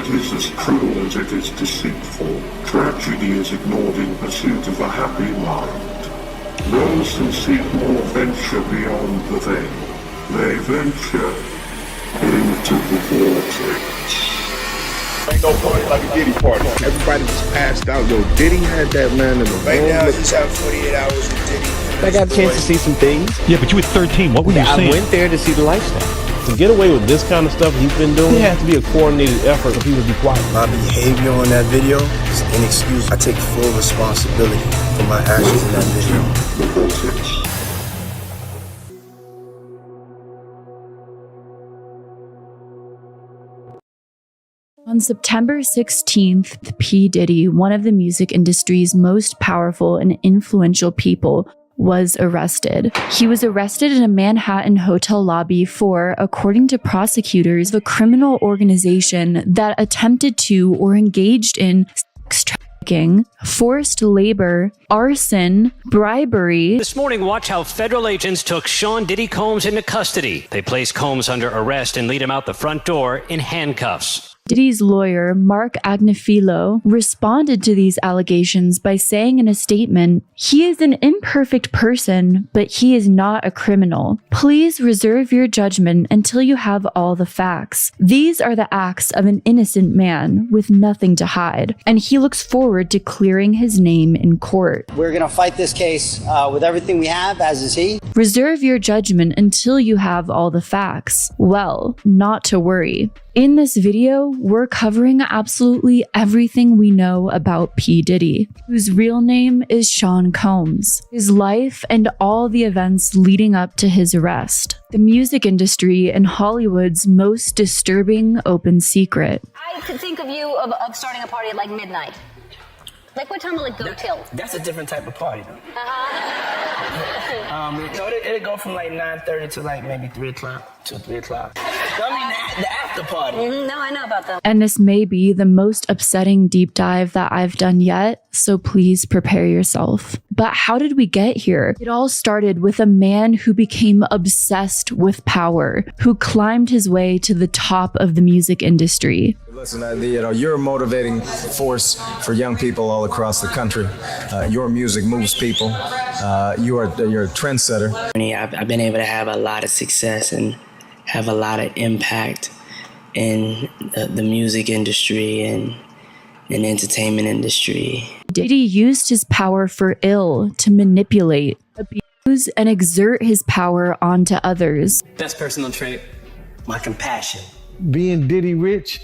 that is as cruel as it is deceitful. Tragedy is ignored in pursuit of a happy mind. Those who seek more venture beyond the veil. They venture into the vortex. Ain't no party like a Diddy party. Everybody was passed out. Yo, Diddy had that man in the Right now, he's having 48 hours with Diddy. I got a chance to see some things. Yeah, but you were 13. What were you I saying? went there to see the lifestyle. To get away with this kind of stuff he's been doing, it has to be a coordinated effort for people to be quiet. My behavior on that video is inexcusable. I take full responsibility for my actions in that video. The vortex. On September 16th, P. Diddy, one of the music industry's most powerful and influential people, was arrested. He was arrested in a Manhattan hotel lobby for, according to prosecutors, a criminal organization that attempted to or engaged in sex trafficking, forced labor, arson, bribery. This morning, watch how federal agents took Sean Diddy Combs into custody. They placed Combs under arrest and lead him out the front door in handcuffs. Diddy's lawyer, Mark Agnifilo, responded to these allegations by saying in a statement, "He is an imperfect person, but he is not a criminal. Please reserve your judgment until you have all the facts. These are the acts of an innocent man with nothing to hide, and he looks forward to clearing his name in court." We're going to fight this case with everything we have, as is he. Reserve your judgment until you have all the facts. Well, not to worry. In this video, we're covering absolutely everything we know about P. Diddy, whose real name is Sean Combs, his life and all the events leading up to his arrest, the music industry and Hollywood's most disturbing open secret. I could think of you of starting a party at like midnight. Like what time will it go till? That's a different type of party though. It'll go from like 9:30 to like maybe 3 o'clock, 2 or 3 o'clock. I mean the after party. No, I know about that. And this may be the most upsetting deep dive that I've done yet, so please prepare yourself. But how did we get here? It all started with a man who became obsessed with power, who climbed his way to the top of the music industry. Listen, you're a motivating force for young people all across the country. Your music moves people. You're a trendsetter. I've been able to have a lot of success and have a lot of impact in the music industry and entertainment industry. Diddy used his power for ill to manipulate, abuse, and exert his power onto others. Best personal trait, my compassion. Being Diddy rich,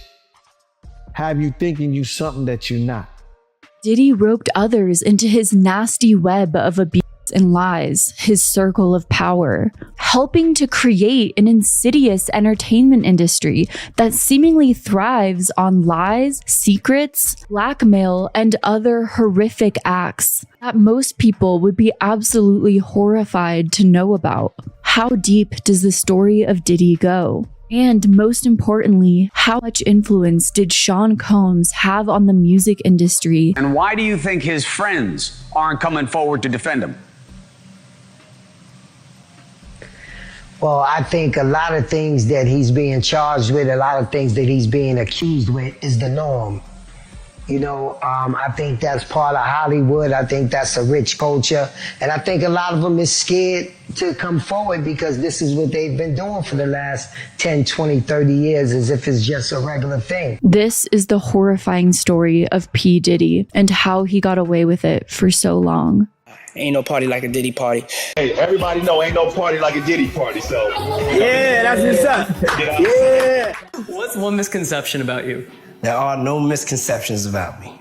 have you thinking you something that you're not. Diddy roped others into his nasty web of abuse and lies, his circle of power, helping to create an insidious entertainment industry that seemingly thrives on lies, secrets, blackmail, and other horrific acts that most people would be absolutely horrified to know about. How deep does the story of Diddy go? And most importantly, how much influence did Sean Combs have on the music industry? And why do you think his friends aren't coming forward to defend him? Well, I think a lot of things that he's being charged with, a lot of things that he's being accused with is the norm. You know, I think that's part of Hollywood. I think that's a rich culture. And I think a lot of them is scared to come forward because this is what they've been doing for the last 10, 20, 30 years as if it's just a regular thing. This is the horrifying story of P. Diddy and how he got away with it for so long. Ain't no party like a Diddy party. Hey, everybody know ain't no party like a Diddy party, so. Yeah, that's what's up. Yeah. What's one misconception about you? There are no misconceptions about me.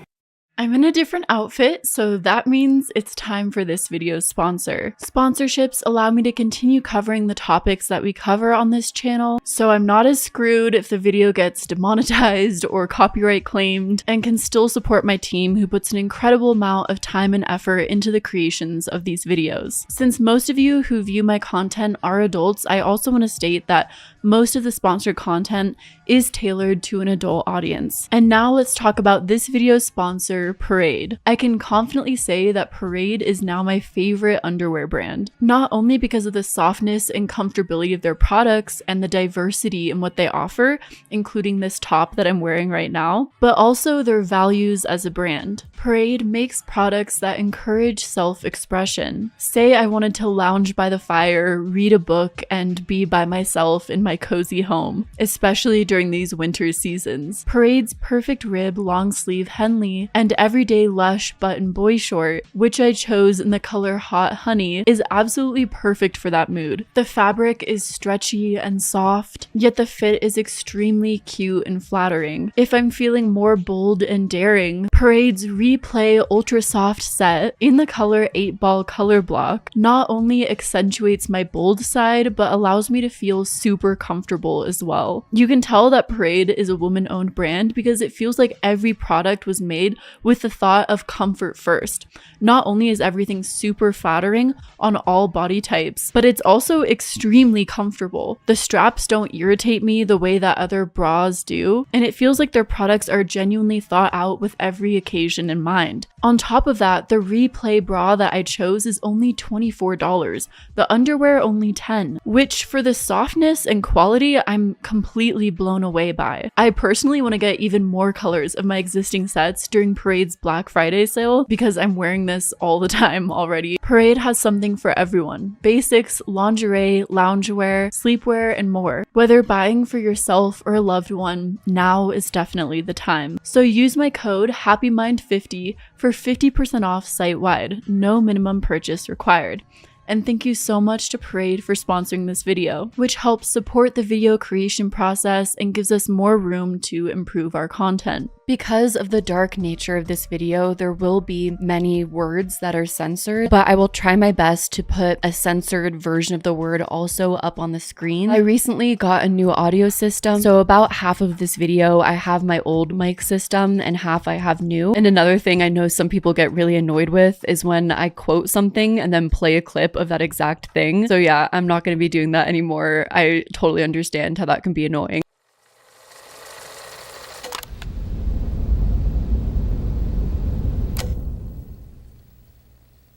I'm in a different outfit, so that means it's time for this video's sponsor. Sponsorships allow me to continue covering the topics that we cover on this channel, so I'm not as screwed if the video gets demonetized or copyright claimed, and can still support my team who puts an incredible amount of time and effort into the creations of these videos. Since most of you who view my content are adults, I also want to state that most of the sponsored content is tailored to an adult audience. And now let's talk about this video's sponsor, sponsor, Parade. I can confidently say that Parade is now my favorite underwear brand, not only because of the softness and comfortability of their products and the diversity in what they offer, including this top that I'm wearing right now, but also their values as a brand. Parade makes products that encourage self-expression. Say I wanted to lounge by the fire, read a book, and be by myself in my cozy home, especially during these winter seasons. Parade's perfect rib long sleeve Henley and everyday lush button boy short, which I chose in the color Hot Honey, is absolutely perfect for that mood. The fabric is stretchy and soft, yet the fit is extremely cute and flattering. If I'm feeling more bold and daring, Parade's Replay Ultra Soft set in the color 8-ball color block not only accentuates my bold side, but allows me to feel super comfortable as well. You can tell that Parade is a woman-owned brand because it feels like every product was made with the thought of comfort first. Not only is everything super flattering on all body types, but it's also extremely comfortable. The straps don't irritate me the way that other bras do, and it feels like their products are genuinely thought out with every occasion in mind. On top of that, the Replay bra that I chose is only $24, the underwear only $10, which for the softness and quality, I'm completely blown away by. I personally want to get even more colors of my existing sets during Parade's Black Friday sale because I'm wearing this all the time already. Parade has something for everyone: basics, lingerie, loungewear, sleepwear, and more. Whether buying for yourself or a loved one, now is definitely the time. So use my code HAPPYMIND50 for 50% off site-wide, no minimum purchase required. And thank you so much to Parade for sponsoring this video, which helps support the video creation process and gives us more room to improve our content. Because of the dark nature of this video, there will be many words that are censored, but I will try my best to put a censored version of the word also up on the screen. I recently got a new audio system, so about half of this video I have my old mic system and half I have new. And another thing I know some people get really annoyed with is when I quote something and then play a clip of that exact thing. So yeah, I'm not going to be doing that anymore. I totally understand how that can be annoying.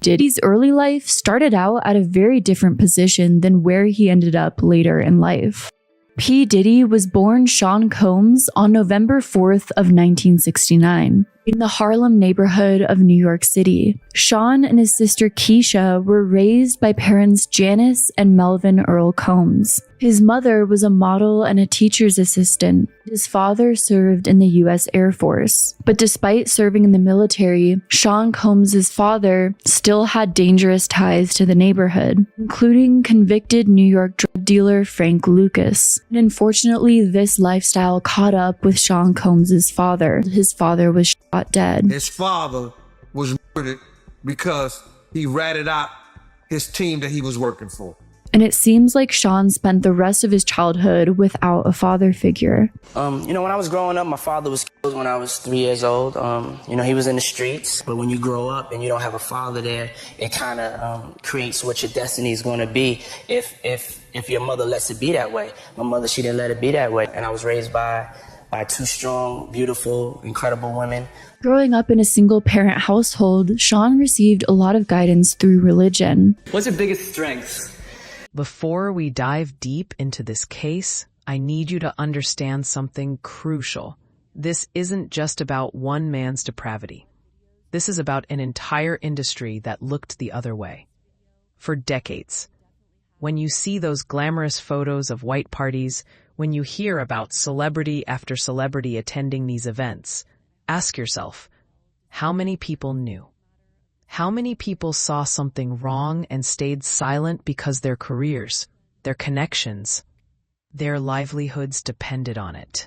Diddy's early life started out at a very different position than where he ended up later in life. P. Diddy was born Sean Combs on November 4th of 1969 in the Harlem neighborhood of New York City. Sean and his sister Keisha were raised by parents Janice and Melvin Earl Combs. His mother was a model and a teacher's assistant. His father served in the U.S. Air Force. But despite serving in the military, Sean Combs' father still had dangerous ties to the neighborhood, including convicted New York drug dealer Frank Lucas. And unfortunately, this lifestyle caught up with Sean Combs' father. His father was shot dead. His father was murdered because he ratted out his team that he was working for. And it seems like Sean spent the rest of his childhood without a father figure. When I was growing up, my father was killed when I was 3 years old. He was in the streets. But when you grow up and you don't have a father there, it kind of creates what your destiny is going to be if your mother lets it be that way. My mother, she didn't let it be that way. And I was raised by two strong, beautiful, incredible women. Growing up in a single-parent household, Sean received a lot of guidance through religion. What's your biggest strength? Before we dive deep into this case, I need you to understand something crucial. This isn't just about one man's depravity. This is about an entire industry that looked the other way. For decades. When you see those glamorous photos of white parties, when you hear about celebrity after celebrity attending these events, ask yourself, how many people knew? How many people saw something wrong and stayed silent because their careers, their connections, their livelihoods depended on it?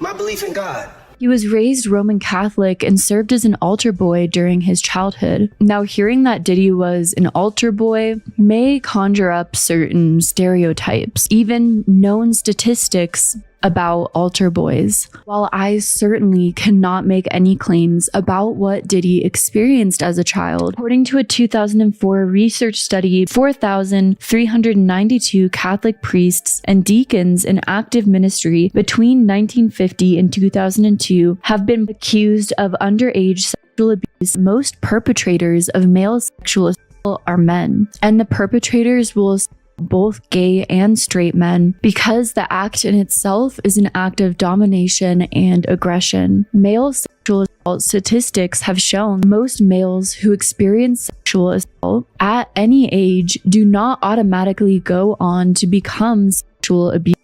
My belief in God. He was raised Roman Catholic and served as an altar boy during his childhood. Now, hearing that Diddy was an altar boy may conjure up certain stereotypes. Even known statistics about altar boys. While I certainly cannot make any claims about what Diddy experienced as a child, according to a 2004 research study, 4,392 Catholic priests and deacons in active ministry between 1950 and 2002 have been accused of underage sexual abuse. Most perpetrators of male sexual assault are men, and the perpetrators will both gay and straight men because the act in itself is an act of domination and aggression. Male sexual assault statistics have shown most males who experience sexual assault at any age do not automatically go on to become sexual abusers.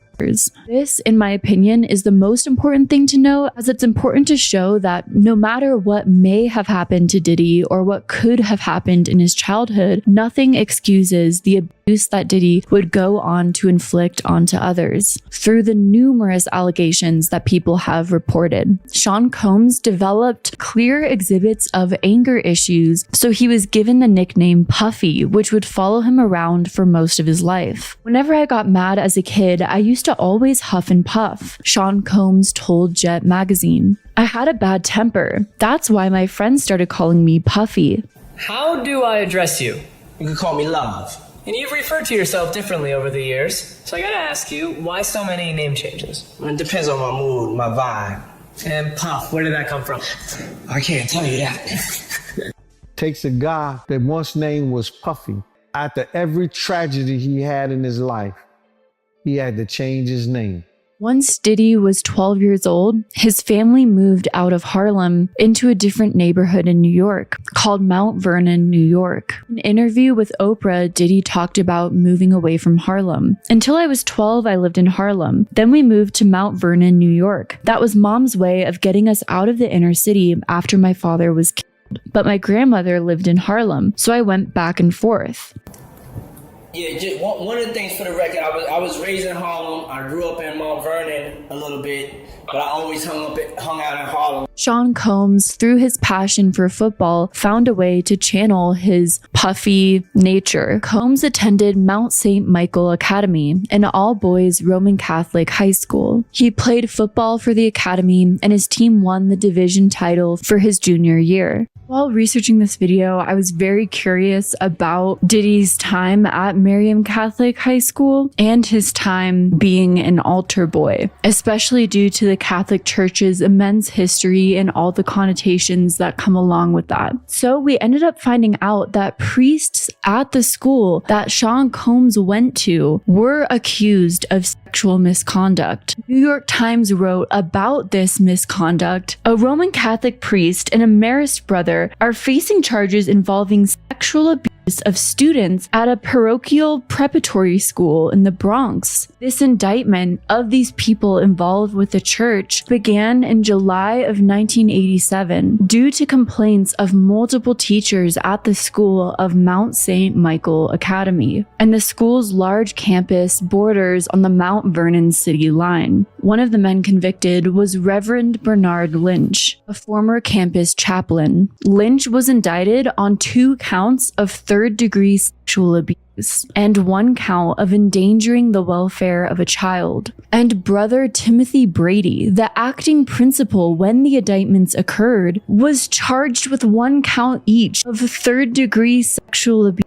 This, in my opinion, is the most important thing to know, as it's important to show that no matter what may have happened to Diddy or what could have happened in his childhood, nothing excuses the abuse that Diddy would go on to inflict onto others through the numerous allegations that people have reported. Sean Combs developed clear exhibits of anger issues, so he was given the nickname Puffy, which would follow him around for most of his life. Whenever I got mad as a kid, I used to always huff and puff, Sean Combs told Jet magazine. I had a bad temper. That's why my friends started calling me Puffy. How do I address you? You can call me Love. And you've referred to yourself differently over the years, so I gotta ask you, why so many name changes? It depends on my mood, my vibe. And Puff, where did that come from? I can't tell you that. Takes a guy that once name was Puffy. After every tragedy he had in his life, he had to change his name. Once Diddy was 12 years old, his family moved out of Harlem into a different neighborhood in New York called Mount Vernon, New York. In an interview with Oprah, Diddy talked about moving away from Harlem. Until I was 12, I lived in Harlem. Then we moved to Mount Vernon, New York. That was Mom's way of getting us out of the inner city after my father was killed. But my grandmother lived in Harlem, so I went back and forth. Yeah, just one of the things for the record, I was raised in Harlem. I grew up in Mount Vernon a little bit, but I always hung out in Harlem. Sean Combs, through his passion for football, found a way to channel his puffy nature. Combs attended Mount St. Michael Academy, an all-boys Roman Catholic high school. He played football for the academy, and his team won the division title for his junior year. While researching this video, I was very curious about Diddy's time at Miriam Catholic High School and his time being an altar boy, especially due to the Catholic Church's immense history and all the connotations that come along with that. So we ended up finding out that priests at the school that Sean Combs went to were accused of sexual misconduct. New York Times wrote about this misconduct. A Roman Catholic priest and a Marist brother are facing charges involving sexual abuse of students at a parochial preparatory school in the Bronx. This indictment of these people involved with the church began in July of 1987 due to complaints of multiple teachers at the school of Mount St. Michael Academy, and the school's large campus borders on the Mount Vernon city line. One of the men convicted was Reverend Bernard Lynch, a former campus chaplain. Lynch was indicted on 2 counts of third-degree sexual abuse and 1 count of endangering the welfare of a child. And Brother Timothy Brady, the acting principal when the indictments occurred, was charged with 1 count each of third-degree sexual abuse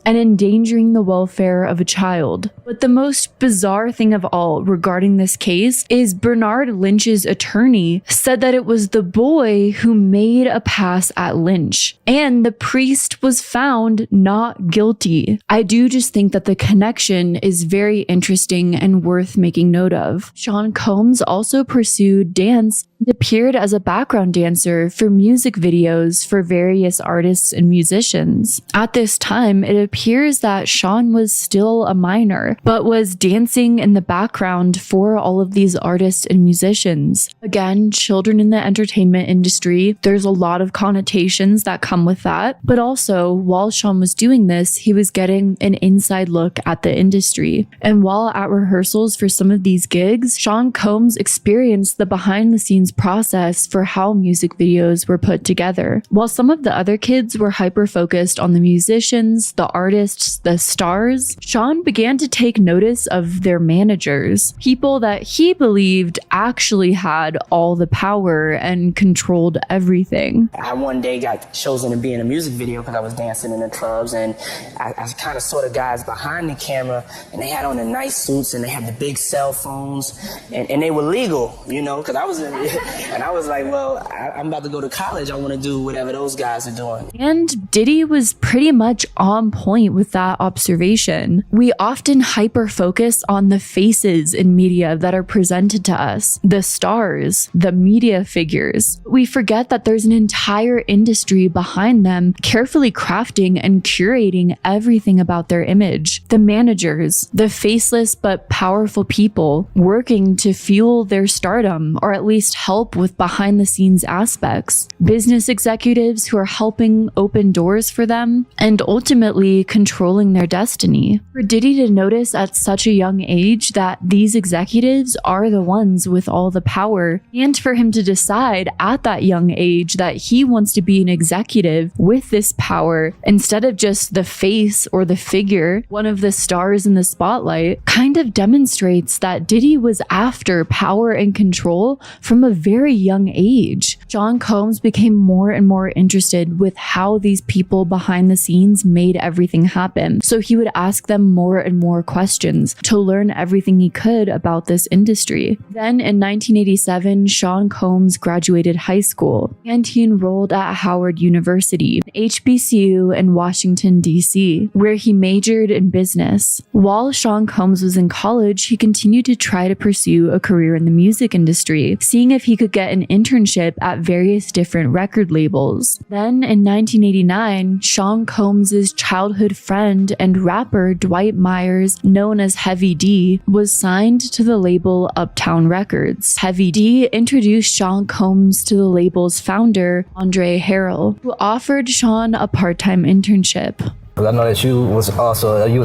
and endangering the welfare of a child. But the most bizarre thing of all regarding this case is Bernard Lynch's attorney said that it was the boy who made a pass at Lynch, and the priest was found not guilty. I do just think that the connection is very interesting and worth making note of. Sean Combs also pursued dance and appeared as a background dancer for music videos for various artists and musicians. At this time, it appears that Sean was still a minor, but was dancing in the background for all of these artists and musicians. Again, children in the entertainment industry, there's a lot of connotations that come with that, but also, while Sean was doing this, he was getting an inside look at the industry. And while at rehearsals for some of these gigs, Sean Combs experienced the behind-the-scenes process for how music videos were put together. While some of the other kids were hyper-focused on the musicians, the artists, the stars, Sean began to take notice of their managers, people that he believed actually had all the power and controlled everything. I one day got chosen to be in a music video because I was dancing in the clubs, and I kind of saw the guys behind the camera, and they had on the nice suits and they had the big cell phones, and they were legal, you know, because I was in, and I was like, well, I'm about to go to college. I want to do whatever those guys are doing. And Diddy was pretty much on point with that observation. We often hyper-focus on the faces in media that are presented to us, the stars, the media figures. We forget that there's an entire industry behind them carefully crafting and curating everything about their image. The managers, the faceless but powerful people working to fuel their stardom, or at least help with behind-the-scenes aspects. Business executives who are helping open doors for them, and ultimately controlling their destiny. For Diddy to notice at such a young age that these executives are the ones with all the power, and for him to decide at that young age that he wants to be an executive with this power instead of just the face or the figure, one of the stars in the spotlight, kind of demonstrates that Diddy was after power and control from a very young age. Sean Combs became more and more interested with how these people behind the scenes made everything happen. So he would ask them more and more questions to learn everything he could about this industry. Then in 1987, Sean Combs graduated high school and he enrolled at Howard University, HBCU in Washington, D.C., where he majored in business. While Sean Combs was in college, he continued to try to pursue a career in the music industry, seeing if he could get an internship at various different record labels. Then in 1989, Sean Combs' childhood friend and rapper Dwight Myers, known as Heavy D, was signed to the label Uptown Records. Heavy D introduced Sean Combs to the label's founder, Andre Harrell, who offered Sean a part-time internship. I know that you was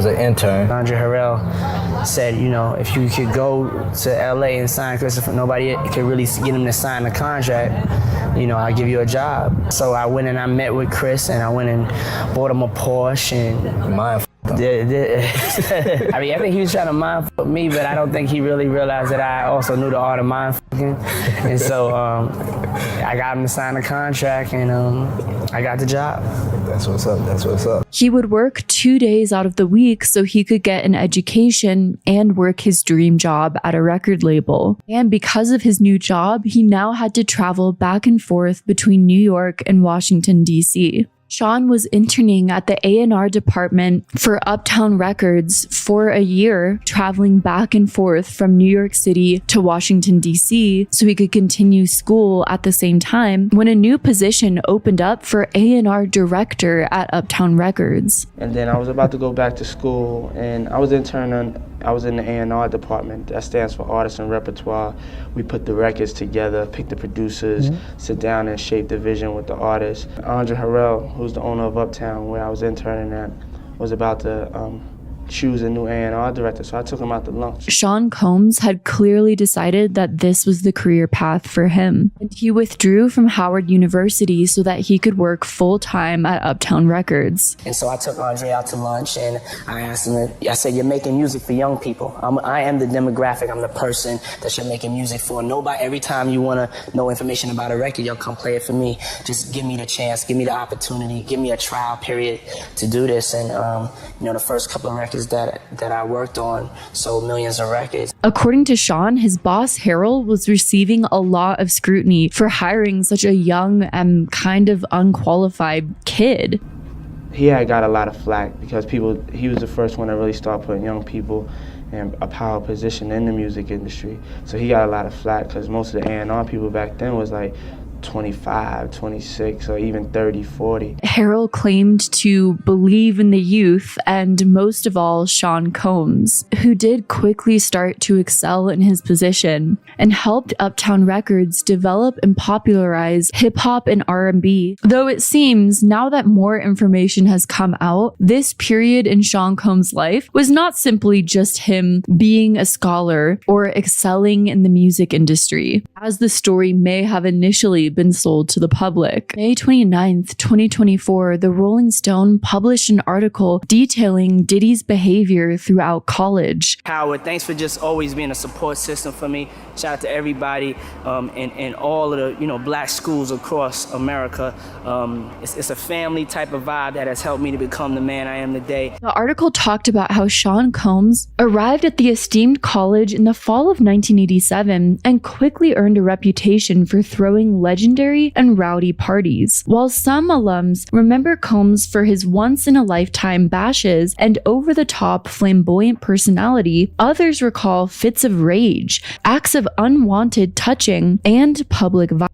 an intern. Andre Harrell said, you know, if you could go to LA and sign Christopher, nobody could really get him to sign a contract, you know, I'll give you a job. So I went and I met with Chris and I went and bought him a Porsche and I mean, I think he was trying to mind fuck me, but I don't think he really realized that I also knew the art of mind fucking. And so I got him to sign a contract and I got the job. That's what's up. That's what's up. He would work 2 days out of the week so he could get an education and work his dream job at a record label. And because of his new job, he now had to travel back and forth between New York and Washington, D.C. Sean was interning at the A&R department for Uptown Records for a year, traveling back and forth from New York City to Washington, D.C. so he could continue school at the same time when a new position opened up for A&R director at Uptown Records. And then I was about to go back to school and I was interning. I was in the A&R department. That stands for Artists and Repertoire. We put the records together, pick the producers, sit down and shape the vision with the artists. Andre Harrell, who's the owner of Uptown, where I was interning at, was about to choose a new A&R director, so I took him out to lunch. Sean Combs had clearly decided that this was the career path for him, and he withdrew from Howard University so that he could work full-time at Uptown Records. And so I took Andre out to lunch and I asked him, I said, you're making music for young people. I am the demographic. I'm the person that you're making music for. Nobody, every time you want to know information about a record, you'll come play it for me. Just give me the chance, give me the opportunity, give me a trial period to do this. And, you know, the first couple of records that I worked on sold millions of records. According to Sean, his boss Harrell was receiving a lot of scrutiny for hiring such a young and kind of unqualified kid. He had got a lot of flack because he was the first one to really start putting young people in a power position in the music industry. So he got a lot of flack because most of the A&R people back then was like, 25, 26, or even 30, 40. Harrell claimed to believe in the youth and most of all Sean Combs, who did quickly start to excel in his position and helped Uptown Records develop and popularize hip-hop and R&B. Though it seems now that more information has come out, this period in Sean Combs' life was not simply just him being a scholar or excelling in the music industry, as the story may have initially been sold to the public. May 29th, 2024, the Rolling Stone published an article detailing Diddy's behavior throughout college. Howard, thanks for just always being a support system for me. Shout out to everybody in all of the black schools across America. It's a family type of vibe that has helped me to become the man I am today. The article talked about how Sean Combs arrived at the esteemed college in the fall of 1987 and quickly earned a reputation for throwing legendary and rowdy parties. While some alums remember Combs for his once-in-a-lifetime bashes and over-the-top flamboyant personality, others recall fits of rage, acts of unwanted touching, and public violence.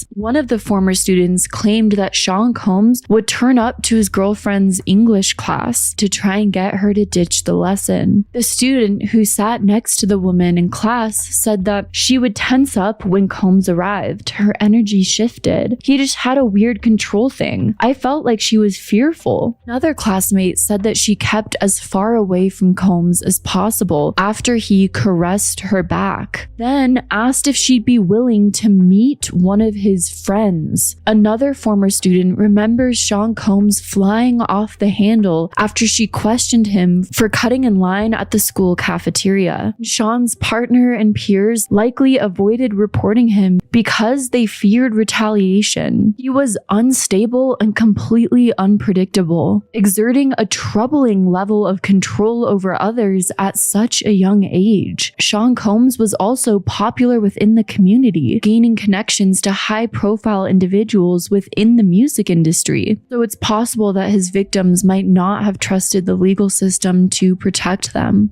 One of the former students claimed that Sean Combs would turn up to his girlfriend's English class to try and get her to ditch the lesson. The student who sat next to the woman in class said that she would tense up when Combs arrived. Her energy shifted. He just had a weird control thing. I felt like she was fearful. Another classmate said that she kept as far away from Combs as possible after he caressed her back, then asked if she'd be willing to meet one of his friends. Another former student remembers Sean Combs flying off the handle after she questioned him for cutting in line at the school cafeteria. Sean's partner and peers likely avoided reporting him because they feared retaliation. He was unstable and completely unpredictable, exerting a troubling level of control over others at such a young age. Sean Combs was also popular within the community, gaining connections to high-profile individuals within the music industry, so it's possible that his victims might not have trusted the legal system to protect them.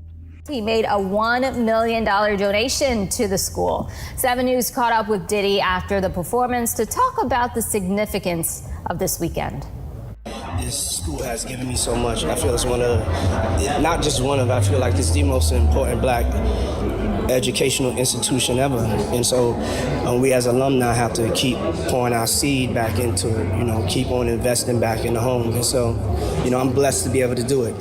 He made a $1 million donation to the school. 7 News caught up with Diddy after the performance to talk about the significance of this weekend. This school has given me so much. I feel it's not just one of, I feel like it's the most important black educational institution ever. And so we as alumni have to keep pouring our seed back into it, keep on investing back in the home. And so, I'm blessed to be able to do it.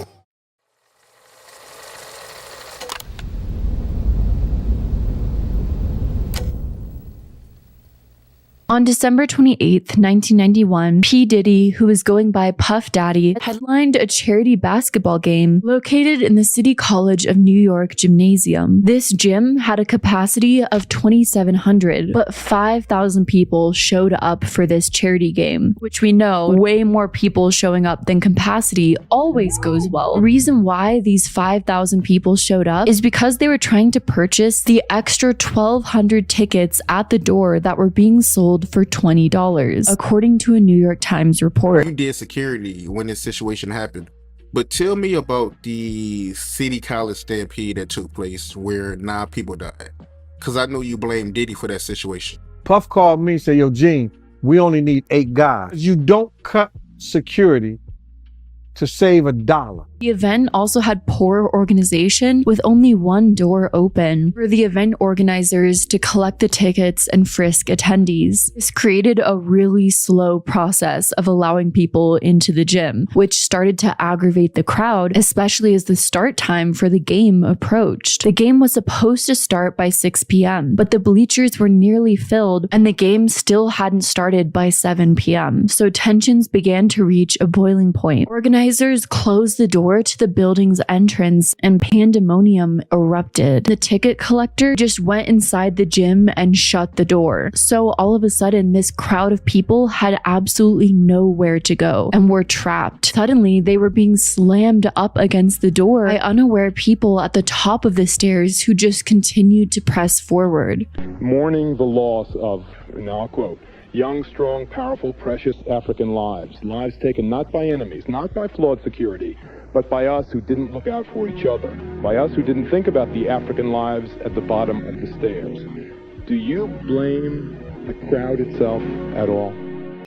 On December 28, 1991, P. Diddy, who was going by Puff Daddy, headlined a charity basketball game located in the City College of New York gymnasium. This gym had a capacity of 2,700, but 5,000 people showed up for this charity game, which we know way more people showing up than capacity always goes well. The reason why these 5,000 people showed up is because they were trying to purchase the extra 1,200 tickets at the door that were being sold for $20, according to a New York Times report. You did security when this situation happened, but tell me about the City College stampede that took place where 9 people died, because I know you blame Diddy for that situation. Puff called me and said, yo, Gene, we only need 8 guys. You don't cut security to save $1. The event also had poor organization, with only one door open for the event organizers to collect the tickets and frisk attendees. This created a really slow process of allowing people into the gym, which started to aggravate the crowd, especially as the start time for the game approached. The game was supposed to start by 6 p.m., but the bleachers were nearly filled and the game still hadn't started by 7 p.m., so tensions began to reach a boiling point. Organizers closed the door to the building's entrance and pandemonium erupted. The ticket collector just went inside the gym and shut the door. So all of a sudden, this crowd of people had absolutely nowhere to go and were trapped. Suddenly, they were being slammed up against the door by unaware people at the top of the stairs who just continued to press forward. Mourning the loss of, now I'll quote, young, strong, powerful, precious African lives. Lives taken not by enemies, not by flawed security, but by us who didn't look out for each other, by us who didn't think about the African lives at the bottom of the stairs. Do you blame the crowd itself at all.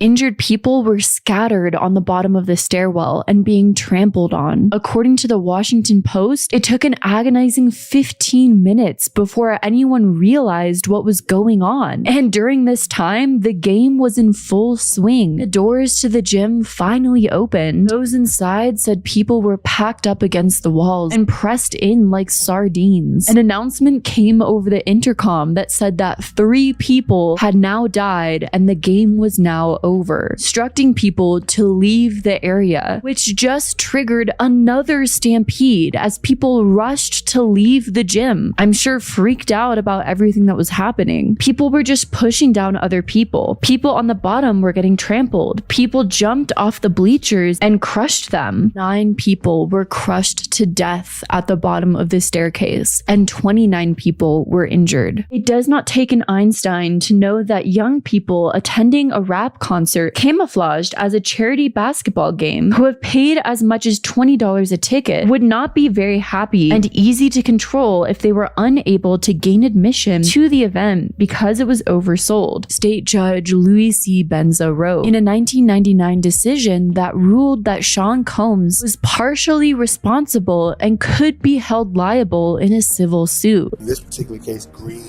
Injured people were scattered on the bottom of the stairwell and being trampled on. According to the Washington Post, it took an agonizing 15 minutes before anyone realized what was going on. And during this time, the game was in full swing. The doors to the gym finally opened. Those inside said people were packed up against the walls and pressed in like sardines. An announcement came over the intercom that said that 3 people had now died and the game was now over, instructing people to leave the area, which just triggered another stampede as people rushed to leave the gym. I'm sure freaked out about everything that was happening. People were just pushing down other people. People on the bottom were getting trampled. People jumped off the bleachers and crushed them. 9 people were crushed to death at the bottom of the staircase, and 29 people were injured. It does not take an Einstein to know that young people attending a rap concert camouflaged as a charity basketball game, who have paid as much as $20 a ticket, would not be very happy and easy to control if they were unable to gain admission to the event because it was oversold. State Judge Louis C. Benza wrote in a 1999 decision that ruled that Sean Combs was partially responsible and could be held liable in a civil suit. In this particular case, greed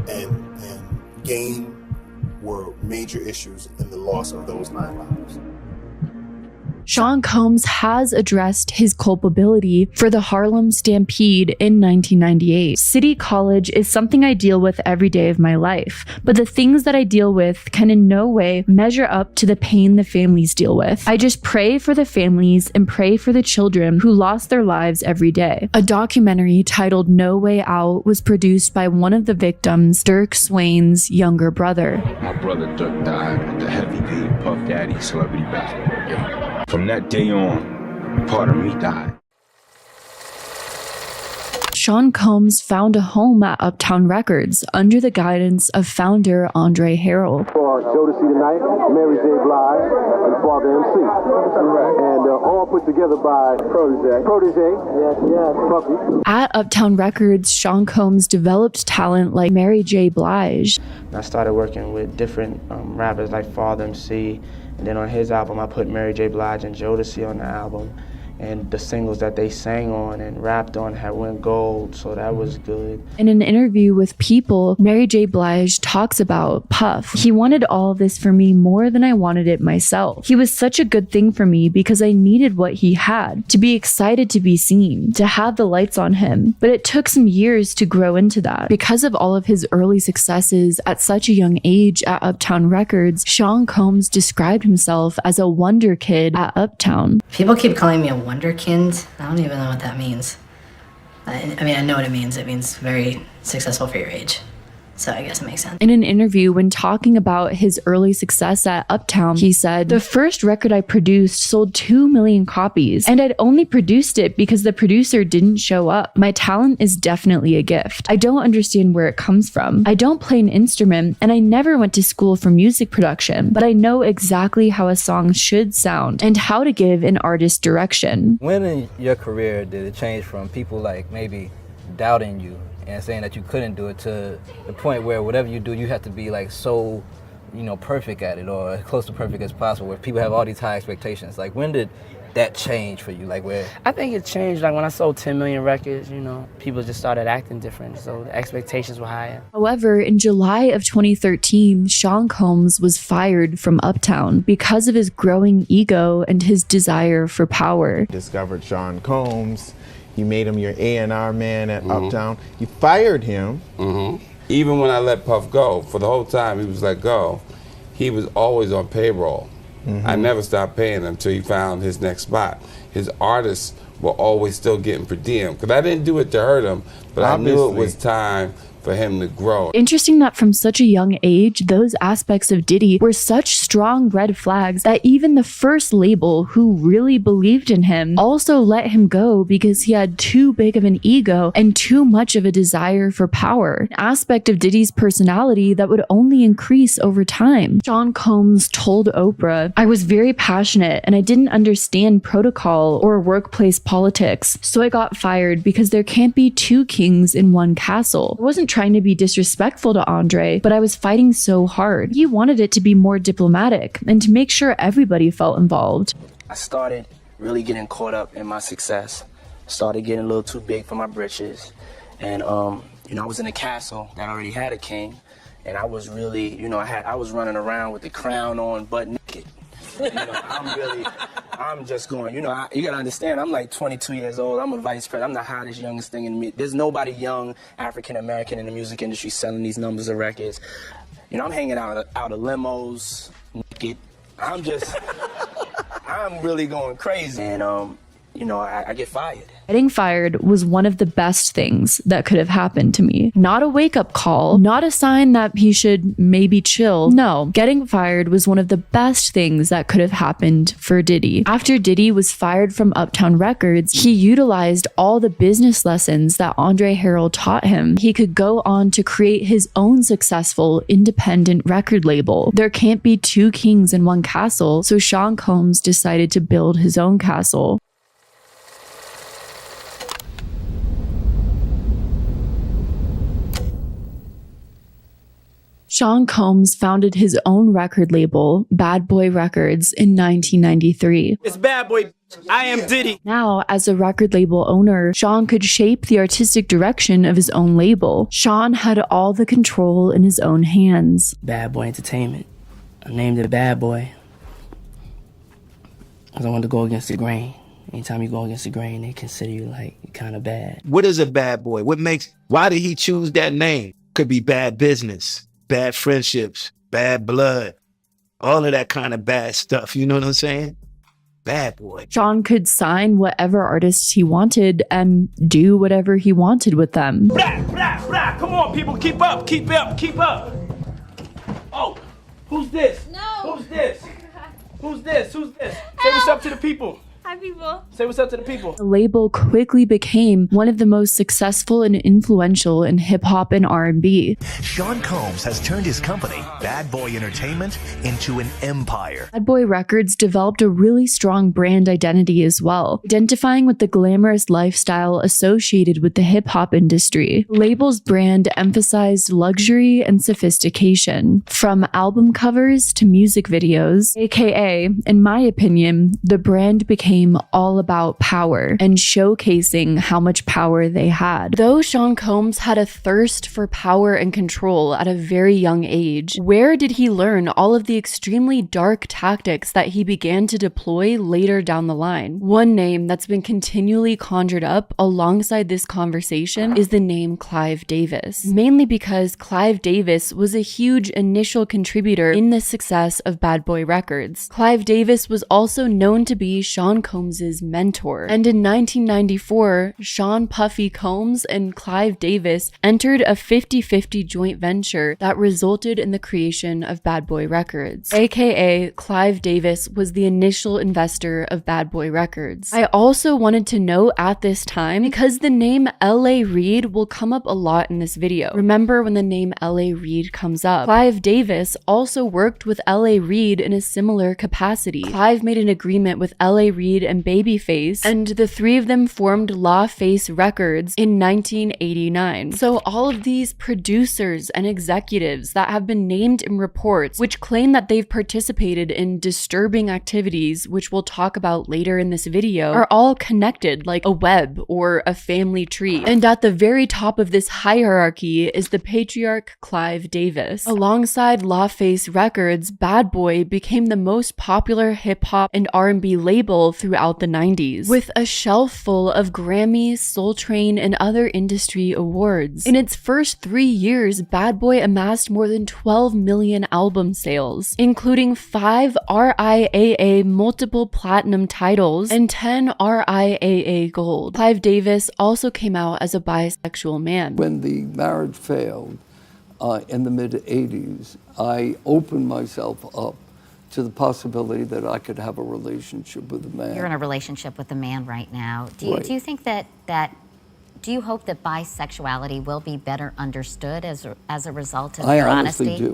and gain were major issues in the loss of those 9 lives. Sean Combs has addressed his culpability for the Harlem Stampede in 1998. City College is something I deal with every day of my life, but the things that I deal with can in no way measure up to the pain the families deal with. I just pray for the families and pray for the children who lost their lives every day. A documentary titled No Way Out was produced by one of the victims, Dirk Swain's younger brother. My brother Dirk died at the Heavy D Puff Daddy celebrity basketball game. From that day on, part of me died. Sean Combs found a home at Uptown Records under the guidance of founder Andre Harrell. For Jodeci tonight, Mary J. Blige, and Father MC. And all put together by Protege. Yes, Puffy. At Uptown Records, Sean Combs developed talent like Mary J. Blige. I started working with different rappers like Father MC. And then on his album, I put Mary J. Blige and Jodeci on the album. And the singles that they sang on and rapped on had went gold, so that was good. In an interview with People, Mary J. Blige talks about Puff. He wanted all of this for me more than I wanted it myself. He was such a good thing for me because I needed what he had, to be excited to be seen, to have the lights on him. But it took some years to grow into that. Because of all of his early successes at such a young age at Uptown Records, Sean Combs described himself as a wonder kid at Uptown. People keep calling me a wonderkind. I don't even know what that means. I mean, I know what it means. It means very successful for your age. So I guess it makes sense. In an interview, when talking about his early success at Uptown, he said, "The first record I produced sold 2 million copies, and I'd only produced it because the producer didn't show up. My talent is definitely a gift. I don't understand where it comes from. I don't play an instrument, and I never went to school for music production, but I know exactly how a song should sound and how to give an artist direction." When in your career did it change from people like maybe doubting you and saying that you couldn't do it to the point where whatever you do, you have to be like so, perfect at it or as close to perfect as possible, where people have all these high expectations? Like, when did that change for you? Like, where? I think it changed. Like when I sold 10 million records, people just started acting different. So the expectations were higher. However, in July of 2013, Sean Combs was fired from Uptown because of his growing ego and his desire for power. Discovered Sean Combs. You made him your A&R man at Uptown. You fired him. Even when I let Puff go, for the whole time he was let go, he was always on payroll. I never stopped paying him until he found his next spot. His artists were always still getting per diem. Because I didn't do it to hurt him, but Obviously. I knew it was time for him to grow. Interesting that from such a young age, those aspects of Diddy were such strong red flags that even the first label, who really believed in him, also let him go because he had too big of an ego and too much of a desire for power, an aspect of Diddy's personality that would only increase over time. Sean Combs told Oprah, "I was very passionate and I didn't understand protocol or workplace politics, so I got fired because there can't be 2 kings in one castle. I wasn't wasn't trying to be disrespectful to Andre, but I was fighting so hard. He wanted it to be more diplomatic and to make sure everybody felt involved. I started really getting caught up in my success. Started getting a little too big for my britches. And, you know, I was in a castle that already had a king. And I was really, you know, I was running around with the crown on, butt naked. You know, I'm just going, you know, you gotta understand, I'm like 22 years old. I'm a vice president. I'm the hottest, youngest thing in me. There's nobody young African-American in the music industry selling these numbers of records. You know, I'm hanging out of limos, naked. I'm really going crazy. And, you know, I get fired. Getting fired was one of the best things that could have happened to me. Not a wake-up call, not a sign that he should maybe chill. No, getting fired was one of the best things that could have happened for Diddy. After Diddy was fired from Uptown Records, he utilized all the business lessons that Andre Harrell taught him. He could go on to create his own successful independent record label. There can't be two kings in one castle, so Sean Combs decided to build his own castle. Sean Combs founded his own record label, Bad Boy Records, in 1993. It's Bad Boy. I am Diddy. Now, as a record label owner, Sean could shape the artistic direction of his own label. Sean had all the control in his own hands. Bad Boy Entertainment. I named it Bad Boy because I wanted to go against the grain. Anytime you go against the grain, they consider you like kind of bad. What is a bad boy? Why did he choose that name? Could be bad business, bad friendships, bad blood, all of that kind of bad stuff. You know what I'm saying? Bad boy. Sean could sign whatever artists he wanted and do whatever he wanted with them. Blah, blah, blah. Come on, people, keep up, keep up, keep up. Oh, who's this? No. Who's this? Who's this? Who's this? Say what's up to the people. Hi, people. Say what's up to the people. The label quickly became one of the most successful and influential in hip-hop and R&B. Sean Combs has turned his company, Bad Boy Entertainment, into an empire. Bad Boy Records developed a really strong brand identity as well, identifying with the glamorous lifestyle associated with the hip-hop industry. The label's brand emphasized luxury and sophistication, from album covers to music videos, aka, in my opinion, the brand became all about power and showcasing how much power they had. Though Sean Combs had a thirst for power and control at a very young age, where did he learn all of the extremely dark tactics that he began to deploy later down the line? One name that's been continually conjured up alongside this conversation is the name Clive Davis, mainly because Clive Davis was a huge initial contributor in the success of Bad Boy Records. Clive Davis was also known to be Sean Combs's mentor, and in 1994, Sean Puffy Combs and Clive Davis entered a 50-50 joint venture that resulted in the creation of Bad Boy Records, aka Clive Davis was the initial investor of Bad Boy Records. I also wanted to note at this time, because the name L.A. Reid will come up a lot in this video. Remember when the name L.A. Reid comes up. Clive Davis also worked with L.A. Reid in a similar capacity. Clive made an agreement with L.A. Reid and Babyface, and the three of them formed LaFace Records in 1989. So all of these producers and executives that have been named in reports which claim that they've participated in disturbing activities, which we'll talk about later in this video, are all connected like a web or a family tree. And at the very top of this hierarchy is the patriarch Clive Davis. Alongside LaFace Records, Bad Boy became the most popular hip-hop and R&B label throughout the 90s, with a shelf full of Grammys, Soul Train, and other industry awards. In its first 3 years, Bad Boy amassed more than 12 million album sales, including 5 RIAA multiple platinum titles and 10 RIAA gold. Clive Davis also came out as a bisexual man. When the marriage failed in the mid-'80s, I opened myself up to the possibility that I could have a relationship with a man. You're in a relationship with a man right now. Do Right. you think do you hope that bisexuality will be better understood as a result of your honesty?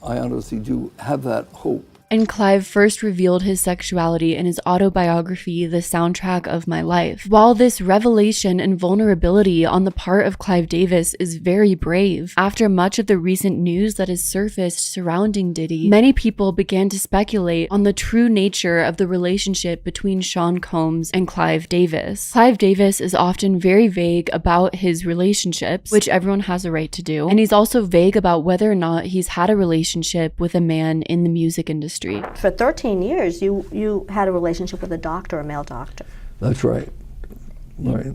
I honestly do have that hope. And Clive first revealed his sexuality in his autobiography, The Soundtrack of My Life. While this revelation and vulnerability on the part of Clive Davis is very brave, after much of the recent news that has surfaced surrounding Diddy, many people began to speculate on the true nature of the relationship between Sean Combs and Clive Davis. Clive Davis is often very vague about his relationships, which everyone has a right to do, and he's also vague about whether or not he's had a relationship with a man in the music industry. For 13 years, you had a relationship with a doctor, a male doctor. That's right. Right.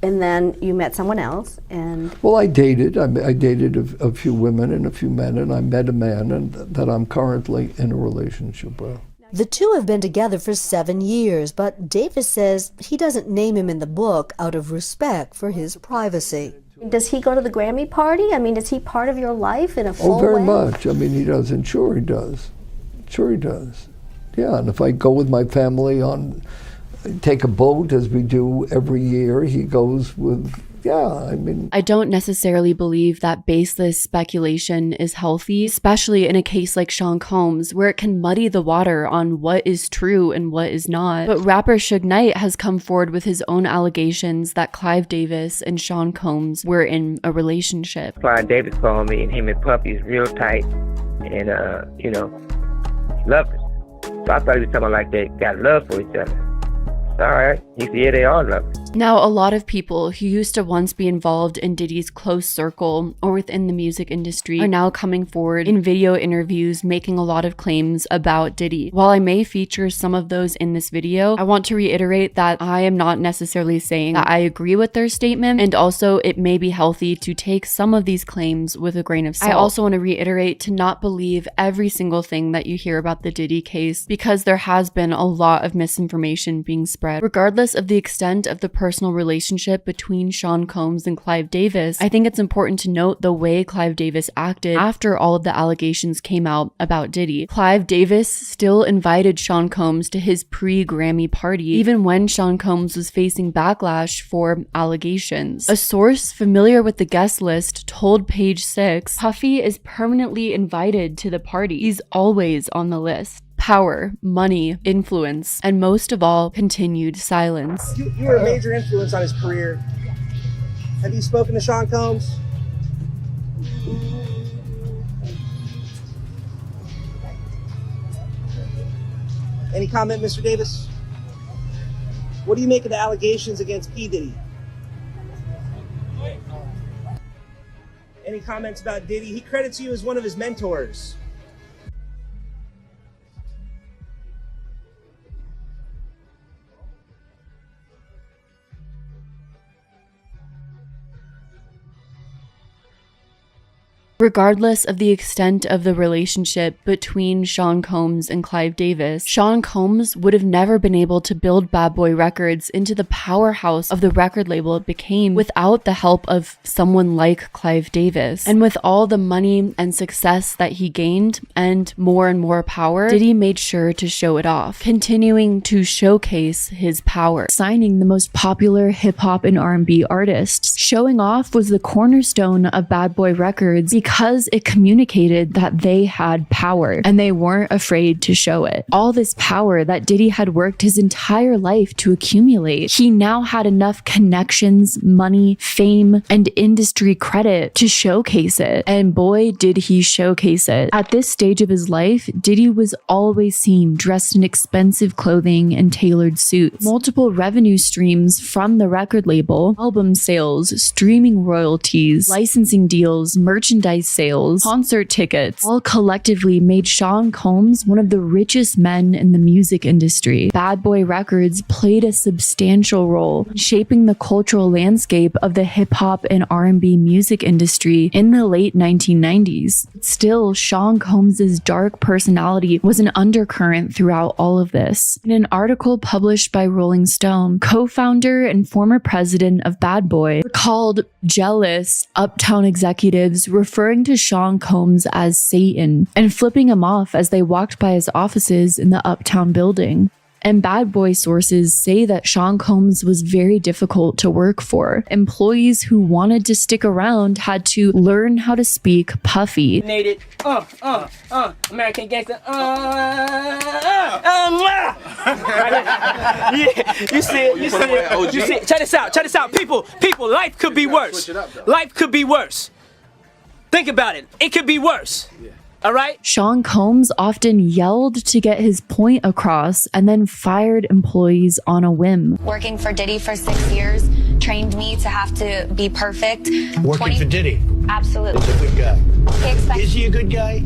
And then you met someone else, and... Well, I dated. I dated a few women and a few men, and I met a man that I'm currently in a relationship with. The two have been together for 7 years, but Davis says he doesn't name him in the book out of respect for his privacy. Does he go to the Grammy party? I mean, is he part of your life in a full way? Oh, very much. I mean, he doesn't. Sure he does. Sure he does. Yeah, and if I go with my family take a boat, as we do every year, he goes with, I don't necessarily believe that baseless speculation is healthy, especially in a case like Sean Combs, where it can muddy the water on what is true and what is not. But rapper Suge Knight has come forward with his own allegations that Clive Davis and Sean Combs were in a relationship. Clive Davis called me, and him and Puffy is real tight, and loved her. So I thought he was talking like they got love for each other. All right, he said, yeah, they all love it. Now, a lot of people who used to once be involved in Diddy's close circle or within the music industry are now coming forward in video interviews making a lot of claims about Diddy. While I may feature some of those in this video, I want to reiterate that I am not necessarily saying that I agree with their statement, and also it may be healthy to take some of these claims with a grain of salt. I also want to reiterate to not believe every single thing that you hear about the Diddy case, because there has been a lot of misinformation being spread. Regardless of the extent of the personal relationship between Sean Combs and Clive Davis, I think it's important to note the way Clive Davis acted after all of the allegations came out about Diddy. Clive Davis still invited Sean Combs to his pre-Grammy party, even when Sean Combs was facing backlash for allegations. A source familiar with the guest list told Page 6, Puffy is permanently invited to the party. He's always on the list. Power, money, influence, and most of all, continued silence. You were a major influence on his career. Have you spoken to Sean Combs? Any comment, Mr. Davis? What do you make of the allegations against P. Diddy? Any comments about Diddy? He credits you as one of his mentors. Regardless of the extent of the relationship between Sean Combs and Clive Davis, Sean Combs would have never been able to build Bad Boy Records into the powerhouse of the record label it became without the help of someone like Clive Davis. And with all the money and success that he gained and more power, Diddy made sure to show it off, continuing to showcase his power, signing the most popular hip-hop and R&B artists. Showing off was the cornerstone of Bad Boy Records because it communicated that they had power and they weren't afraid to show it. All this power that Diddy had worked his entire life to accumulate, he now had enough connections, money, fame, and industry credit to showcase it. And boy, did he showcase it. At this stage of his life, Diddy was always seen dressed in expensive clothing and tailored suits. Multiple revenue streams from the record label, album sales, streaming royalties, licensing deals, merchandise sales, concert tickets, all collectively made Sean Combs one of the richest men in the music industry. Bad Boy Records played a substantial role in shaping the cultural landscape of the hip-hop and R&B music industry in the late 1990s. Still, Sean Combs' dark personality was an undercurrent throughout all of this. In an article published by Rolling Stone, co-founder and former president of Bad Boy recalled jealous uptown executives referring to Sean Combs as Satan and flipping him off as they walked by his offices in the uptown building. And Bad Boy sources say that Sean Combs was very difficult to work for. Employees who wanted to stick around had to learn how to speak Puffy. American gangster. You see it. Check this out. People, life could be worse. Life could be worse. Think about it. It could be worse. All right? Sean Combs often yelled to get his point across and then fired employees on a whim. Working for Diddy for 6 years trained me to have to be perfect. Working for Diddy? Absolutely. He's a good guy. Is he a good guy?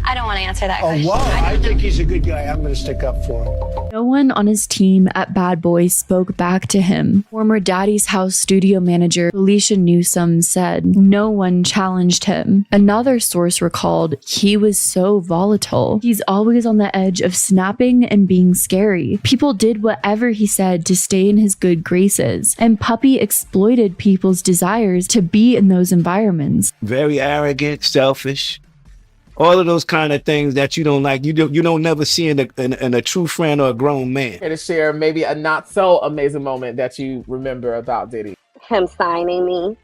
I don't want to answer that question. Oh, wow. I think he's a good guy. I'm going to stick up for him. No one on his team at Bad Boy spoke back to him. Former Daddy's House studio manager Felicia Newsome said no one challenged him. Another source recalled he was so volatile. He's always on the edge of snapping and being scary. People did whatever he said to stay in his good graces, and Puppy exploited people's desires to be in those environments. Very arrogant, selfish. All of those kind of things that you don't like, you don't never see in a true friend or a grown man. And to share maybe a not so amazing moment that you remember about Diddy. Him signing me.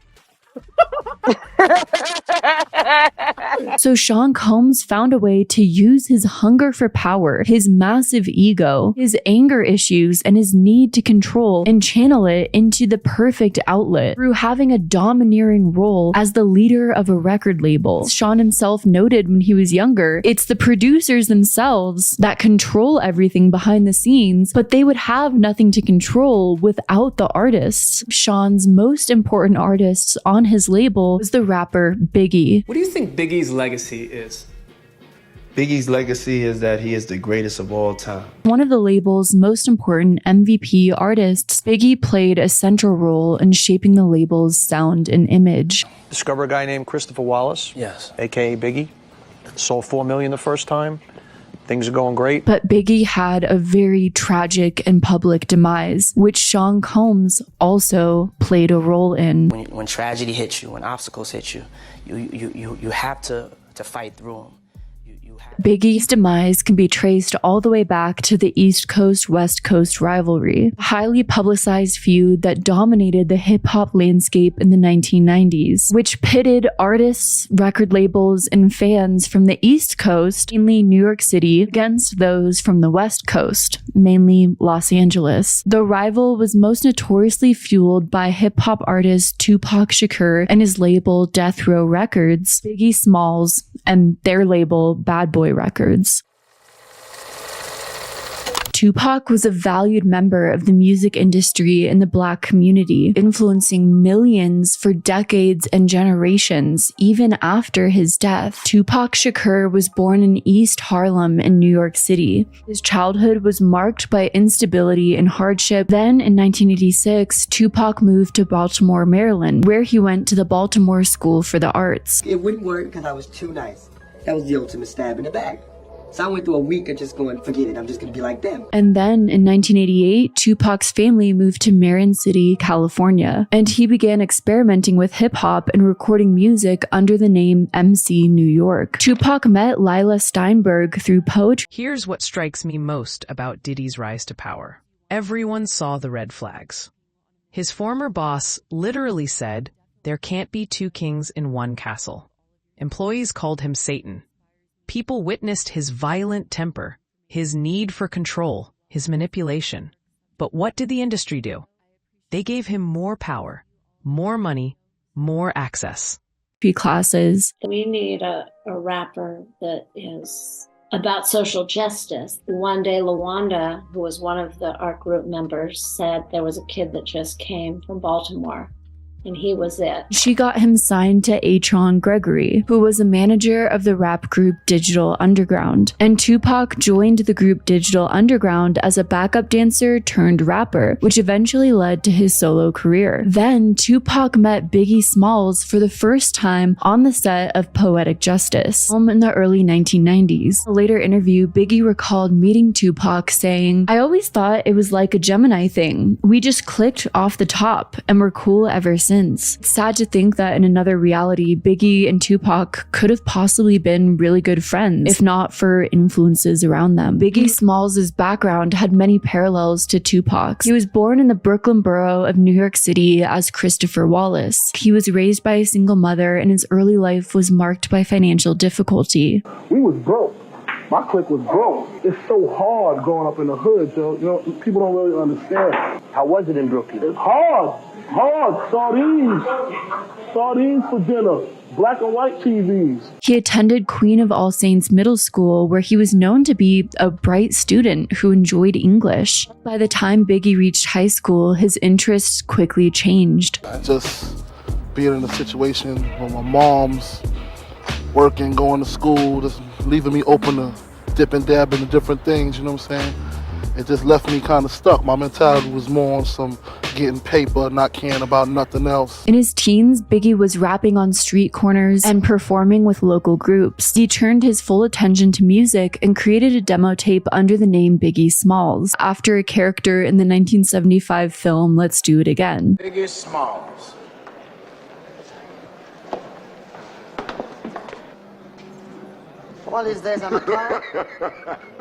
So Sean Combs found a way to use his hunger for power, his massive ego, his anger issues, and his need to control and channel it into the perfect outlet through having a domineering role as the leader of a record label. Sean himself noted when he was younger, it's the producers themselves that control everything behind the scenes, but they would have nothing to control without the artists. Sean's most important artists on his label was the rapper Biggie. What do you think Biggie's legacy is? Biggie's legacy is that he is the greatest of all time. One of the label's most important MVP artists, Biggie played a central role in shaping the label's sound and image. Discover a guy named Christopher Wallace? Yes. AKA Biggie. Sold 4 million the first time. Things are going great. But Biggie had a very tragic and public demise, which Sean Combs also played a role in. When tragedy hits you, when obstacles hit you, you have to fight through them. Biggie's demise can be traced all the way back to the East Coast-West Coast rivalry, a highly publicized feud that dominated the hip-hop landscape in the 1990s, which pitted artists, record labels, and fans from the East Coast, mainly New York City, against those from the West Coast, mainly Los Angeles. The rival was most notoriously fueled by hip-hop artist Tupac Shakur and his label Death Row Records, Biggie Smalls, and their label Bad Boy Records. Tupac was a valued member of the music industry in the Black community, influencing millions for decades and generations, even after his death. Tupac Shakur was born in East Harlem in New York City. His childhood was marked by instability and hardship. Then, in 1986, Tupac moved to Baltimore, Maryland, where he went to the Baltimore School for the Arts. It wouldn't work because I was too nice. That was the ultimate stab in the back. So I went through a week of just going, forget it, I'm just going to be like them. And then in 1988, Tupac's family moved to Marin City, California, and he began experimenting with hip-hop and recording music under the name MC New York. Tupac met Lila Steinberg through poetry. Here's what strikes me most about Diddy's rise to power. Everyone saw the red flags. His former boss literally said, "There can't be two kings in one castle." Employees called him Satan. People witnessed his violent temper, his need for control, his manipulation. But what did the industry do? They gave him more power, more money, more access. Classes. We need a rapper that is about social justice. One day, LaWanda, who was one of the art group members, said there was a kid that just came from Baltimore. And he was it. She got him signed to Atron Gregory, who was a manager of the rap group Digital Underground. And Tupac joined the group Digital Underground as a backup dancer turned rapper, which eventually led to his solo career. Then Tupac met Biggie Smalls for the first time on the set of Poetic Justice, in the early 1990s. In a later interview, Biggie recalled meeting Tupac saying, "I always thought it was like a Gemini thing. We just clicked off the top and were cool ever since. since. It's sad to think that in another reality, Biggie and Tupac could have possibly been really good friends, if not for influences around them. Biggie Smalls' background had many parallels to Tupac's. He was born in the Brooklyn borough of New York City as Christopher Wallace. He was raised by a single mother, and his early life was marked by financial difficulty. We was broke. My clique was broke. It's so hard growing up in the hood, Joe. You know, people don't really understand. How was it in Brooklyn? It's hard. Sardines for dinner. Black and white TVs. He attended Queen of All Saints Middle School, where he was known to be a bright student who enjoyed English. By the time Biggie reached high school, his interests quickly changed. I just being in a situation where my mom's working, going to school, just leaving me open to dip and dab into different things, you know what I'm saying? It just left me kind of stuck. My mentality was more on some getting paper, not caring about nothing else. In his teens, Biggie was rapping on street corners and performing with local groups. He turned his full attention to music and created a demo tape under the name Biggie Smalls, after a character in the 1975 film Let's Do It Again. Biggie Smalls. What is this on the car?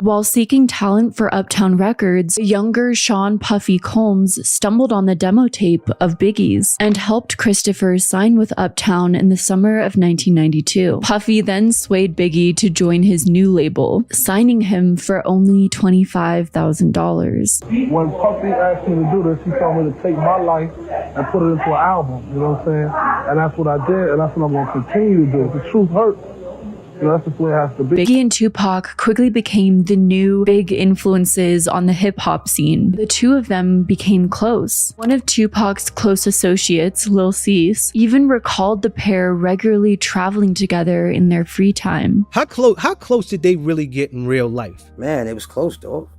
While seeking talent for Uptown Records, younger Sean Puffy Combs stumbled on the demo tape of Biggie's and helped Christopher sign with Uptown in the summer of 1992. Puffy then swayed Biggie to join his new label, signing him for only $25,000. When Puffy asked me to do this, he told me to take my life and put it into an album, you know what I'm saying? And that's what I did, and that's what I'm going to continue to do. The truth hurts. You know, that's just the way it has to be. Biggie and Tupac quickly became the new big influences on the hip-hop scene. The two of them became close. One of Tupac's close associates, Lil Cease, even recalled the pair regularly traveling together in their free time. How close did they really get in real life? Man, it was close, dog.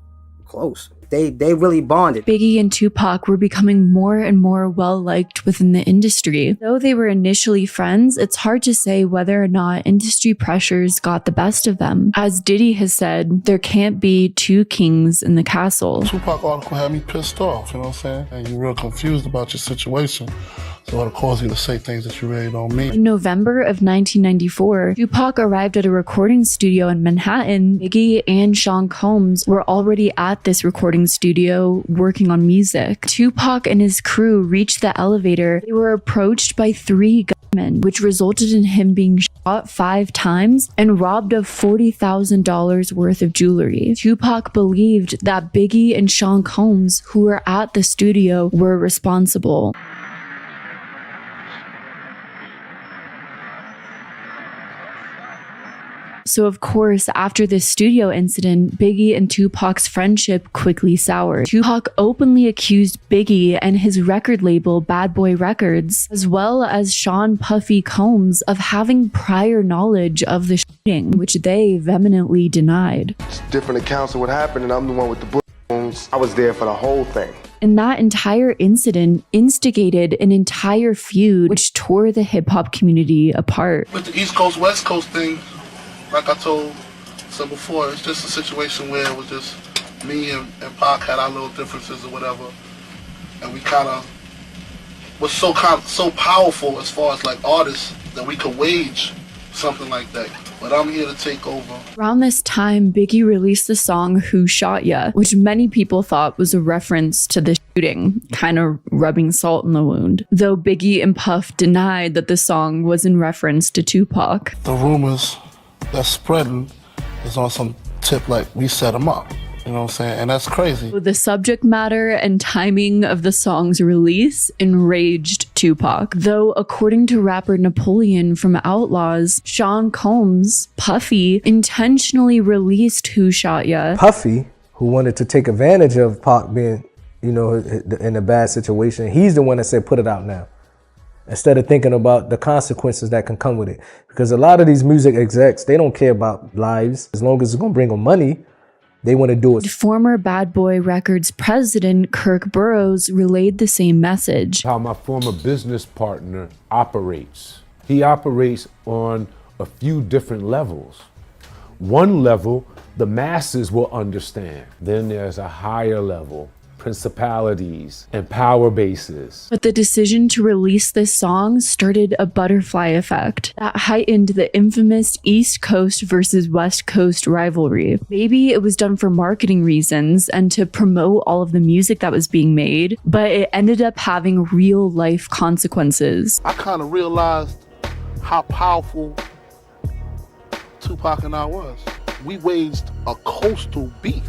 Close. They really bonded. Biggie and Tupac were becoming more and more well-liked within the industry. Though they were initially friends, it's hard to say whether or not industry pressures got the best of them. As Diddy has said, there can't be two kings in the castle. Tupac article had me pissed off, you know what I'm saying? And you're real confused about your situation. So it'll cause you to say things that you really don't mean. In November of 1994, Tupac arrived at a recording studio in Manhattan. Biggie and Sean Combs were already at this recording studio working on music. Tupac and his crew reached the elevator. They were approached by 3 gunmen, which resulted in him being shot 5 times and robbed of $40,000 worth of jewelry. Tupac believed that Biggie and Sean Combs, who were at the studio, were responsible. So of course, after this studio incident, Biggie and Tupac's friendship quickly soured. Tupac openly accused Biggie and his record label, Bad Boy Records, as well as Sean Puffy Combs, of having prior knowledge of the shooting, which they vehemently denied. It's different accounts of what happened, and I'm the one with the bullet wounds. I was there for the whole thing. And that entire incident instigated an entire feud which tore the hip-hop community apart. With the East Coast, West Coast thing, like I told some before, it's just a situation where it was just me and Pac had our little differences or whatever, and we kind of was so powerful as far as like artists that we could wage something like that. But I'm here to take over. Around this time, Biggie released the song Who Shot Ya, which many people thought was a reference to the shooting, kind of rubbing salt in the wound. Though Biggie and Puff denied that the song was in reference to Tupac. The rumors that's spreading is on some tip like we set them up, you know what I'm saying? And that's crazy. The subject matter and timing of the song's release enraged Tupac. Though, according to rapper Napoleon from Outlawz, Sean Combs, Puffy, intentionally released Who Shot Ya. Puffy, who wanted to take advantage of Pac being, you know, in a bad situation, he's the one that said, put it out now, instead of thinking about the consequences that can come with it. Because a lot of these music execs, they don't care about lives. As long as it's going to bring them money, they want to do it. Former Bad Boy Records president Kirk Burroughs relayed the same message. How my former business partner operates. He operates on a few different levels. One level, the masses will understand. Then there's a higher level principalities and power bases. But the decision to release this song started a butterfly effect that heightened the infamous East Coast versus West Coast rivalry. Maybe it was done for marketing reasons and to promote all of the music that was being made, but it ended up having real life consequences. I kind of realized how powerful Tupac and I was. We waged a coastal beef.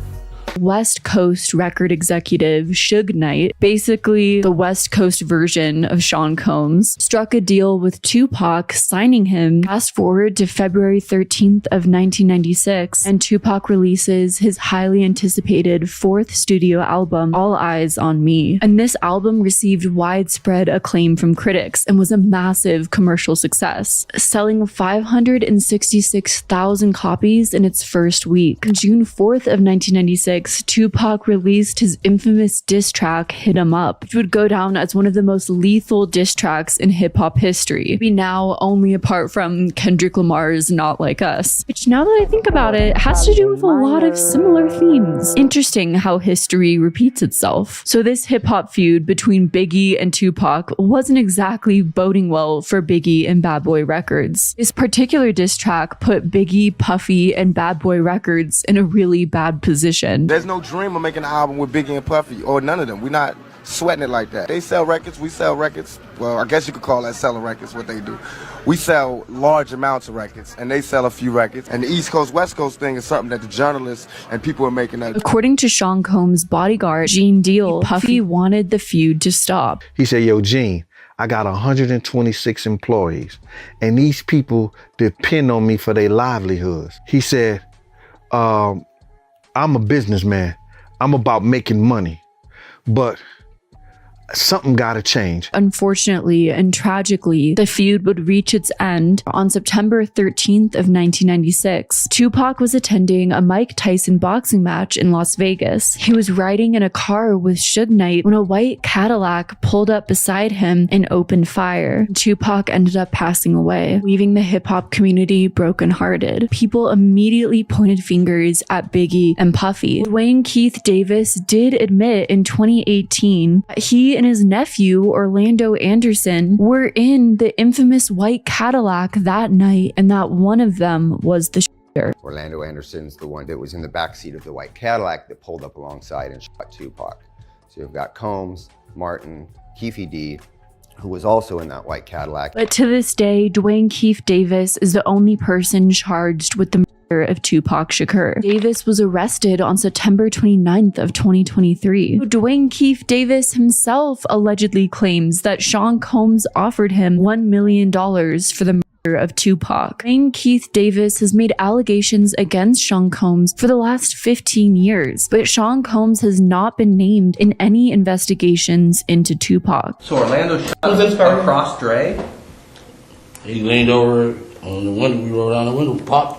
West Coast record executive Suge Knight, basically the West Coast version of Sean Combs, struck a deal with Tupac, signing him. Fast forward to February 13th of 1996, and Tupac releases his highly anticipated fourth studio album, All Eyes on Me. And this album received widespread acclaim from critics and was a massive commercial success, selling 566,000 copies in its first week. On June 4th of 1996, Tupac released his infamous diss track, Hit 'Em Up, which would go down as one of the most lethal diss tracks in hip-hop history. Maybe now only apart from Kendrick Lamar's Not Like Us, which now that I think about it, has to do with a lot of similar themes. Interesting how history repeats itself. So this hip-hop feud between Biggie and Tupac wasn't exactly boding well for Biggie and Bad Boy Records. This particular diss track put Biggie, Puffy, and Bad Boy Records in a really bad position. There's no dream of making an album with Biggie and Puffy, or none of them. We're not sweating it like that. They sell records, we sell records. Well, I guess you could call that selling records, what they do. We sell large amounts of records, and they sell a few records. And the East Coast, West Coast thing is something that the journalists and people are making that. According to Sean Combs' bodyguard, Gene Deal, Puffy wanted the feud to stop. He said, yo, Gene, I got 126 employees, and these people depend on me for their livelihoods. He said, I'm a businessman. I'm about making money, but something gotta change. Unfortunately and tragically, the feud would reach its end on September 13th of 1996. Tupac was attending a Mike Tyson boxing match in Las Vegas. He was riding in a car with Suge Knight when a white Cadillac pulled up beside him and opened fire. Tupac ended up passing away, leaving the hip-hop community brokenhearted. People immediately pointed fingers at Biggie and Puffy. Dwayne Keith Davis did admit in 2018 that he and his nephew, Orlando Anderson, were in the infamous white Cadillac that night, and that one of them was the shooter. Orlando Anderson's the one that was in the backseat of the white Cadillac that pulled up alongside and shot Tupac. So you've got Combs, Martin, Keefy D, who was also in that white Cadillac. But to this day, Dwayne Keith Davis is the only person charged with the murder of Tupac Shakur. Davis was arrested on September 29th of 2023. Dwayne Keith Davis himself allegedly claims that Sean Combs offered him $1 million for the murder of Tupac. Dwayne Keith Davis has made allegations against Sean Combs for the last 15 years, but Sean Combs has not been named in any investigations into Tupac. So Orlando shot across Dre? He leaned over on the window, we rolled down the window, popped.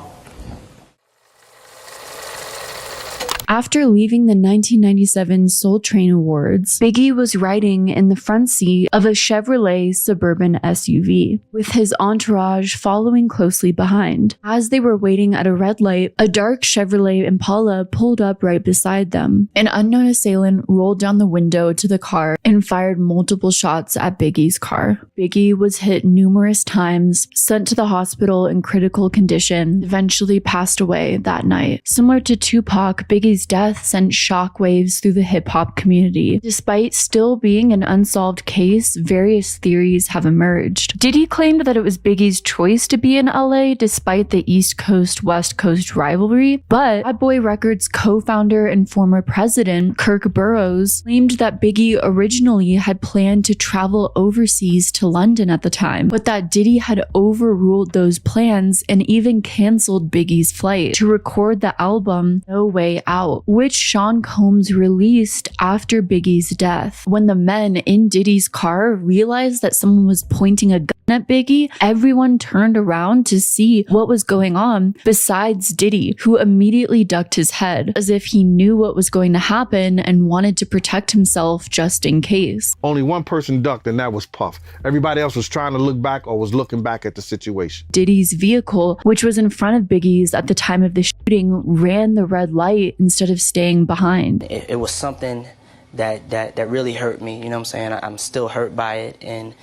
After leaving the 1997 Soul Train Awards, Biggie was riding in the front seat of a Chevrolet Suburban SUV, with his entourage following closely behind. As they were waiting at a red light, a dark Chevrolet Impala pulled up right beside them. An unknown assailant rolled down the window to the car and fired multiple shots at Biggie's car. Biggie was hit numerous times, sent to the hospital in critical condition, eventually passed away that night. Similar to Tupac, Biggie's death sent shockwaves through the hip-hop community. Despite still being an unsolved case, various theories have emerged. Diddy claimed that it was Biggie's choice to be in LA despite the East Coast-West Coast rivalry, but Bad Boy Records co-founder and former president Kirk Burroughs claimed that Biggie originally had planned to travel overseas to London at the time, but that Diddy had overruled those plans and even canceled Biggie's flight to record the album No Way Out, which Sean Combs released after Biggie's death. When the men in Diddy's car realized that someone was pointing a gun at Biggie, everyone turned around to see what was going on besides Diddy, who immediately ducked his head as if he knew what was going to happen and wanted to protect himself just in case. Only one person ducked, and that was Puff. Everybody else was trying to look back or was looking back at the situation. Diddy's vehicle, which was in front of Biggie's at the time of the shooting, ran the red light instead of staying behind. It was something that really hurt me. You know what I'm saying? I'm still hurt by it, and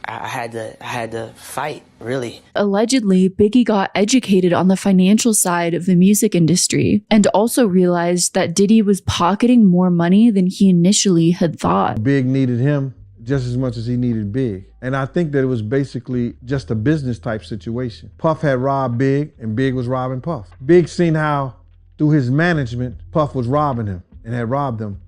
I had to fight, really. Allegedly, Biggie got educated on the financial side of the music industry and also realized that Diddy was pocketing more money than he initially had thought. Big needed him just as much as he needed Big. And I think that it was basically just a business type situation. Puff had robbed Big and Big was robbing Puff. Big seen how through his management, Puff was robbing him and had robbed him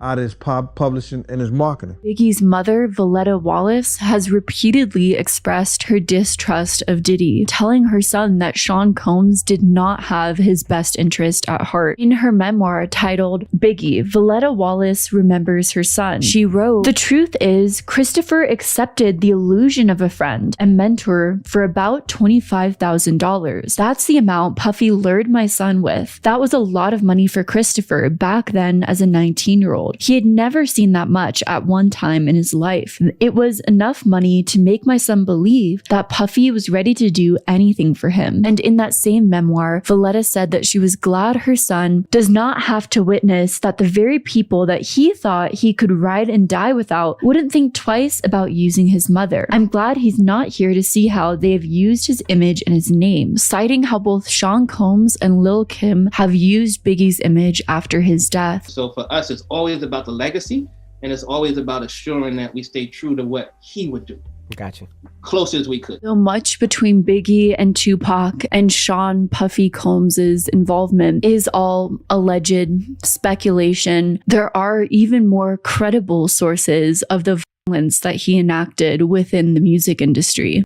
out of his publishing and his marketing. Biggie's mother, Valletta Wallace, has repeatedly expressed her distrust of Diddy, telling her son that Sean Combs did not have his best interest at heart. In her memoir titled Biggie, Valletta Wallace remembers her son. She wrote, "The truth is, Christopher accepted the illusion of a friend and mentor for about $25,000. That's the amount Puffy lured my son with. That was a lot of money for Christopher back then as a 19-year-old. He had never seen that much at one time in his life. It was enough money to make my son believe that Puffy was ready to do anything for him." And in that same memoir, Valletta said that she was glad her son does not have to witness that the very people that he thought he could ride and die without wouldn't think twice about using his mother. "I'm glad he's not here to see how they have used his image and his name," citing how both Sean Combs and Lil' Kim have used Biggie's image after his death. So for us, it's always about the legacy, and it's always about assuring that we stay true to what he would do. Gotcha. Close as we could. So much between Biggie and Tupac and Sean Puffy Combs's involvement is all alleged speculation. There are even more credible sources of the violence that he enacted within the music industry.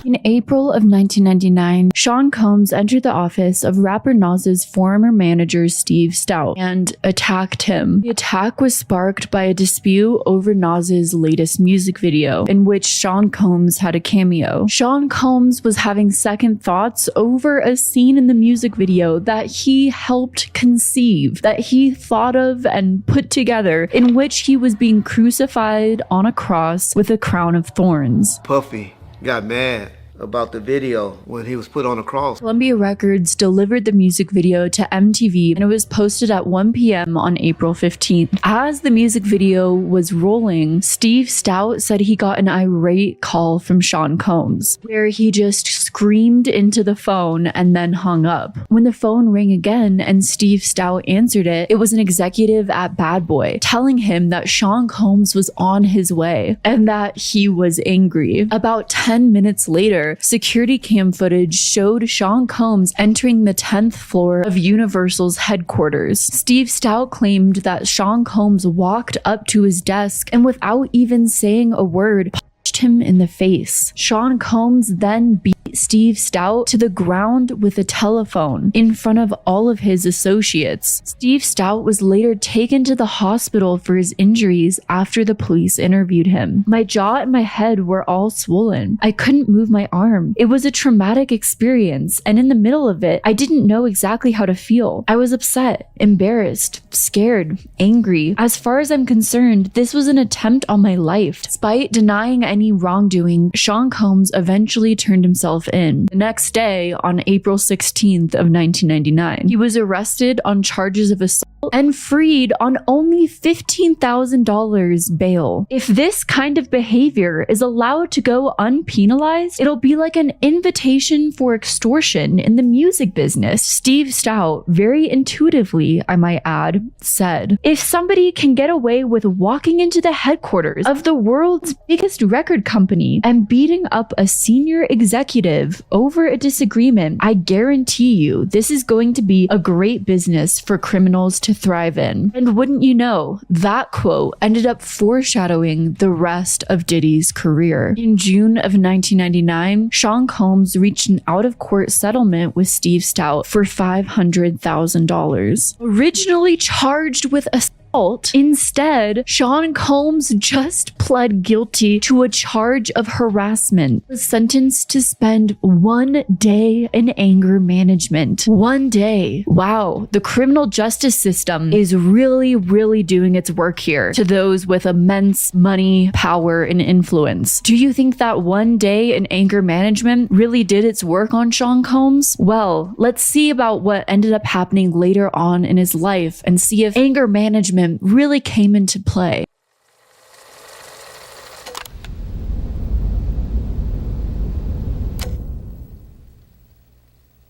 In April of 1999, Sean Combs entered the office of rapper Nas's former manager Steve Stoute and attacked him. The attack was sparked by a dispute over Nas's latest music video, in which Sean Combs had a cameo. Sean Combs was having second thoughts over a scene in the music video that he helped conceive, that he thought of and put together, in which he was being crucified on a cross with a crown of thorns. Puffy got mad about the video when he was put on a cross. Columbia Records delivered the music video to MTV and it was posted at 1 p.m. on April 15th. As the music video was rolling, Steve Stoute said he got an irate call from Sean Combs, where he just screamed into the phone and then hung up. When the phone rang again and Steve Stoute answered it, it was an executive at Bad Boy telling him that Sean Combs was on his way and that he was angry. About 10 minutes later, security cam footage showed Sean Combs entering the 10th floor of Universal's headquarters. Steve Stoute claimed that Sean Combs walked up to his desk and without even saying a word, punched him in the face. Sean Combs then beat Steve Stoute to the ground with a telephone in front of all of his associates. Steve Stoute was later taken to the hospital for his injuries after the police interviewed him. "My jaw and my head were all swollen. I couldn't move my arm. It was a traumatic experience, and in the middle of it, I didn't know exactly how to feel. I was upset, embarrassed, scared, angry. As far as I'm concerned, this was an attempt on my life." Despite denying any wrongdoing, Sean Combs eventually turned himself in. The next day, on April 16th of 1999, he was arrested on charges of assault and freed on only $15,000 bail. If this kind of behavior is allowed to go unpenalized, it'll be like an invitation for extortion in the music business. Steve Stoute, very intuitively, I might add, said, "If somebody can get away with walking into the headquarters of the world's biggest record company and beating up a senior executive over a disagreement, I guarantee you this is going to be a great business for criminals to thrive in." And wouldn't you know, that quote ended up foreshadowing the rest of Diddy's career. In June of 1999, Sean Combs reached an out-of-court settlement with Steve Stoute for $500,000. Originally charged with assault fault. Instead, Sean Combs just pled guilty to a charge of harassment. He was sentenced to spend 1 day in anger management. 1 day. Wow, the criminal justice system is really doing its work here to those with immense money, power, and influence. Do you think that 1 day in anger management really did its work on Sean Combs? Well, let's see about what ended up happening later on in his life and see if anger management really came into play.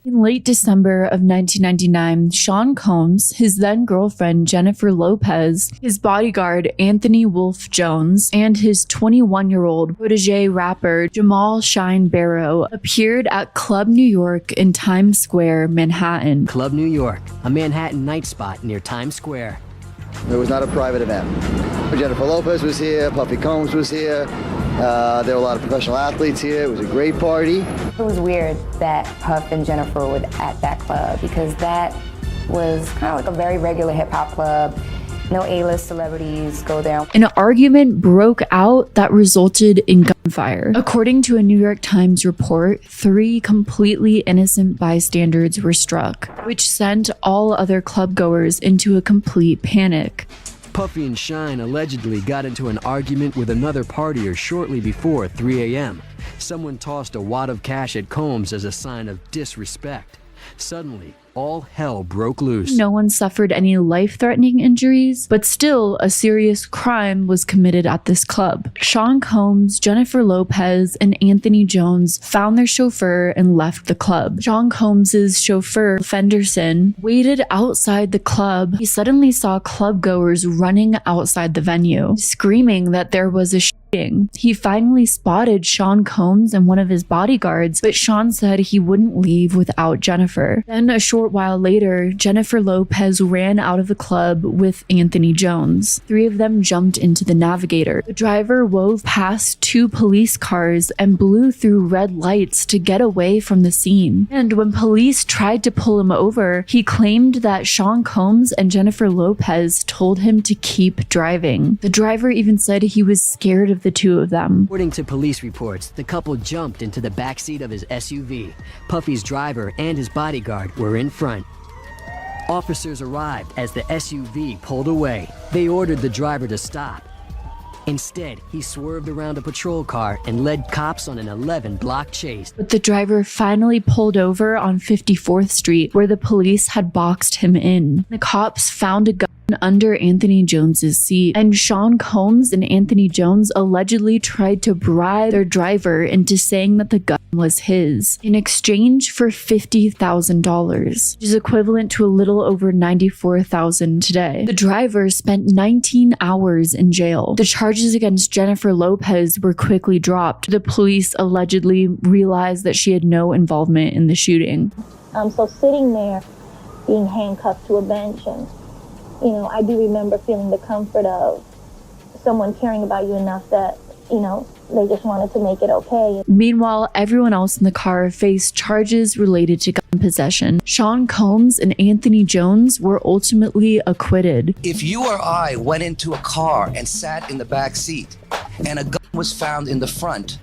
In late December of 1999, Sean Combs, his then girlfriend Jennifer Lopez, his bodyguard Anthony Wolf Jones, and his 21-year-old protege rapper Jamal Shine Barrow appeared at Club New York in Times Square, Manhattan. Club New York, a Manhattan night spot near Times Square. It was not a private event. Jennifer Lopez was here, Puffy Combs was here. There were a lot of professional athletes here. It was a great party. It was weird that Puff and Jennifer were at that club because that was kind of like a very regular hip hop club. No A-list celebrities go there. An argument broke out that resulted in gunfire. According to a New York Times report, 3 completely innocent bystanders were struck, which sent all other clubgoers into a complete panic. Puffy and Shine allegedly got into an argument with another partier shortly before 3 a.m. Someone tossed a wad of cash at Combs as a sign of disrespect. Suddenly, all hell broke loose. No one suffered any life-threatening injuries, but still a serious crime was committed at this club. Sean Combs, Jennifer Lopez, and Anthony Jones found their chauffeur and left the club. Sean Combs' chauffeur, Fenderson, waited outside the club. He suddenly saw clubgoers running outside the venue, screaming that there was a shooting. He finally spotted Sean Combs and one of his bodyguards, but Sean said he wouldn't leave without Jennifer. Then a short while later, Jennifer Lopez ran out of the club with Anthony Jones. 3 of them jumped into the Navigator. The driver wove past 2 police cars and blew through red lights to get away from the scene. And when police tried to pull him over, he claimed that Sean Combs and Jennifer Lopez told him to keep driving. The driver even said he was scared of the 2 of them. According to police reports, the couple jumped into the backseat of his SUV. Puffy's driver and his bodyguard were in front. Officers arrived as the SUV pulled away. They ordered the driver to stop. Instead, he swerved around a patrol car and led cops on an 11-block chase. But the driver finally pulled over on 54th Street, where the police had boxed him in. The cops found a gun under Anthony Jones's seat, and Sean Combs and Anthony Jones allegedly tried to bribe their driver into saying that the gun was his in exchange for $50,000, which is equivalent to a little over $94,000 today. The driver spent 19 hours in jail. The charges against Jennifer Lopez were quickly dropped. The police allegedly realized that she had no involvement in the shooting. So sitting there, being handcuffed to a bench, and I do remember feeling the comfort of someone caring about you enough that, they just wanted to make it okay. Meanwhile, everyone else in the car faced charges related to gun possession. Sean Combs and Anthony Jones were ultimately acquitted. If you or I went into a car and sat in the back seat and a gun was found in the front,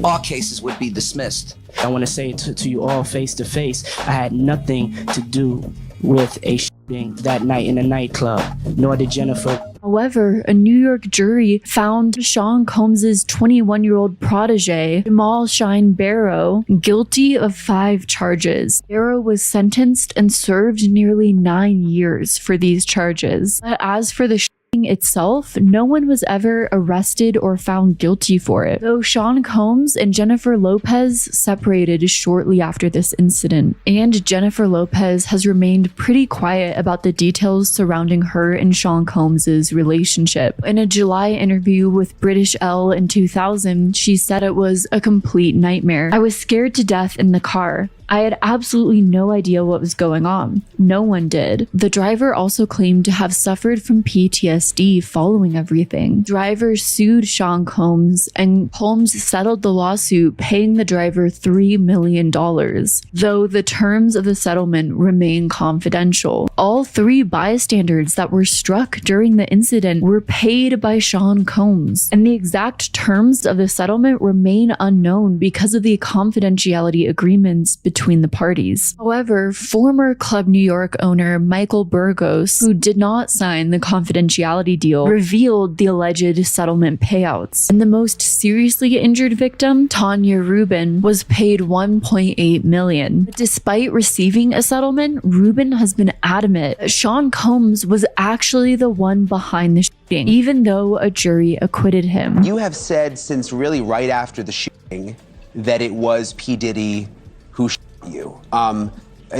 all cases would be dismissed. I want to say to you all face to face, I had nothing to do with a shooting that night in a nightclub, nor did Jennifer. However, a New York jury found Sean Combs' 21-year-old protege, Jamal Shine Barrow, guilty of 5 charges. Barrow was sentenced and served nearly 9 years for these charges. But as for the shooting itself, no one was ever arrested or found guilty for it, though Sean Combs and Jennifer Lopez separated shortly after this incident, and Jennifer Lopez has remained pretty quiet about the details surrounding her and Sean Combs' relationship. In a July interview with British Elle in 2000, she said it was a complete nightmare. I was scared to death in the car. I had absolutely no idea what was going on. No one did. The driver also claimed to have suffered from PTSD following everything. Driver sued Sean Combs, and Combs settled the lawsuit, paying the driver $3 million, though the terms of the settlement remain confidential. All 3 bystanders that were struck during the incident were paid by Sean Combs, and the exact terms of the settlement remain unknown because of the confidentiality agreements between the parties. However, former Club New York owner Michael Burgos, who did not sign the confidentiality deal, revealed the alleged settlement payouts. And the most seriously injured victim, Tanya Rubin, was paid $1.8 million. Despite receiving a settlement, Rubin has been adamant that Sean Combs was actually the one behind the shooting, even though a jury acquitted him. You have said since really right after the shooting that it was P. Diddy who shot you. I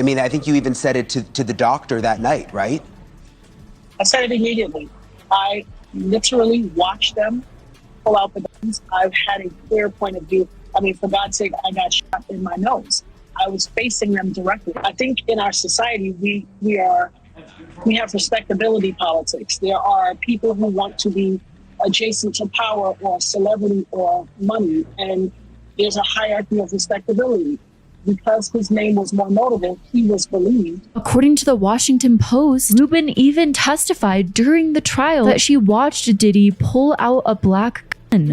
mean, I think you even said it to the doctor that night, right? I said it immediately. I literally watched them pull out the guns. I've had a clear point of view. I mean, for God's sake, I got shot in my nose. I was facing them directly. I think in our society, we have respectability politics. There are people who want to be adjacent to power or celebrity or money, and there's a hierarchy of respectability. Because his name was more notable, he was believed. According to the Washington Post, Rubin even testified during the trial that she watched Diddy pull out a black gun.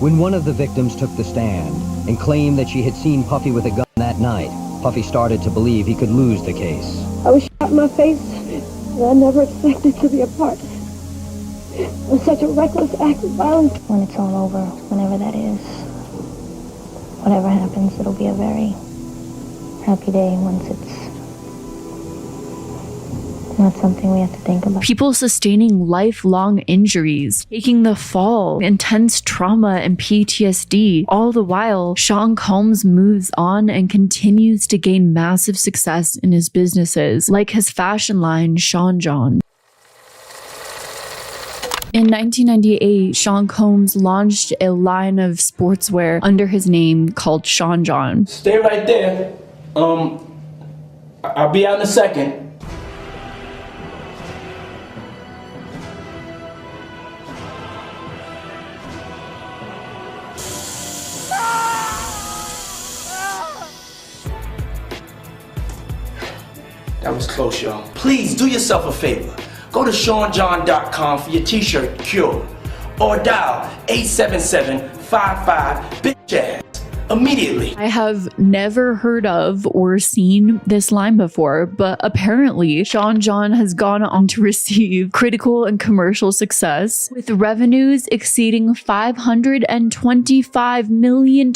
When one of the victims took the stand and claimed that she had seen Puffy with a gun that night, Puffy started to believe he could lose the case. I was shot in my face, and I never expected to be a part of such a reckless act of violence. When it's all over, whenever that is, whatever happens, it'll be a very happy day once it's not something we have to think about. People sustaining lifelong injuries, taking the fall, intense trauma and PTSD. All the while, Sean Combs moves on and continues to gain massive success in his businesses, like his fashion line, Sean John. In 1998, Sean Combs launched a line of sportswear under his name called Sean John. Stay right there. I'll be out in a second. That was close, y'all. Please do yourself a favor. Go to SeanJohn.com for your t-shirt cure. Or dial 877-55-BITCH-ASS immediately. I have never heard of or seen this line before, but apparently Sean John has gone on to receive critical and commercial success, with revenues exceeding $525 million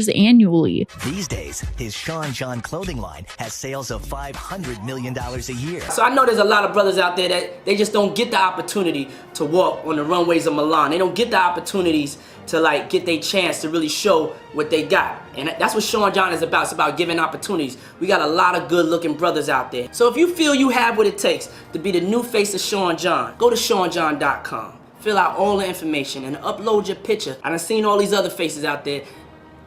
annually. These days, his Sean John clothing line has sales of $500 million a year. So I know there's a lot of brothers out there that they just don't get the opportunity to walk on the runways of Milan. They don't get the opportunities to like get their chance to really show what they got. And that's what Sean John is about. It's about giving opportunities. We got a lot of good looking brothers out there. So if you feel you have what it takes to be the new face of Sean John, go to SeanJohn.com. Fill out all the information and upload your picture. I done seen all these other faces out there.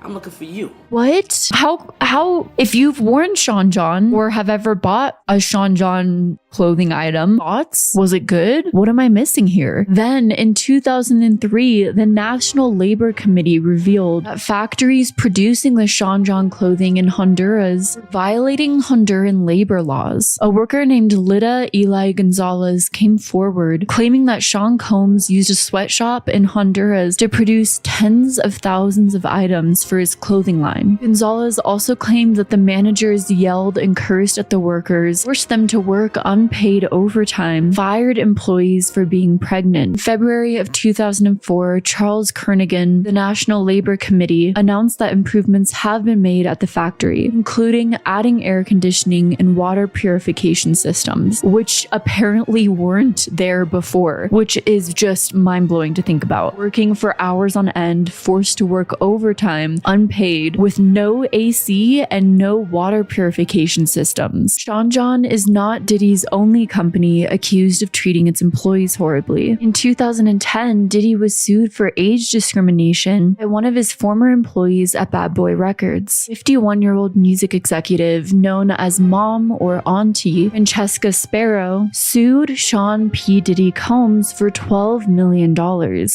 I'm looking for you. What? How, if you've worn Sean John or have ever bought a Sean John clothing item, thoughts? Was it good? What am I missing here? Then in 2003, the National Labor Committee revealed that factories producing the Sean John clothing in Honduras were violating Honduran labor laws. A worker named Lida Eli Gonzalez came forward, claiming that Sean Combs used a sweatshop in Honduras to produce tens of thousands of items for his clothing line. Gonzalez also claimed that the managers yelled and cursed at the workers, forced them to work unpaid overtime, fired employees for being pregnant. In February of 2004, Charles Kernigan, the National Labor Committee, announced that improvements have been made at the factory, including adding air conditioning and water purification systems, which apparently weren't there before, which is just mind-blowing to think about. Working for hours on end, forced to work overtime, unpaid, with no AC and no water purification systems. Sean John is not Diddy's only company accused of treating its employees horribly. In 2010, Diddy was sued for age discrimination by one of his former employees at Bad Boy Records. 51-year-old music executive known as Mom or Auntie, Francesca Sparrow, sued Sean P. Diddy Combs for $12 million,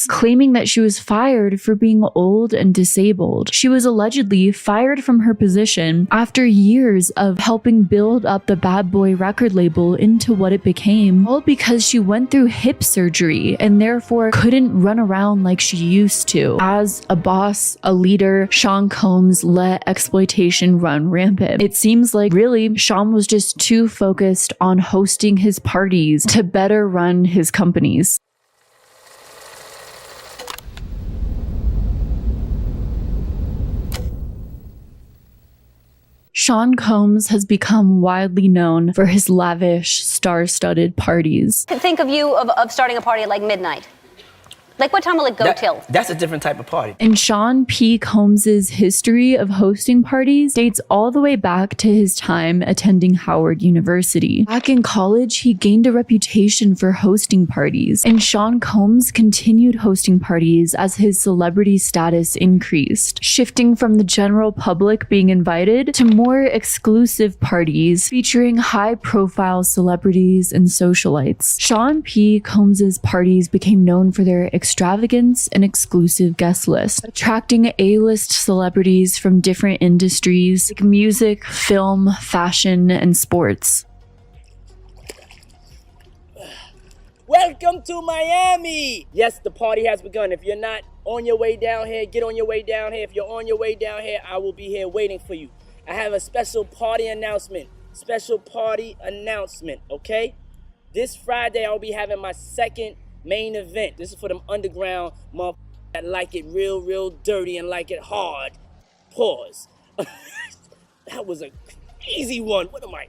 claiming that she was fired for being old and disabled. She was allegedly fired from her position after years of helping build up the Bad Boy record label into what it became, all because she went through hip surgery and therefore couldn't run around like she used to. As a boss, a leader, Sean Combs let exploitation run rampant. It seems like really Sean was just too focused on hosting his parties to better run his companies. Sean Combs has become widely known for his lavish, star-studded parties. Think of you of starting a party at like midnight. Like what time will it go till? That's a different type of party. And Sean P. Combs' history of hosting parties dates all the way back to his time attending Howard University. Back in college, he gained a reputation for hosting parties, and Sean Combs continued hosting parties as his celebrity status increased, shifting from the general public being invited to more exclusive parties featuring high-profile celebrities and socialites. Sean P. Combs' parties became known for their extravagance and exclusive guest list, attracting A-list celebrities from different industries like music, film, fashion, and sports. Welcome to Miami! Yes, the party has begun. If you're not on your way down here, get on your way down here. If you're on your way down here, I will be here waiting for you. I have a special party announcement. Okay? This Friday, I'll be having my second main event. This is for them underground motherfuckers that like it real dirty and like it hard. Pause. That was a crazy one. What am I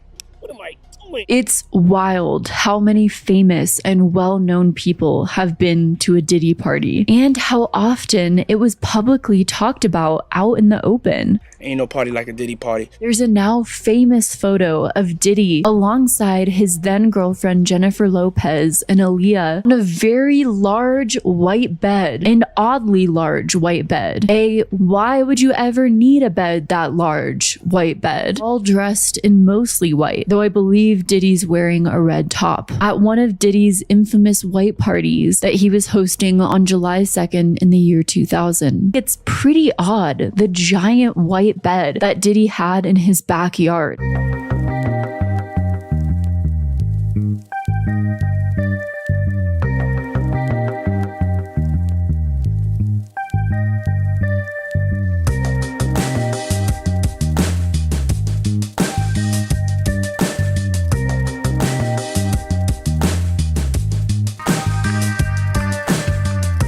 doing? It's wild how many famous and well-known people have been to a Diddy party, and how often it was publicly talked about out in the open. Ain't no party like a Diddy party. There's a now famous photo of Diddy alongside his then girlfriend Jennifer Lopez and Aaliyah on a very large white bed, an oddly large white bed. Why would you ever need a bed that large white bed? All dressed in mostly white, though I believe Diddy's wearing a red top, at one of Diddy's infamous white parties that he was hosting on July 2nd in the year 2000. It's pretty odd, the giant white bed that Diddy had in his backyard.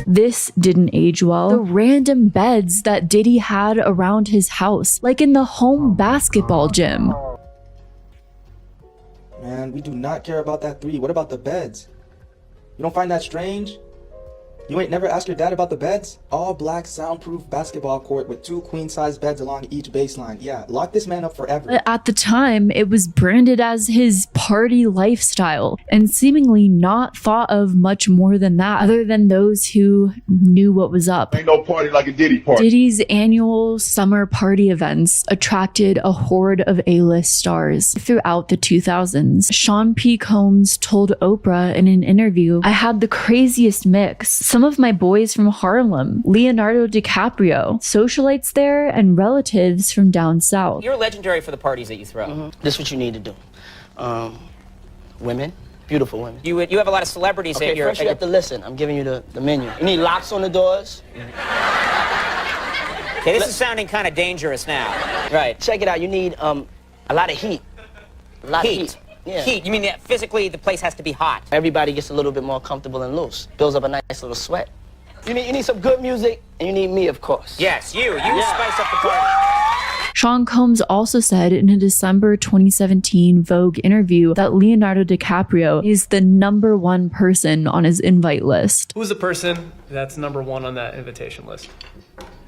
This didn't age well. The random beds that Diddy had around his house, like in the home basketball gym. Man, we do not care about that 3. What about the beds? You don't find that strange? You ain't never asked your dad about the beds? All black soundproof basketball court with 2 queen-size beds along each baseline. Yeah, lock this man up forever. But at the time, it was branded as his party lifestyle and seemingly not thought of much more than that, other than those who knew what was up. Ain't no party like a Diddy party. Diddy's annual summer party events attracted a horde of A-list stars throughout the 2000s. Sean P. Combs told Oprah in an interview, "I had the craziest mix. Some of my boys from Harlem, Leonardo DiCaprio, socialites there, and relatives from down south." You're legendary for the parties that you throw. This is what you need to do. Women, beautiful women. You have a lot of celebrities Okay, at your... first you have to listen. I'm giving you the menu. You need locks on the doors. Okay, this is sounding kind of dangerous now. Right. Check it out. You need a lot of heat. A lot of heat. Yeah. Heat. You mean that physically the place has to be hot? Everybody gets a little bit more comfortable and loose. Builds up a nice little sweat. You need some good music, and you need me, of course. Yes, you spice up the party. Sean Combs also said in a December 2017 Vogue interview that Leonardo DiCaprio is the #1 person on his invite list. Who's the person that's #1 on that invitation list?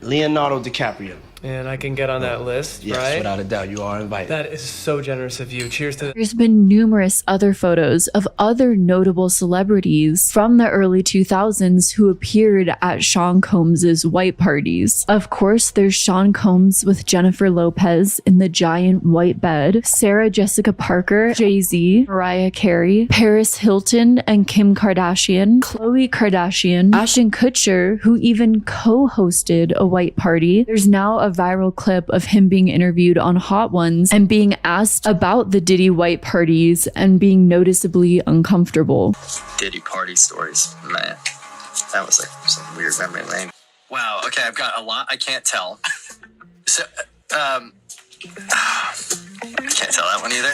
Leonardo DiCaprio. And I can get on that list, Yes, right? without a doubt, you are invited. That is so generous of you. Cheers to that. There's been numerous other photos of other notable celebrities from the early 2000s who appeared at Sean Combs' white parties. Of course, there's Sean Combs with Jennifer Lopez in the giant white bed, Sarah Jessica Parker, Jay-Z, Mariah Carey, Paris Hilton and Kim Kardashian, Khloe Kardashian, Ashton Kutcher, who even co-hosted a white party. There's now a viral clip of him being interviewed on Hot Ones and being asked about the Diddy white parties and being noticeably uncomfortable. Diddy party stories, man. That was like some weird memory lane. Wow, okay, I've got a lot I can't tell. So, I can't tell that one either.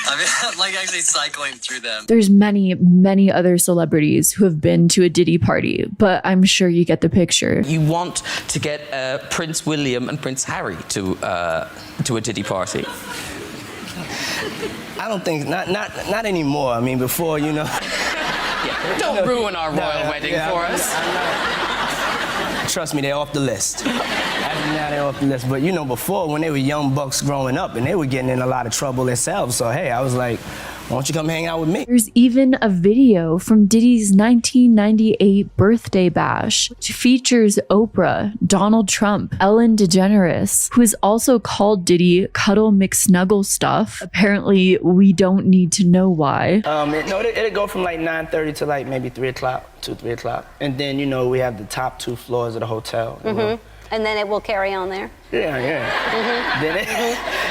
I mean, I'm like actually cycling through them. There's many other celebrities who have been to a Diddy party, but I'm sure you get the picture. You want to get Prince William and Prince Harry to a Diddy party? I don't think, not anymore. I mean, before, you know. Yeah, don't ruin our royal wedding for us. Trust me, they're off the list. Now they're off the list. But you know, before, when they were young bucks growing up and they were getting in a lot of trouble themselves. So hey, I was like, why don't you come hang out with me? There's even a video from Diddy's 1998 birthday bash, which features Oprah, Donald Trump, Ellen DeGeneres, who is also called Diddy Cuddle McSnuggle Stuff. Apparently, we don't need to know why. It'll go from like 9:30 to like maybe 3 o'clock, 3 o'clock. And then, you know, we have the top 2 floors of the hotel. You know? And then it will carry on there. Yeah.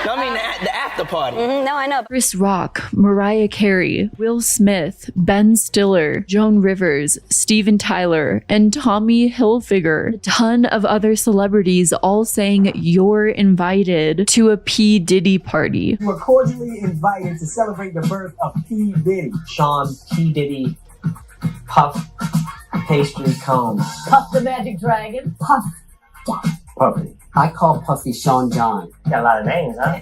No, I mean the after party. No, I know. Chris Rock, Mariah Carey, Will Smith, Ben Stiller, Joan Rivers, Steven Tyler, and Tommy Hilfiger. A ton of other celebrities all saying you're invited to a P. Diddy party. You are cordially invited to celebrate the birth of P. Diddy. Sean P. Diddy, Puff, Pastry Combs. Puff the Magic Dragon. Puff. Puffy. I call Puffy Sean John. Got a lot of names, huh?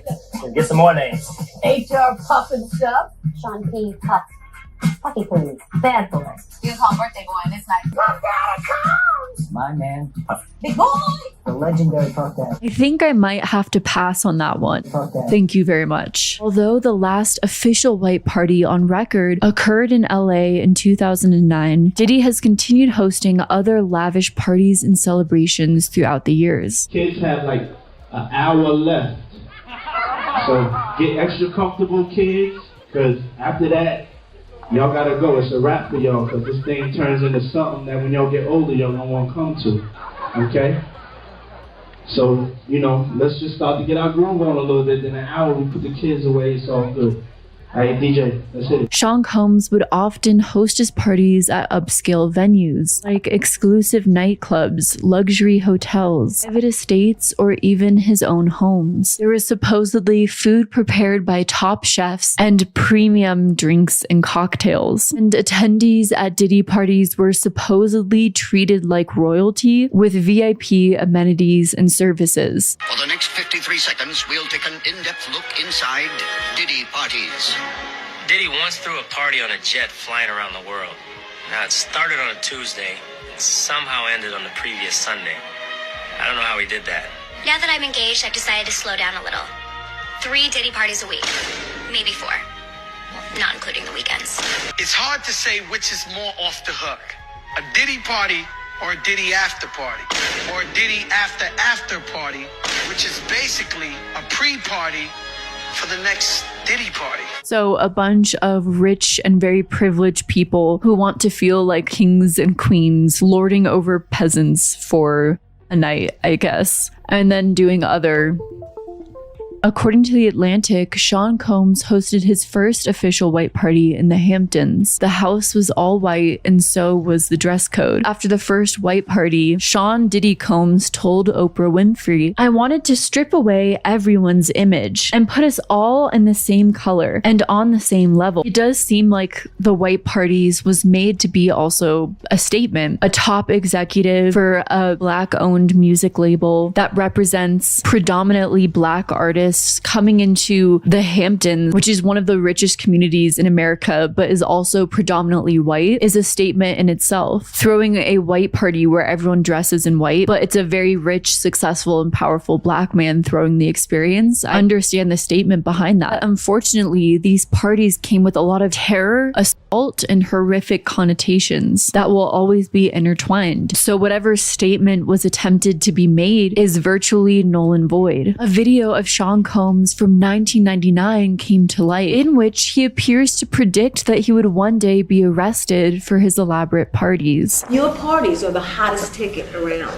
Get some more names. HR Puff and Stuff. Sean P. Puff. Puffy please. Bad boy. He was on birthday boy, and it's like, Puff Daddy comes! My man, Puff. Big boy! The legendary Puff Daddy. I think I might have to pass on that one. Thank you very much. Although the last official white party on record occurred in LA in 2009, Diddy has continued hosting other lavish parties and celebrations throughout the years. Kids have like an hour left. So get extra comfortable, kids, because after that, y'all gotta go. It's a wrap for y'all, because this thing turns into something that when y'all get older, y'all don't want to come to. Okay? So, you know, let's just start to get our groove on a little bit. Then an hour, we put the kids away. It's all good. Hey, DJ, that's it. Sean Combs would often host his parties at upscale venues, like exclusive nightclubs, luxury hotels, private estates, or even his own homes. There was supposedly food prepared by top chefs and premium drinks and cocktails. And attendees at Diddy parties were supposedly treated like royalty with VIP amenities and services. For the next 53 seconds, we'll take an in-depth look inside Diddy parties. Diddy once threw a party on a jet flying around the world. Now, it started on a Tuesday and somehow ended on the previous Sunday. I don't know how he did that. Now that I'm engaged, I've decided to slow down a little. 3 Diddy parties a week. Maybe 4. Not including the weekends. It's hard to say which is more off the hook. A Diddy party or a Diddy after party. Or a Diddy after party, which is basically a pre-party for the next Diddy party. So a bunch of rich and very privileged people who want to feel like kings and queens lording over peasants for a night, I guess, and then doing other. According to The Atlantic, Sean Combs hosted his first official white party in the Hamptons. The house was all white, and so was the dress code. After the first white party, Sean Diddy Combs told Oprah Winfrey, "I wanted to strip away everyone's image and put us all in the same color and on the same level." It does seem like the white parties was made to be also a statement. A top executive for a Black-owned music label that represents predominantly Black artists tourists coming into the Hamptons, which is one of the richest communities in America, but is also predominantly white, is a statement in itself. Throwing a white party where everyone dresses in white, but it's a very rich, successful, and powerful black man throwing the experience. I understand the statement behind that. Unfortunately, these parties came with a lot of terror, assault, and horrific connotations that will always be intertwined. So whatever statement was attempted to be made is virtually null and void. A video of Sean Combs from 1999 came to light, in which he appears to predict that he would one day be arrested for his elaborate parties. Your parties are the hottest ticket around.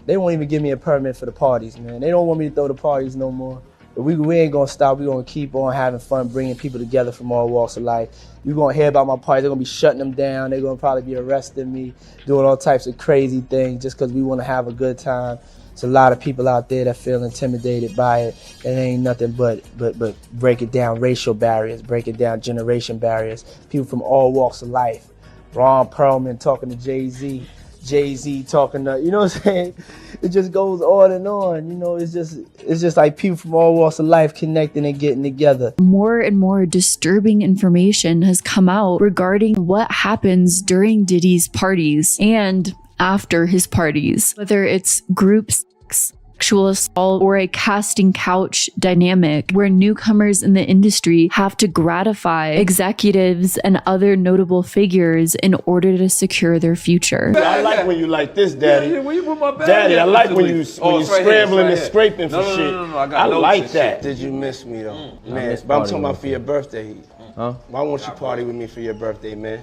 They won't even give me a permit for the parties, man. They don't want me to throw the parties no more. But we ain't gonna stop. We gonna keep on having fun, bringing people together from all walks of life. You're gonna hear about my parties. They're gonna be shutting them down. They're gonna probably be arresting me, doing all types of crazy things just because we want to have a good time. There's a lot of people out there that feel intimidated by it. It ain't nothing but breaking down racial barriers, breaking down generation barriers. People from all walks of life. Ron Perlman talking to Jay-Z. Jay-Z talking to, you know what I'm saying? It just goes on and on, you know, it's just like people from all walks of life connecting and getting together. More and more disturbing information has come out regarding what happens during Diddy's parties and after his parties, whether it's group sex, sexual assault, or a casting couch dynamic where newcomers in the industry have to gratify executives and other notable figures in order to secure their future. I like when you like this, Daddy. Yeah, where you put my bag? Daddy, I like when you scrambling and scraping for No, shit. no, I like that. Did you miss me though, man? But I'm talking about for your birthday. Huh? Why won't you party with me for your birthday, man?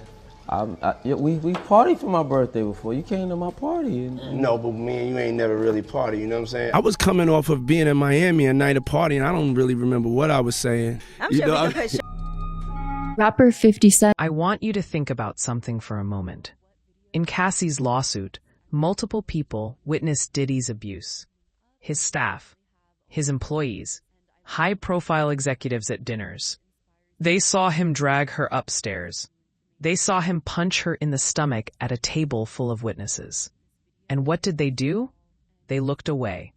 We partied for my birthday before. You came to my party. No, but me and you ain't never really party, you know what I'm saying? I was coming off of being in Miami a night of party, and I don't really remember what I was saying. I'm sure we can put Rapper 50 Cent. I want you to think about something for a moment. In Cassie's lawsuit, multiple people witnessed Diddy's abuse. His staff, his employees, high-profile executives at dinners. They saw him drag her upstairs. They saw him punch her in the stomach at a table full of witnesses. And what did they do? They looked away.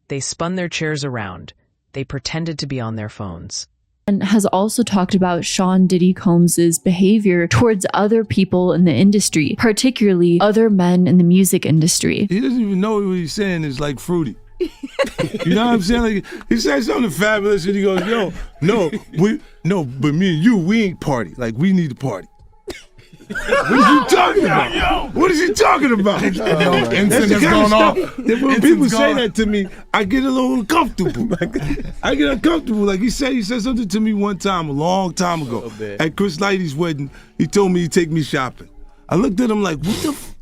They spun their chairs around. They pretended to be on their phones. And has also talked about Sean Diddy Combs' behavior towards other people in the industry, particularly other men in the music industry. He doesn't even know what he's saying is like fruity. You know what I'm saying? Like, he said something fabulous and he goes, yo, but me and you, we ain't party. Like, we need to party. What is he talking about? What is he talking about? That's the kind of stuff that when people say that to me, I get a little uncomfortable. I get uncomfortable. Like he said something to me one time, a long time ago, at Chris Lighty's wedding. He told me he'd take me shopping. I looked at him like,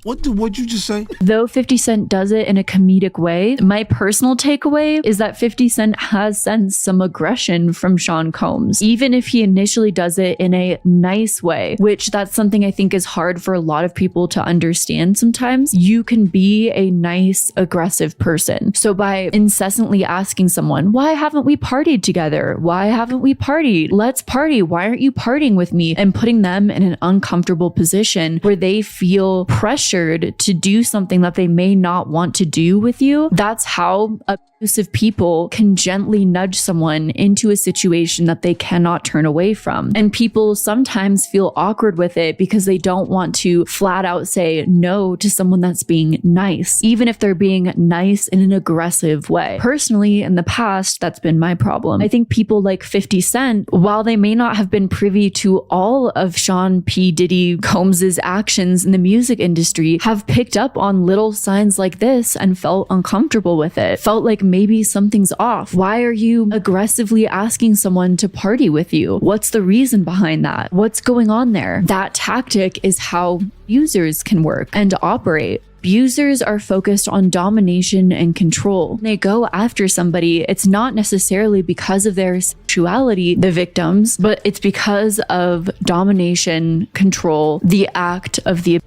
what'd you just say? Though 50 Cent does it in a comedic way, my personal takeaway is that 50 Cent has sensed some aggression from Sean Combs, even if he initially does it in a nice way, which that's something I think is hard for a lot of people to understand sometimes. You can be a nice, aggressive person. So by incessantly asking someone, why haven't we partied together? Why haven't we partied? Let's party. Why aren't you partying with me? And putting them in an uncomfortable position where they feel pressured to do something that they may not want to do with you. That's how abusive people can gently nudge someone into a situation that they cannot turn away from. And people sometimes feel awkward with it because they don't want to flat out say no to someone that's being nice, even if they're being nice in an aggressive way. Personally, in the past, that's been my problem. I think people like 50 Cent, while they may not have been privy to all of Sean P. Diddy Combs' actions in the music industry, have picked up on little signs like this and felt uncomfortable with it. Felt like maybe something's off. Why are you aggressively asking someone to party with you? What's the reason behind that? What's going on there? That tactic is how users can work and operate. Abusers are focused on domination and control. When they go after somebody, it's not necessarily because of their sexuality, the victims, but it's because of domination, control, the act of the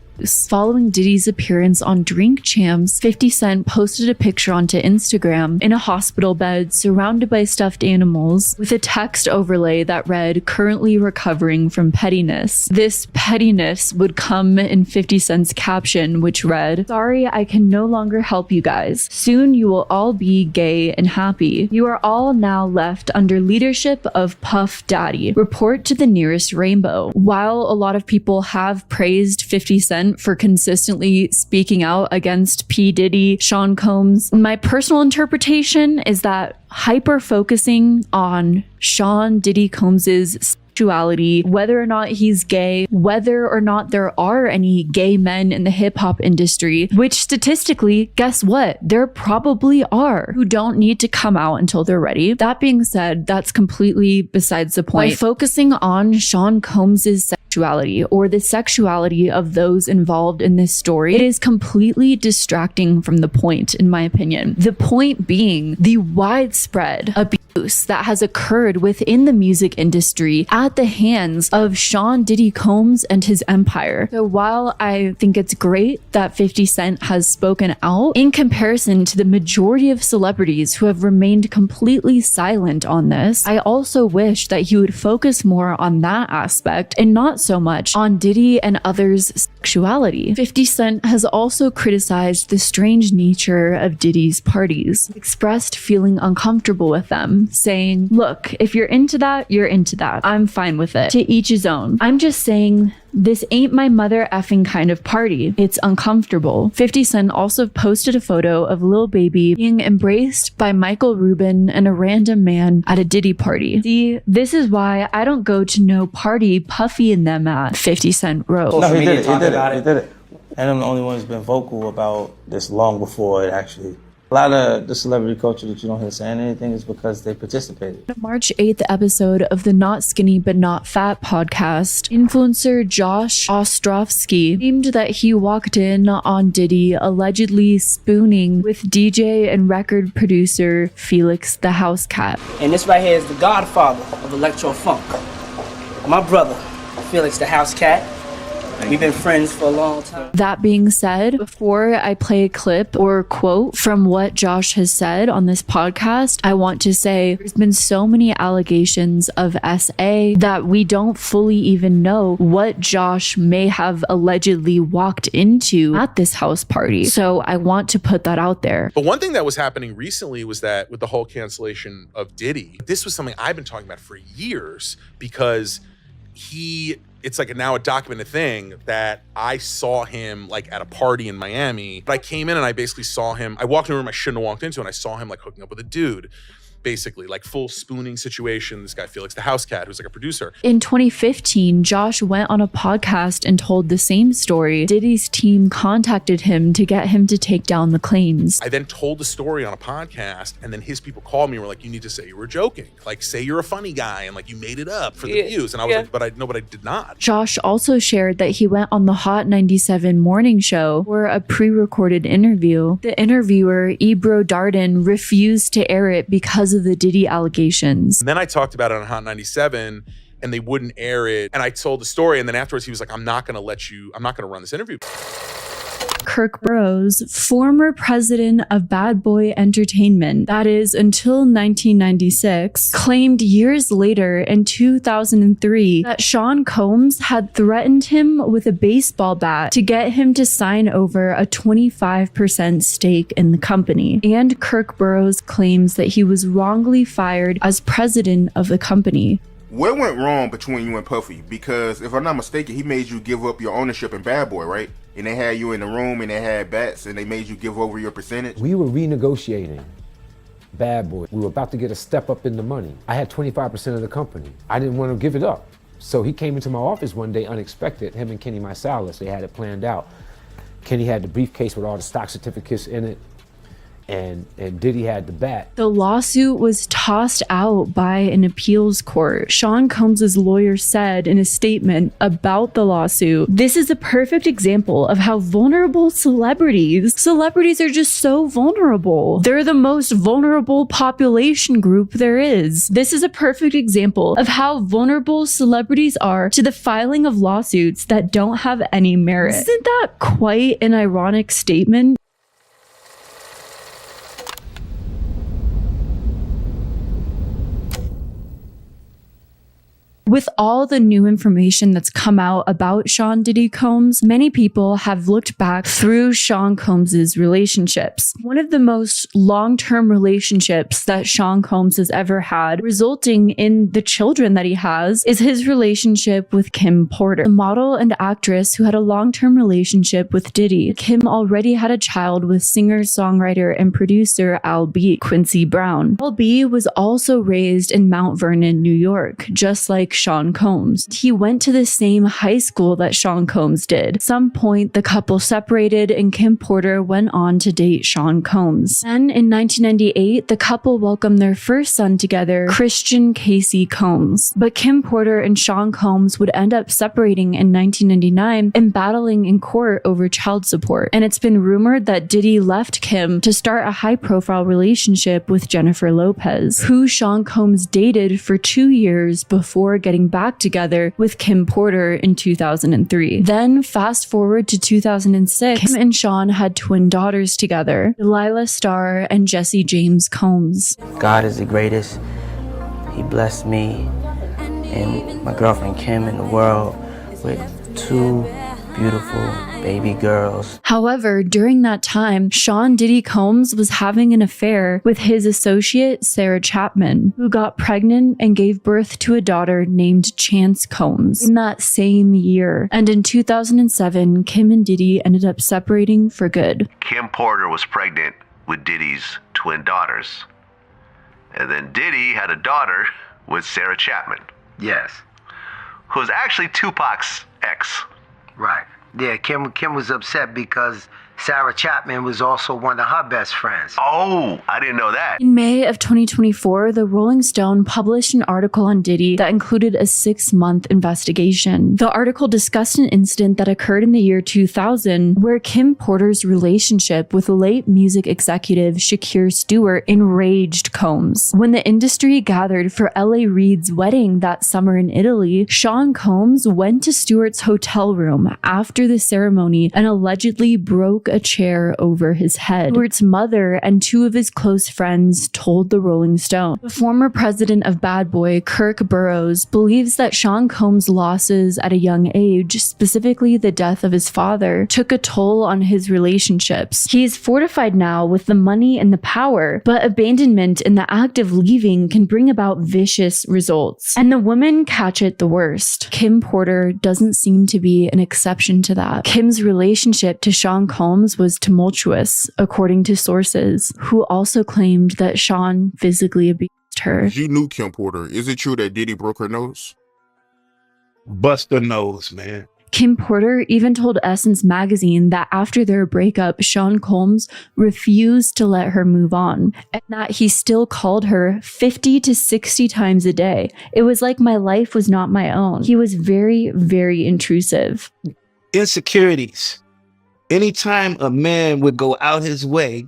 Following Diddy's appearance on Drink Champs, 50 Cent posted a picture onto Instagram in a hospital bed surrounded by stuffed animals with a text overlay that read, "Currently recovering from pettiness." This pettiness would come in 50 Cent's caption, which read, "Sorry, I can no longer help you guys. Soon you will all be gay and happy. You are all now left under leadership of Puff Daddy. Report to the nearest rainbow." While a lot of people have praised 50 Cent for consistently speaking out against P. Diddy, Sean Combs, my personal interpretation is that hyper-focusing on Sean Diddy Combs's sexuality, whether or not he's gay, whether or not there are any gay men in the hip-hop industry, which statistically, guess what? There probably are, who don't need to come out until they're ready. That being said, that's completely besides the point. By focusing on Sean Combs's sexuality or the sexuality of those involved in this story, it is completely distracting from the point, in my opinion. The point being the widespread abuse that has occurred within the music industry at the hands of Sean Diddy Combs and his empire. So while I think it's great that 50 Cent has spoken out, in comparison to the majority of celebrities who have remained completely silent on this, I also wish that he would focus more on that aspect and not so much on Diddy and others' sexuality. 50 Cent has also criticized the strange nature of Diddy's parties, expressed feeling uncomfortable with them, saying, "Look, if you're into that, you're into that. I'm fine with it. To each his own. I'm just saying, this ain't my mother effing kind of party. It's uncomfortable." 50 Cent also posted a photo of Lil Baby being embraced by Michael Rubin and a random man at a Diddy party. "See, this is why I don't go to no party Puffy and them at," 50 Cent wrote. No, he did it. And I'm the only one who's been vocal about this long before it actually. A lot of the celebrity culture that you don't hear saying anything is because they participated. The March 8th episode of the Not Skinny But Not Fat podcast, influencer Josh Ostrovsky claimed that he walked in on Diddy allegedly spooning with DJ and record producer Felix the House Cat. And this right here is the godfather of electro funk. My brother, Felix the House Cat. We've been friends for a long time. That being said, before I play a clip or quote from what Josh has said on this podcast, I want to say there's been so many allegations of SA that we don't fully even know what Josh may have allegedly walked into at this house party. So I want to put that out there. But one thing that was happening recently was that with the whole cancellation of Diddy, this was something I've been talking about for years because it's like now a documented thing that I saw him like at a party in Miami. But I came in and I basically saw him. I walked in a room I shouldn't have walked into and I saw him like hooking up with a dude. Basically, like full spooning situation. This guy, Felix the House Cat, who's like a producer. In 2015, Josh went on a podcast and told the same story. Diddy's team contacted him to get him to take down the claims. I then told the story on a podcast, and then his people called me and were like, "You need to say you were joking. Like, say you're a funny guy, and like you made it up for the views." And I was like, "But I did not." Josh also shared that he went on the Hot 97 morning show for a pre-recorded interview. The interviewer, Ebro Darden, refused to air it because of the Diddy allegations. And then I talked about it on Hot 97 and they wouldn't air it. And I told the story. And then afterwards he was like, I'm not going to run this interview. Kirk Burroughs, former president of Bad Boy Entertainment, that is until 1996, claimed years later in 2003 that Sean Combs had threatened him with a baseball bat to get him to sign over a 25% stake in the company. And Kirk Burroughs claims that he was wrongly fired as president of the company. What went wrong between you and Puffy? Because if I'm not mistaken, he made you give up your ownership in Bad Boy, right? And they had you in the room and they had bats and they made you give over your percentage? We were renegotiating Bad Boy. We were about to get a step up in the money. I had 25% of the company. I didn't want to give it up. So he came into my office one day unexpected, him and Kenny Marsalis. They had it planned out. Kenny had the briefcase with all the stock certificates in it. And Diddy had the bat. The lawsuit was tossed out by an appeals court. Sean Combs' lawyer said in a statement about the lawsuit, "This is a perfect example of how vulnerable celebrities are just so vulnerable. They're the most vulnerable population group there is. This is a perfect example of how vulnerable celebrities are to the filing of lawsuits that don't have any merit." Isn't that quite an ironic statement? With all the new information that's come out about Sean Diddy Combs, many people have looked back through Sean Combs' relationships. One of the most long-term relationships that Sean Combs has ever had, resulting in the children that he has, is his relationship with Kim Porter, the model and actress who had a long-term relationship with Diddy. Kim already had a child with singer, songwriter, and producer Al B. Quincy Brown. Al B was also raised in Mount Vernon, New York, just like Sean Combs. He went to the same high school that Sean Combs did. At some point, the couple separated and Kim Porter went on to date Sean Combs. Then in 1998, the couple welcomed their first son together, Christian Casey Combs. But Kim Porter and Sean Combs would end up separating in 1999 and battling in court over child support. And it's been rumored that Diddy left Kim to start a high-profile relationship with Jennifer Lopez, who Sean Combs dated for 2 years before getting back together with Kim Porter in 2003. Then fast forward to 2006, Kim and Sean had twin daughters together, Delilah Starr and Jesse James Combs. God is the greatest. He blessed me and my girlfriend Kim in the world with 2 beautiful baby girls. However, during that time, Sean Diddy Combs was having an affair with his associate, Sarah Chapman, who got pregnant and gave birth to a daughter named Chance Combs in that same year. And in 2007, Kim and Diddy ended up separating for good. Kim Porter was pregnant with Diddy's twin daughters. And then Diddy had a daughter with Sarah Chapman. Yes. Who's actually Tupac's ex. Right. Yeah, Kim was upset because Sarah Chapman was also one of her best friends. Oh, I didn't know that. In May of 2024, the Rolling Stone published an article on Diddy that included a 6-month investigation. The article discussed an incident that occurred in the year 2000 where Kim Porter's relationship with late music executive Shakir Stewart enraged Combs. When the industry gathered for L.A. Reid's wedding that summer in Italy, Sean Combs went to Stewart's hotel room after the ceremony and allegedly broke a chair over his head. Stewart's mother and 2 of his close friends told the Rolling Stone. The former president of Bad Boy, Kirk Burroughs, believes that Sean Combs' losses at a young age, specifically the death of his father, took a toll on his relationships. He is fortified now with the money and the power, but abandonment and the act of leaving can bring about vicious results. And the women catch it the worst. Kim Porter doesn't seem to be an exception to that. Kim's relationship to Sean Combs was tumultuous, according to sources, who also claimed that Sean physically abused her. You knew Kim Porter. Is it true that Diddy broke her nose? Bust her nose, man. Kim Porter even told Essence magazine that after their breakup, Sean Combs refused to let her move on, and that he still called her 50 to 60 times a day. It was like my life was not my own. He was very, very intrusive. Insecurities. Anytime a man would go out his way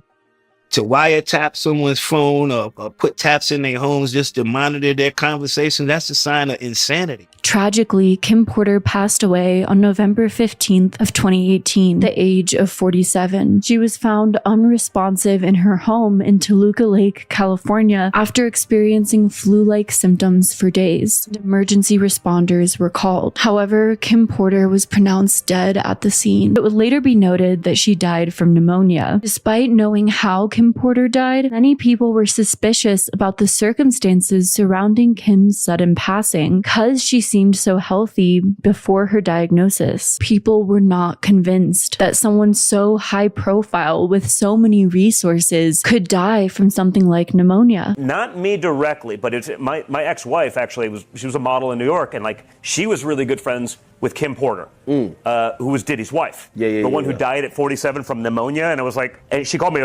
to wiretap someone's phone or put taps in their homes just to monitor their conversation, that's a sign of insanity. Tragically, Kim Porter passed away on November 15th of 2018, the age of 47. She was found unresponsive in her home in Toluca Lake, California, after experiencing flu-like symptoms for days. Emergency responders were called. However, Kim Porter was pronounced dead at the scene. It would later be noted that she died from pneumonia. Despite knowing how Kim Porter died, many people were suspicious about the circumstances surrounding Kim's sudden passing, because she seemed so healthy before her diagnosis. People were not convinced that someone so high profile with so many resources could die from something like pneumonia. Not me directly, but it's my ex-wife actually she was a model in New York, and she was really good friends with Kim Porter, who was Diddy's wife. The one who died at 47 from pneumonia. And I was like, and she called me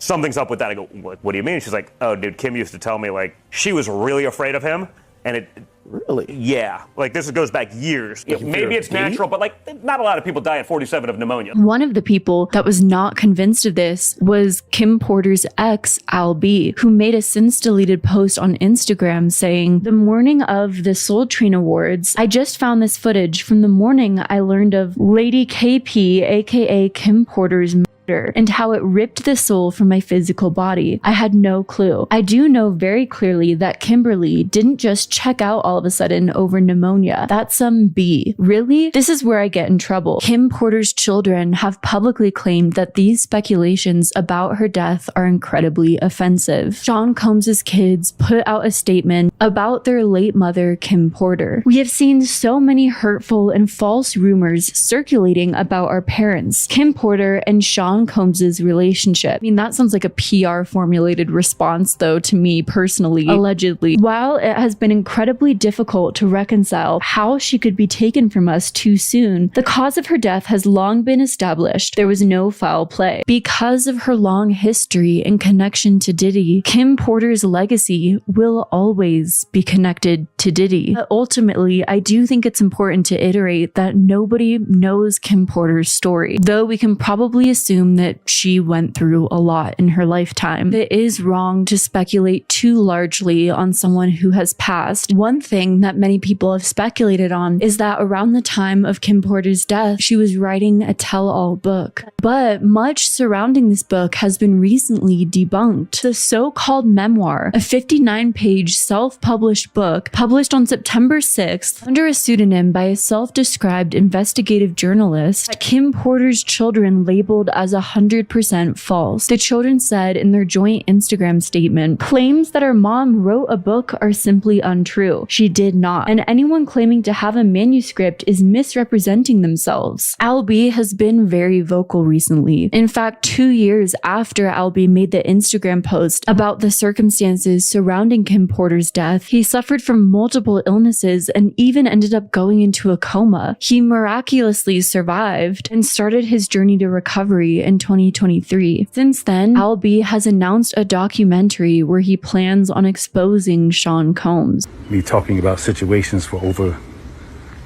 something's up with that. I go, what do you mean? She's like, oh, dude, Kim used to tell me, like, she was really afraid of him. And it... Really? Yeah. Like, this goes back years. Maybe it's natural, but, like, not a lot of people die at 47 of pneumonia. One of the people that was not convinced of this was Kim Porter's ex, Al B, who made a since-deleted post on Instagram saying, the morning of the Soul Train Awards, I just found this footage from the morning I learned of Lady KP, aka Kim Porter's and how it ripped the soul from my physical body. I had no clue. I do know very clearly that Kimberly didn't just check out all of a sudden over pneumonia. That's some B. Really? This is where I get in trouble. Kim Porter's children have publicly claimed that these speculations about her death are incredibly offensive. Sean Combs' kids put out a statement about their late mother, Kim Porter. We have seen so many hurtful and false rumors circulating about our parents, Kim Porter and Sean Combs' relationship. I mean, that sounds like a PR formulated response, though, to me personally, allegedly. While it has been incredibly difficult to reconcile how she could be taken from us too soon, the cause of her death has long been established. There was no foul play. Because of her long history and connection to Diddy, Kim Porter's legacy will always be connected to Diddy. But ultimately, I do think it's important to iterate that nobody knows Kim Porter's story, though we can probably assume that she went through a lot in her lifetime. It is wrong to speculate too largely on someone who has passed. One thing that many people have speculated on is that around the time of Kim Porter's death, she was writing a tell-all book. But much surrounding this book has been recently debunked. The so-called memoir, a 59-page self-published book published on September 6th under a pseudonym by a self-described investigative journalist, that Kim Porter's children labeled as 100% false. The children said in their joint Instagram statement, claims that our mom wrote a book are simply untrue. She did not. And anyone claiming to have a manuscript is misrepresenting themselves. Al B has been very vocal recently. In fact, 2 years after Al B made the Instagram post about the circumstances surrounding Kim Porter's death, he suffered from multiple illnesses and even ended up going into a coma. He miraculously survived and started his journey to recovery in 2023. Since then, Al B has announced a documentary where he plans on exposing Sean Combs. Me talking about situations for over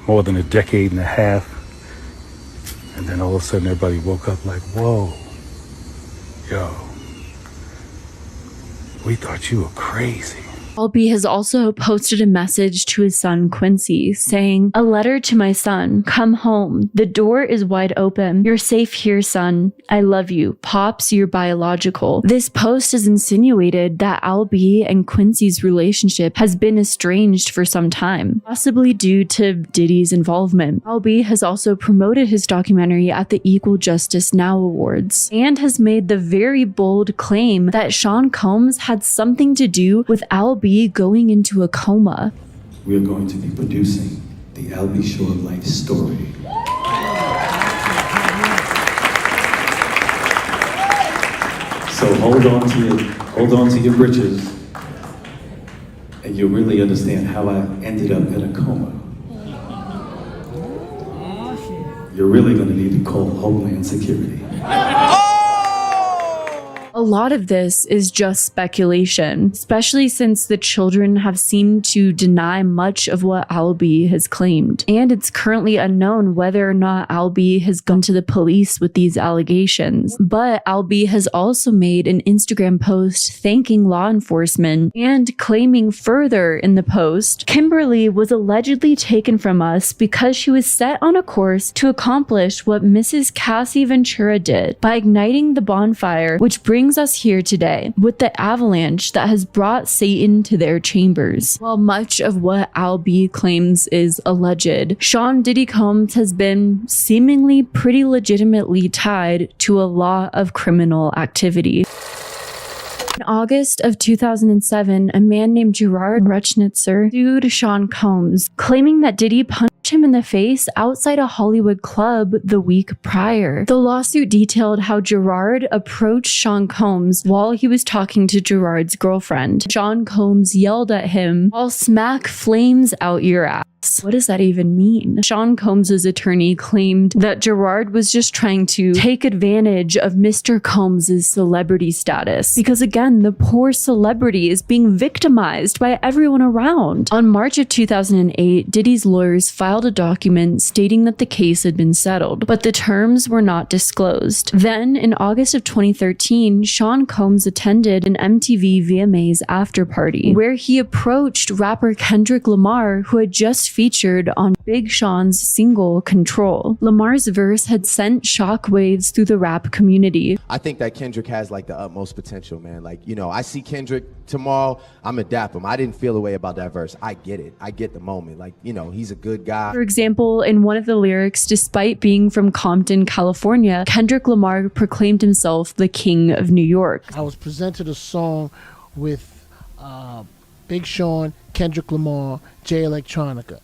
more than a decade and a half, and then all of a sudden everybody woke up like, whoa, yo, we thought you were crazy. Al B has also posted a message to his son Quincy saying, a letter to my son, come home. The door is wide open. You're safe here, son. I love you. Pops, you're biological. This post has insinuated that Al B and Quincy's relationship has been estranged for some time, possibly due to Diddy's involvement. Al B has also promoted his documentary at the Equal Justice Now Awards and has made the very bold claim that Sean Combs had something to do with Al B going into a coma. We're going to be producing the Al B Shore life story. So hold on to your britches, and you'll really understand how I ended up in a coma. You're really going to need to call Homeland Security. A lot of this is just speculation, especially since the children have seemed to deny much of what Al B has claimed. And it's currently unknown whether or not Al B has gone to the police with these allegations. But Al B has also made an Instagram post thanking law enforcement and claiming further in the post, Kimberly was allegedly taken from us because she was set on a course to accomplish what Mrs. Cassie Ventura did by igniting the bonfire, which brings us here today with the avalanche that has brought Satan to their chambers. While much of what Al B claims is alleged, Sean Diddy Combs has been seemingly pretty legitimately tied to a lot of criminal activity. In August of 2007, a man named Gerard Rechnitzer sued Sean Combs, claiming that Diddy punched him in the face outside a Hollywood club the week prior. The lawsuit detailed how Gerard approached Sean Combs while he was talking to Gerard's girlfriend. Sean Combs yelled at him, "I'll smack flames out your ass." What does that even mean? Sean Combs' attorney claimed that Gerard was just trying to take advantage of Mr. Combs' celebrity status because, again, the poor celebrity is being victimized by everyone around. On March of 2008, Diddy's lawyers filed a document stating that the case had been settled, but the terms were not disclosed. Then, in August of 2013, Sean Combs attended an MTV VMAs after party where he approached rapper Kendrick Lamar, who had just featured on Big Sean's single Control. Lamar's verse had sent shockwaves through the rap community. I think that Kendrick has like the utmost potential, man. Like, you know, I see Kendrick tomorrow, I'm gonna dap him. I didn't feel the way about that verse. I get it. I get the moment. Like, you know, he's a good guy. For example, in one of the lyrics, despite being from Compton, California, Kendrick Lamar proclaimed himself the king of New York. I was presented a song with Big Sean, Kendrick Lamar, Jay Electronica.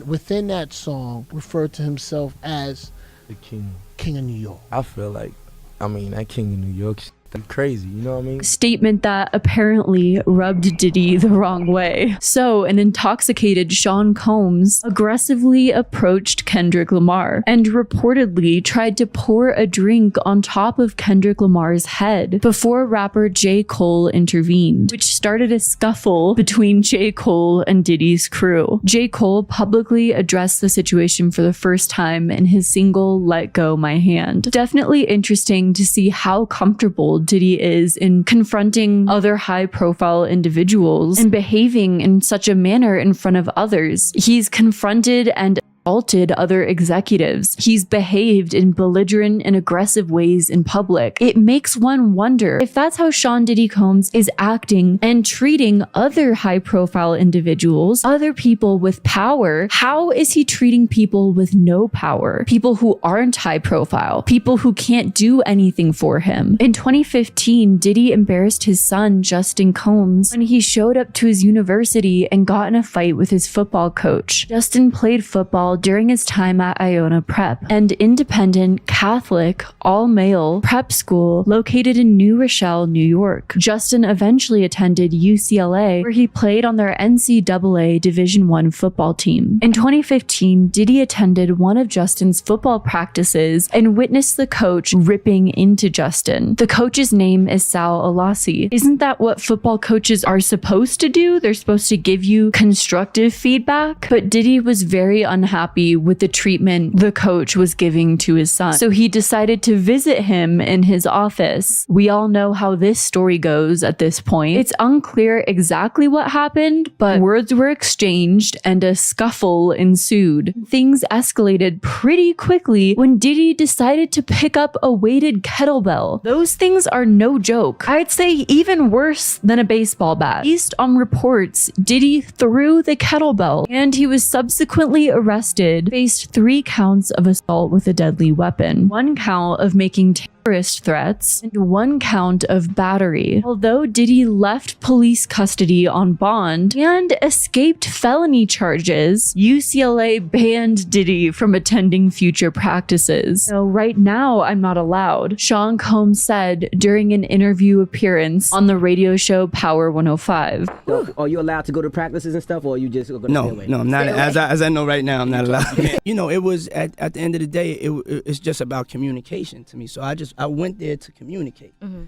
Within that song, referred to himself as the king of New York. I feel like, that king of New York, crazy, you know what I mean? Statement that apparently rubbed Diddy the wrong way. So an intoxicated Sean Combs aggressively approached Kendrick Lamar and reportedly tried to pour a drink on top of Kendrick Lamar's head before rapper J. Cole intervened, which started a scuffle between J. Cole and Diddy's crew. J. Cole publicly addressed the situation for the first time in his single Let Go My Hand. Definitely interesting to see how comfortable Diddy is in confronting other high-profile individuals and behaving in such a manner in front of others. He's confronted and assaulted other executives. He's behaved in belligerent and aggressive ways in public. It makes one wonder if that's how Sean Diddy Combs is acting and treating other high-profile individuals, other people with power. How is he treating people with no power? People who aren't high-profile, people who can't do anything for him. In 2015, Diddy embarrassed his son, Justin Combs, when he showed up to his university and got in a fight with his football coach. Justin played football during his time at Iona Prep, an independent, Catholic, all-male prep school located in New Rochelle, New York. Justin eventually attended UCLA, where he played on their NCAA Division I football team. In 2015, Diddy attended one of Justin's football practices and witnessed the coach ripping into Justin. The coach's name is Sal Alassi. Isn't that what football coaches are supposed to do? They're supposed to give you constructive feedback? But Diddy was very unhappy with the treatment the coach was giving to his son. So he decided to visit him in his office. We all know how this story goes at this point. It's unclear exactly what happened, but words were exchanged and a scuffle ensued. Things escalated pretty quickly when Diddy decided to pick up a weighted kettlebell. Those things are no joke. I'd say even worse than a baseball bat. Based on reports, Diddy threw the kettlebell and he was subsequently arrested, faced 3 counts of assault with a deadly weapon, 1 count of making terrorist threats, and 1 count of battery. Although Diddy left police custody on bond and escaped felony charges, UCLA banned Diddy from attending future practices. So right now, I'm not allowed, Sean Combs said during an interview appearance on the radio show Power 105. So, are you allowed to go to practices and stuff, or are you just going to No, stay away? no, I'm not. As I know right now, I'm not allowed. You know, it was at the end of the day, it's just about communication to me. So I went there to communicate. Mm-hmm.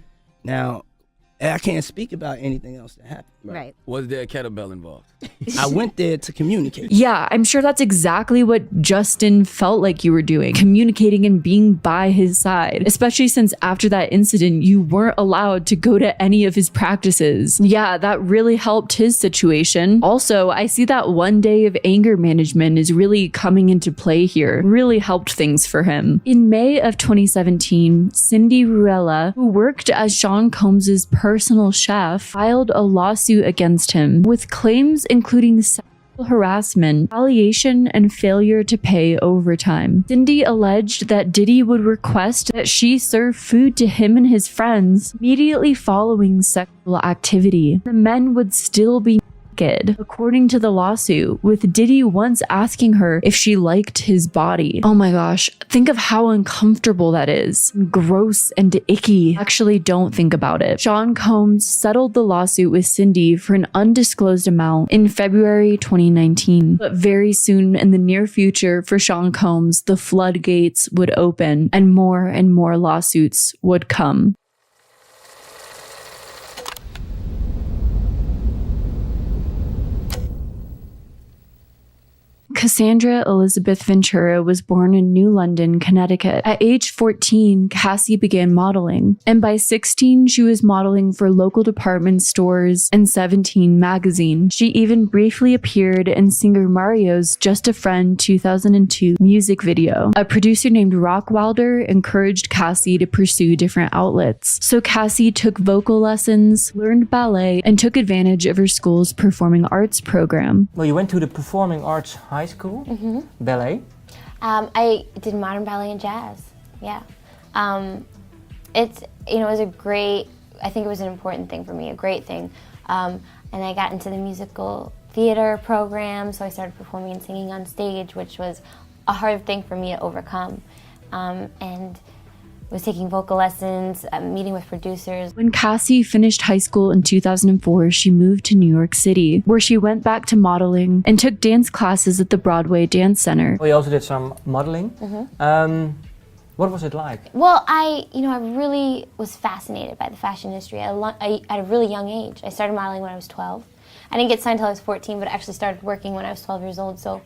Now, I can't speak about anything else that happened. Right. Was there a kettlebell involved? I went there to communicate. Yeah, I'm sure that's exactly what Justin felt like you were doing, communicating and being by his side, especially since after that incident, you weren't allowed to go to any of his practices. Yeah, that really helped his situation. Also, I see that 1 day of anger management is really coming into play here, really helped things for him. In May of 2017, Cindy Ruella, who worked as Sean Combs' personal chef, filed a lawsuit against him with claims including sexual harassment, retaliation, and failure to pay overtime. Cindy alleged that Diddy would request that she serve food to him and his friends immediately following sexual activity. The men would still be according to the lawsuit, with Diddy once asking her if she liked his body. Oh my gosh, think of how uncomfortable that is. Gross and icky. Actually, don't think about it. Sean Combs settled the lawsuit with Cindy for an undisclosed amount in February 2019. But very soon in the near future for Sean Combs, the floodgates would open and more lawsuits would come. Cassandra Elizabeth Ventura was born in New London, Connecticut. At age 14, Cassie began modeling, and by 16, she was modeling for local department stores and 17 magazine. She even briefly appeared in singer Mario's Just a Friend 2002 music video. A producer named Rock Wilder encouraged Cassie to pursue different outlets. So Cassie took vocal lessons, learned ballet, and took advantage of her school's performing arts program. Well, you went to the performing arts high school? Mm-hmm. Ballet? I did modern ballet and jazz, yeah. It's, you know, it was a great, I think it was an important thing for me, a great thing. And I got into the musical theater program, so I started performing and singing on stage, which was a hard thing for me to overcome. And was taking vocal lessons, meeting with producers. When Cassie finished high school in 2004, she moved to New York City, where she went back to modeling and took dance classes at the Broadway Dance Center. Well, you also did some modeling. Mm-hmm. What was it like? Well, I really was fascinated by the fashion industry at a really young age. I started modeling when I was 12. I didn't get signed until I was 14, but I actually started working when I was 12 years old, so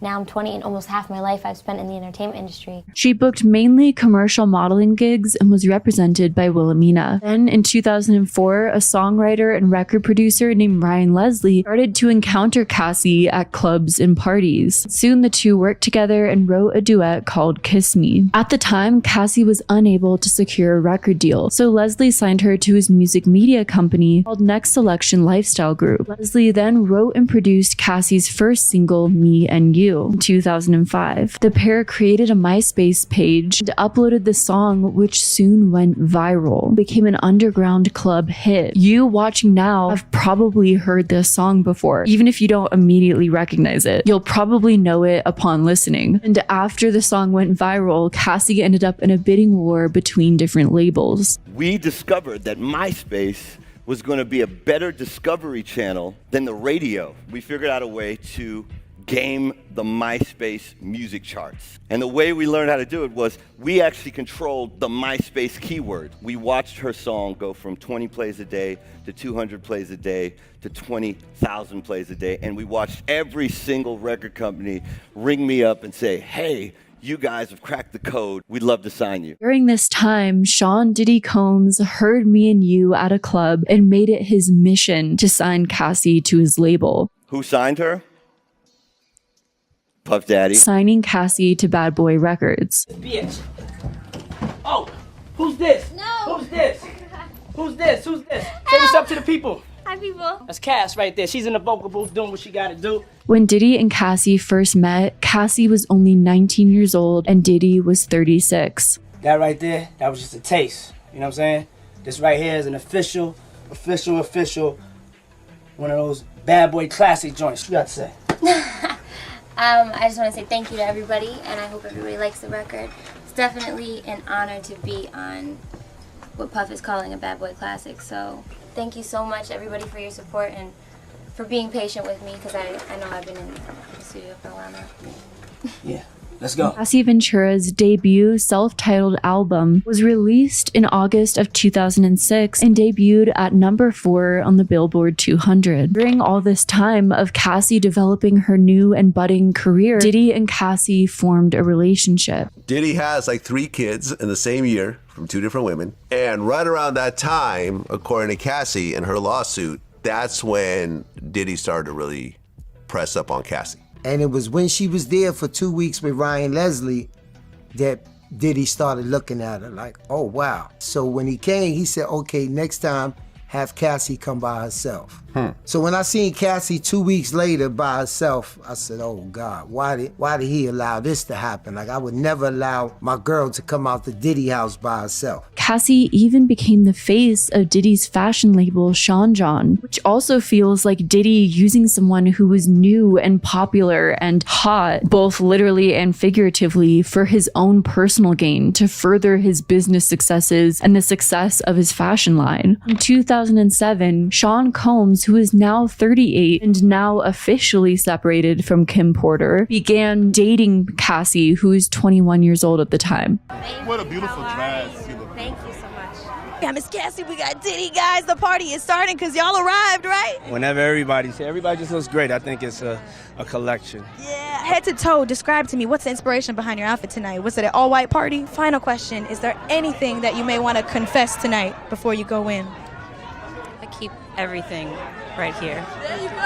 now I'm 20 and almost half my life I've spent in the entertainment industry. She booked mainly commercial modeling gigs and was represented by Wilhelmina. Then in 2004, a songwriter and record producer named Ryan Leslie started to encounter Cassie at clubs and parties. Soon the two worked together and wrote a duet called Kiss Me. At the time, Cassie was unable to secure a record deal, so Leslie signed her to his music media company called Next Selection Lifestyle Group. Leslie then wrote and produced Cassie's first single, Me and You, in 2005. The pair created a MySpace page and uploaded the song, which soon went viral, became an underground club hit. You watching now have probably heard this song before. Even if you don't immediately recognize it, you'll probably know it upon listening. And after the song went viral, Cassie ended up in a bidding war between different labels. We discovered that MySpace was going to be a better discovery channel than the radio. We figured out a way to game the MySpace music charts. And the way we learned how to do it was we actually controlled the MySpace keyword. We watched her song go from 20 plays a day to 200 plays a day to 20,000 plays a day. And we watched every single record company ring me up and say, hey, you guys have cracked the code. We'd love to sign you. During this time, Sean Diddy Combs heard Me and You at a club and made it his mission to sign Cassie to his label. Who signed her? Puff Daddy. Signing Cassie to Bad Boy Records. Bitch. Oh, who's this? No. Who's this? Who's this? Who's this? Say what's up to the people. Hi, people. That's Cass right there. She's in the vocal booth doing what she gotta do. When Diddy and Cassie first met, Cassie was only 19 years old and Diddy was 36. That right there, that was just a taste. You know what I'm saying? This right here is an official, one of those Bad Boy classic joints. What you got to say? I just want to say thank you to everybody, and I hope everybody likes the record. It's definitely an honor to be on what Puff is calling a Bad Boy classic. So thank you so much, everybody, for your support and for being patient with me, because I know I've been in the studio for a while now. Yeah. Let's go. Cassie Ventura's debut self-titled album was released in August of 2006 and debuted at number 4 on the Billboard 200. During all this time of Cassie developing her new and budding career, Diddy and Cassie formed a relationship. Diddy has like 3 kids in the same year from 2 different women. And right around that time, according to Cassie and her lawsuit, that's when Diddy started to really press up on Cassie. And it was when she was there for 2 weeks with Ryan Leslie that Diddy started looking at her like, oh, wow. So when he came, he said, okay, next time, have Cassie come by herself. So when I seen Cassie 2 weeks later by herself, I said, oh, God, why did he allow this to happen? Like, I would never allow my girl to come out the Diddy house by herself. Cassie even became the face of Diddy's fashion label, Sean John, which also feels like Diddy using someone who was new and popular and hot, both literally and figuratively, for his own personal gain to further his business successes and the success of his fashion line. In 2007, Sean Combs, who is now 38 and now officially separated from Kim Porter, began dating Cassie, who is 21 years old at the time. What a beautiful dress. Thank you so much. Yeah, Miss Cassie, we got Diddy, guys. The party is starting because y'all arrived, right? Whenever everybody just looks great. I think it's a collection. Yeah. Head to toe, describe to me what's the inspiration behind your outfit tonight. Was it an all-white party? Final question, is there anything that you may want to confess tonight before you go in? I keep everything right here.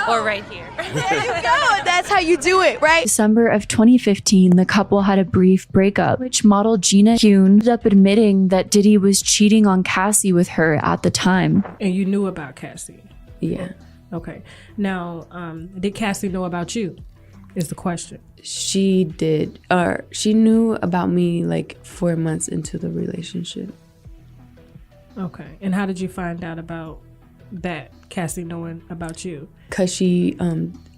Or right here. There you go. That's how you do it, right? December of 2015, the couple had a brief breakup, which model Gina Kuhn ended up admitting that Diddy was cheating on Cassie with her at the time. And you knew about Cassie? Yeah. Okay. Now, did Cassie know about you? Is the question. She did. She knew about me like 4 months into the relationship. Okay. And how did you find out about that, Cassie knowing about you? Because she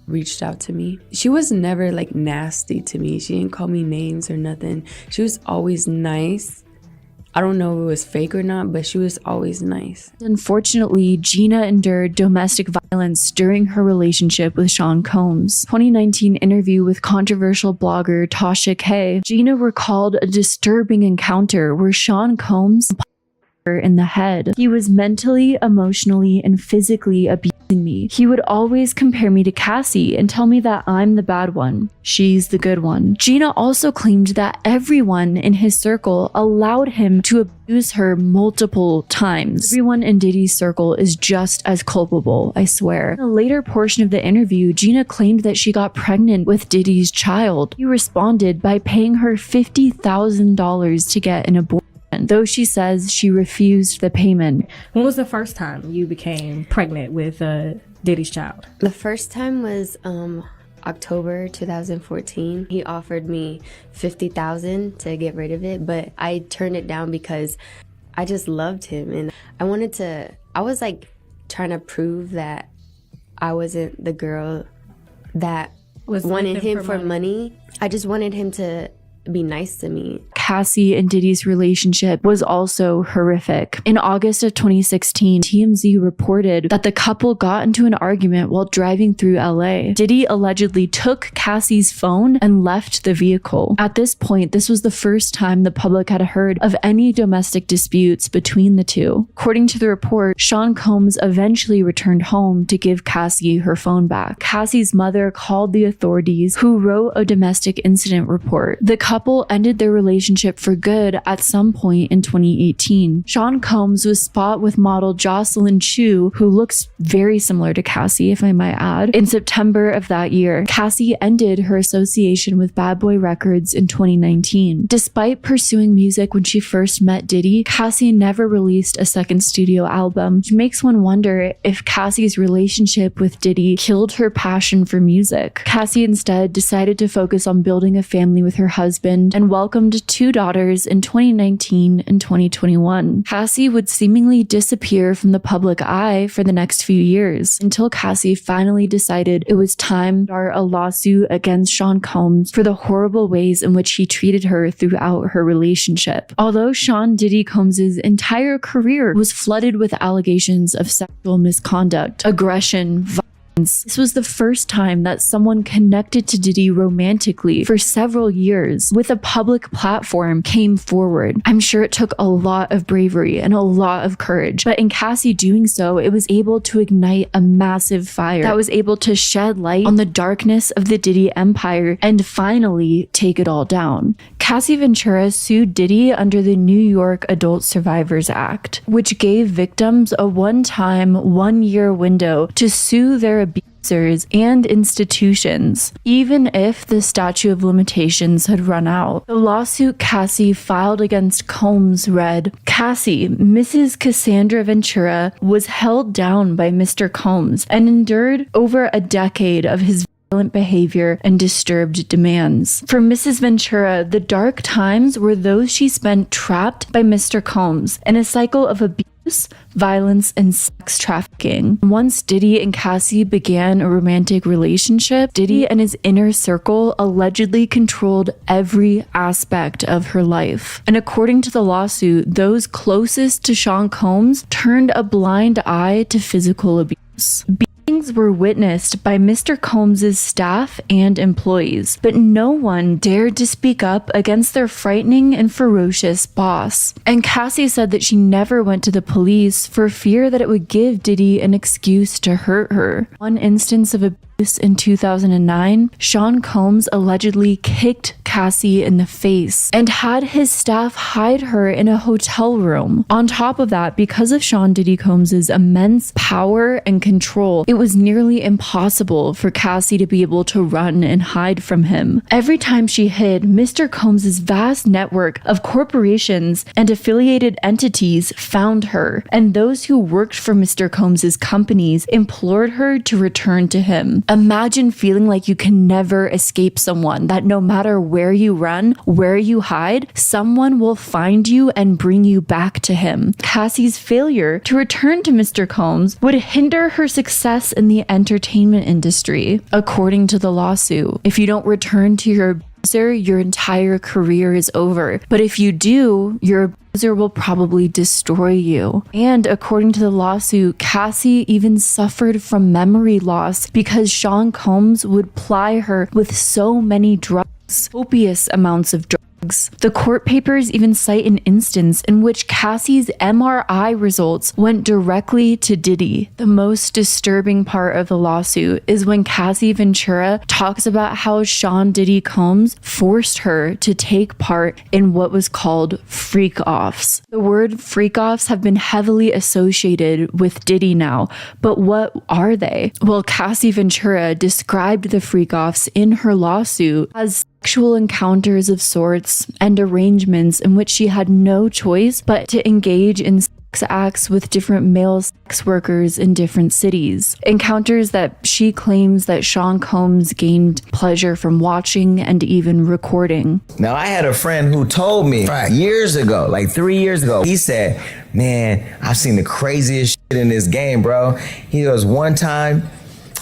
reached out to me. She was never like nasty to me. She didn't call me names or nothing. She was always nice. I don't know if it was fake or not, but she was always nice. Unfortunately, Gina endured domestic violence during her relationship with Sean Combs. 2019 interview with controversial blogger Tasha K. Gina recalled a disturbing encounter where Sean Combs her in the head. He was mentally, emotionally, and physically abusing me. He would always compare me to Cassie and tell me that I'm the bad one. She's the good one. Gina also claimed that everyone in his circle allowed him to abuse her multiple times. Everyone in Diddy's circle is just as culpable, I swear. In a later portion of the interview, Gina claimed that she got pregnant with Diddy's child. He responded by paying her $50,000 to get an abortion, though she says she refused the payment. When was the first time you became pregnant with Diddy's child? The first time was October 2014. He offered me $50,000 to get rid of it, but I turned it down because I just loved him and I was like trying to prove that I wasn't the girl that wanted him for money. I just wanted him to be nice to me. Cassie and Diddy's relationship was also horrific. In August of 2016, TMZ reported that the couple got into an argument while driving through LA. Diddy allegedly took Cassie's phone and left the vehicle. At this point, this was the first time the public had heard of any domestic disputes between the two. According to the report, Sean Combs eventually returned home to give Cassie her phone back. Cassie's mother called the authorities, who wrote a domestic incident report. The couple ended their relationship for good at some point in 2018. Sean Combs was spotted with model Jocelyn Chu, who looks very similar to Cassie, if I might add, in September of that year. Cassie ended her association with Bad Boy Records in 2019. Despite pursuing music when she first met Diddy, Cassie never released a second studio album, which makes one wonder if Cassie's relationship with Diddy killed her passion for music. Cassie instead decided to focus on building a family with her husband and welcomed 2 daughters in 2019 and 2021. Cassie would seemingly disappear from the public eye for the next few years until Cassie finally decided it was time to start a lawsuit against Sean Combs for the horrible ways in which he treated her throughout her relationship. Although Sean Diddy Combs' entire career was flooded with allegations of sexual misconduct, aggression, violence, this was the first time that someone connected to Diddy romantically for several years with a public platform came forward. I'm sure it took a lot of bravery and a lot of courage, but in Cassie doing so, it was able to ignite a massive fire that was able to shed light on the darkness of the Diddy empire and finally take it all down. Cassie Ventura sued Diddy under the New York Adult Survivors Act, which gave victims a one-time, 1-year window to sue their abusers and institutions, even if the statute of limitations had run out. The lawsuit Cassie filed against Combs read, Cassie, Mrs. Cassandra Ventura, was held down by Mr. Combs and endured over a decade of his violent behavior and disturbed demands. For Mrs. Ventura, the dark times were those she spent trapped by Mr. Combs in a cycle of abuse, violence, and sex trafficking. Once Diddy and Cassie began a romantic relationship, Diddy and his inner circle allegedly controlled every aspect of her life. And according to the lawsuit, those closest to Sean Combs turned a blind eye to physical abuse. Beatings were witnessed by Mr. Combs' staff and employees, but no one dared to speak up against their frightening and ferocious boss. And Cassie said that she never went to the police for fear that it would give Diddy an excuse to hurt her. One instance of abuse in 2009, Sean Combs allegedly kicked Cassie in the face and had his staff hide her in a hotel room. On top of that, because of Sean Diddy Combs' immense power and control, it was nearly impossible for Cassie to be able to run and hide from him. Every time she hid, Mr. Combs' vast network of corporations and affiliated entities found her, and those who worked for Mr. Combs' companies implored her to return to him. Imagine feeling like you can never escape someone, that no matter where you run, where you hide, someone will find you and bring you back to him. Cassie's failure to return to Mr. Combs would hinder her success in the entertainment industry. According to the lawsuit, if you don't return to your abuser, your entire career is over. But if you do, your abuser will probably destroy you. And according to the lawsuit, Cassie even suffered from memory loss because Sean Combs would ply her with so many drugs, copious amounts of drugs. The court papers even cite an instance in which Cassie's MRI results went directly to Diddy. The most disturbing part of the lawsuit is when Cassie Ventura talks about how Sean Diddy Combs forced her to take part in what was called freak-offs. The word freak-offs have been heavily associated with Diddy now, but what are they? Well, Cassie Ventura described the freak-offs in her lawsuit as sexual encounters of sorts and arrangements in which she had no choice but to engage in sex acts with different male sex workers in different cities. Encounters that she claims that Sean Combs gained pleasure from watching and even recording. Now, I had a friend who told me years ago, like 3 years ago, he said, man, I've seen the craziest shit in this game, bro. He goes, one time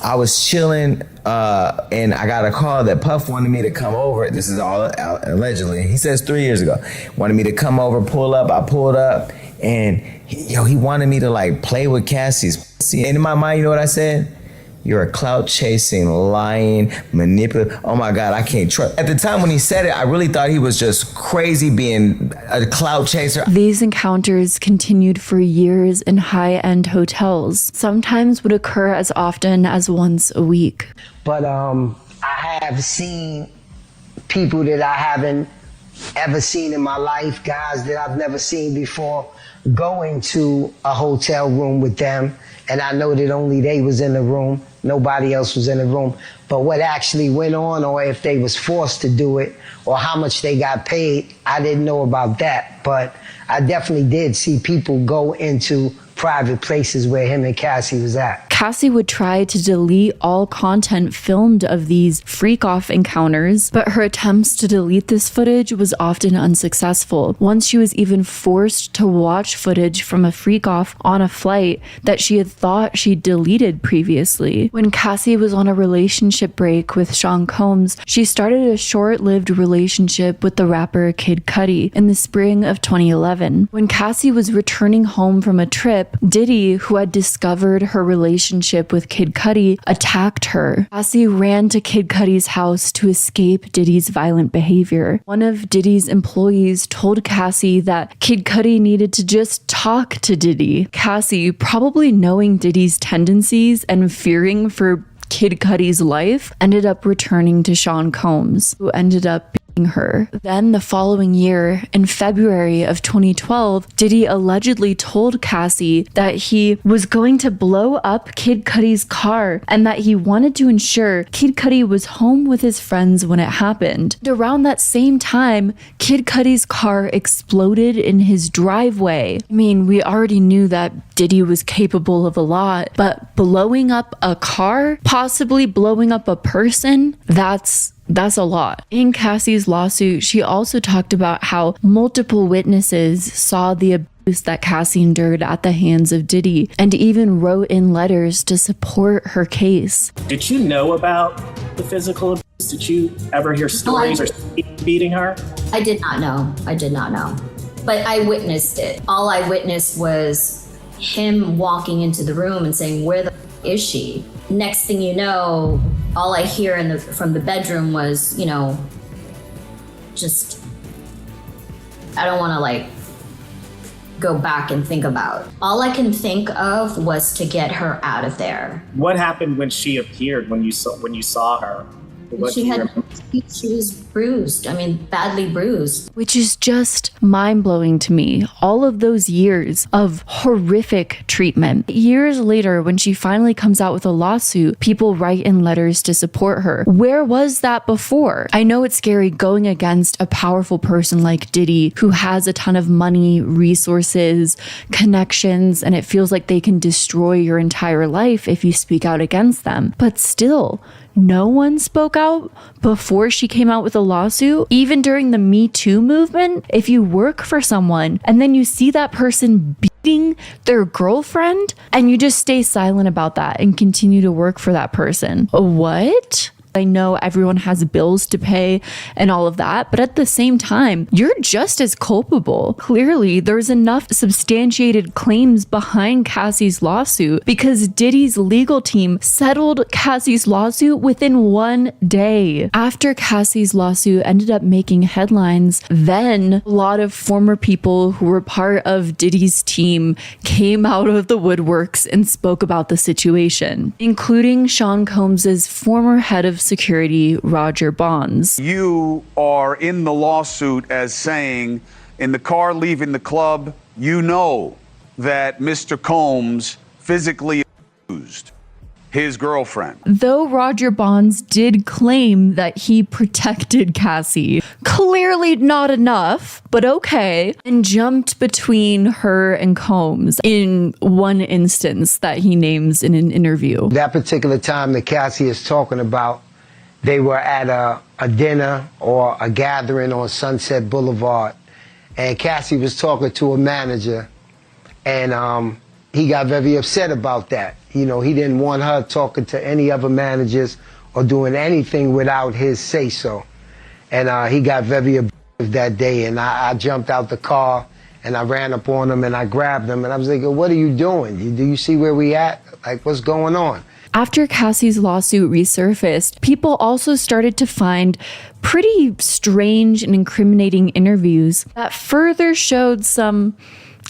I was chilling and I got a call that Puff wanted me to come over. This is all allegedly. He says 3 years ago, wanted me to come over, pull up. I pulled up and he wanted me to like play with Cassie's pussy. And in my mind, you know what I said? You're a clout chasing, lying, manipulative. Oh my God, I can't trust. At the time when he said it, I really thought he was just crazy being a clout chaser. These encounters continued for years in high-end hotels, sometimes would occur as often as once a week. But I have seen people that I haven't ever seen in my life, guys that I've never seen before, go into a hotel room with them, and I know that only they was in the room, nobody else was in the room. But what actually went on, or if they was forced to do it, or how much they got paid, I didn't know about that. But I definitely did see people go into private places where him and Cassie was at. Cassie would try to delete all content filmed of these freak-off encounters, but her attempts to delete this footage was often unsuccessful. Once she was even forced to watch footage from a freak-off on a flight that she had thought she'd deleted previously. When Cassie was on a relationship break with Sean Combs, she started a short-lived relationship with the rapper Kid Cudi in the spring of 2011. When Cassie was returning home from a trip, Diddy, who had discovered her relationship with Kid Cudi, attacked her. Cassie ran to Kid Cudi's house to escape Diddy's violent behavior. One of Diddy's employees told Cassie that Kid Cudi needed to just talk to Diddy. Cassie, probably knowing Diddy's tendencies and fearing for Kid Cudi's life, ended up returning to Sean Combs, who ended up her. Then the following year, in February of 2012, Diddy allegedly told Cassie that he was going to blow up Kid Cudi's car and that he wanted to ensure Kid Cudi was home with his friends when it happened. And around that same time, Kid Cudi's car exploded in his driveway. I mean, we already knew that Diddy was capable of a lot, but blowing up a car, possibly blowing up a person, that's a lot. In Cassie's lawsuit, she also talked about how multiple witnesses saw the abuse that Cassie endured at the hands of Diddy and even wrote in letters to support her case. Did you know about the physical abuse? Did you ever hear stories or beating her? I did not know. I did not know. But I witnessed it. All I witnessed was him walking into the room and saying, "Where the is she?" Next thing you know, all I hear from the bedroom was, just, I don't want to go back and think about. All I can think of was to get her out of there. What happened when she appeared, when you saw her? She was bruised. I mean, badly bruised. Which is just mind-blowing to me. All of those years of horrific treatment. Years later, when she finally comes out with a lawsuit, people write in letters to support her. Where was that before? I know it's scary going against a powerful person like Diddy, who has a ton of money, resources, connections, and it feels like they can destroy your entire life if you speak out against them. But still, no one spoke out before she came out with a lawsuit. Even during the Me Too movement, if you work for someone and then you see that person beating their girlfriend and you just stay silent about that and continue to work for that person. What? I know everyone has bills to pay and all of that, but at the same time, you're just as culpable. Clearly, there's enough substantiated claims behind Cassie's lawsuit because Diddy's legal team settled Cassie's lawsuit within 1 day. After Cassie's lawsuit ended up making headlines, then a lot of former people who were part of Diddy's team came out of the woodworks and spoke about the situation, including Sean Combs's former head of security, Roger Bonds. You are in the lawsuit as saying, in the car leaving the club, you know that Mr. Combs physically abused his girlfriend. Though Roger Bonds did claim that he protected Cassie, clearly not enough, but okay, and jumped between her and Combs in one instance that he names in an interview. That particular time that Cassie is talking about, they were at a dinner or a gathering on Sunset Boulevard, and Cassie was talking to a manager, and he got very upset about that. He didn't want her talking to any other managers or doing anything without his say-so. And he got very abusive that day, and I jumped out the car, and I ran up on him, and I grabbed him, and I was like, what are you doing? Do you see where we at? Like, what's going on? After Cassie's lawsuit resurfaced, people also started to find pretty strange and incriminating interviews that further showed some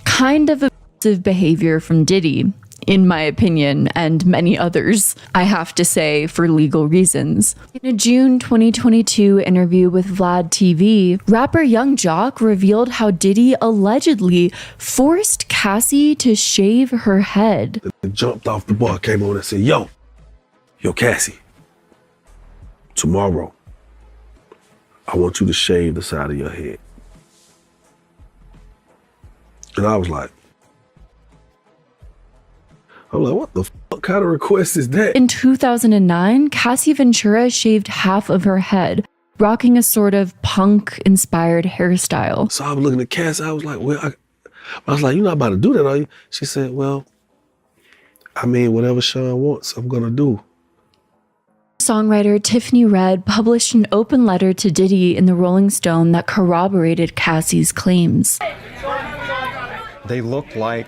kind of abusive behavior from Diddy, in my opinion, and many others, I have to say, for legal reasons. In a June 2022 interview with Vlad TV, rapper Young Jock revealed how Diddy allegedly forced Cassie to shave her head. They jumped off the bar, came on and said, yo, Cassie, tomorrow, I want you to shave the side of your head. And I was like, what the fuck kind of request is that? In 2009, Cassie Ventura shaved half of her head, rocking a sort of punk-inspired hairstyle. So I was looking at Cassie, I was like, you're not about to do that, are you? She said, whatever Sean wants, I'm gonna do. Songwriter Tiffany Red published an open letter to Diddy in the Rolling Stone that corroborated Cassie's claims. They look like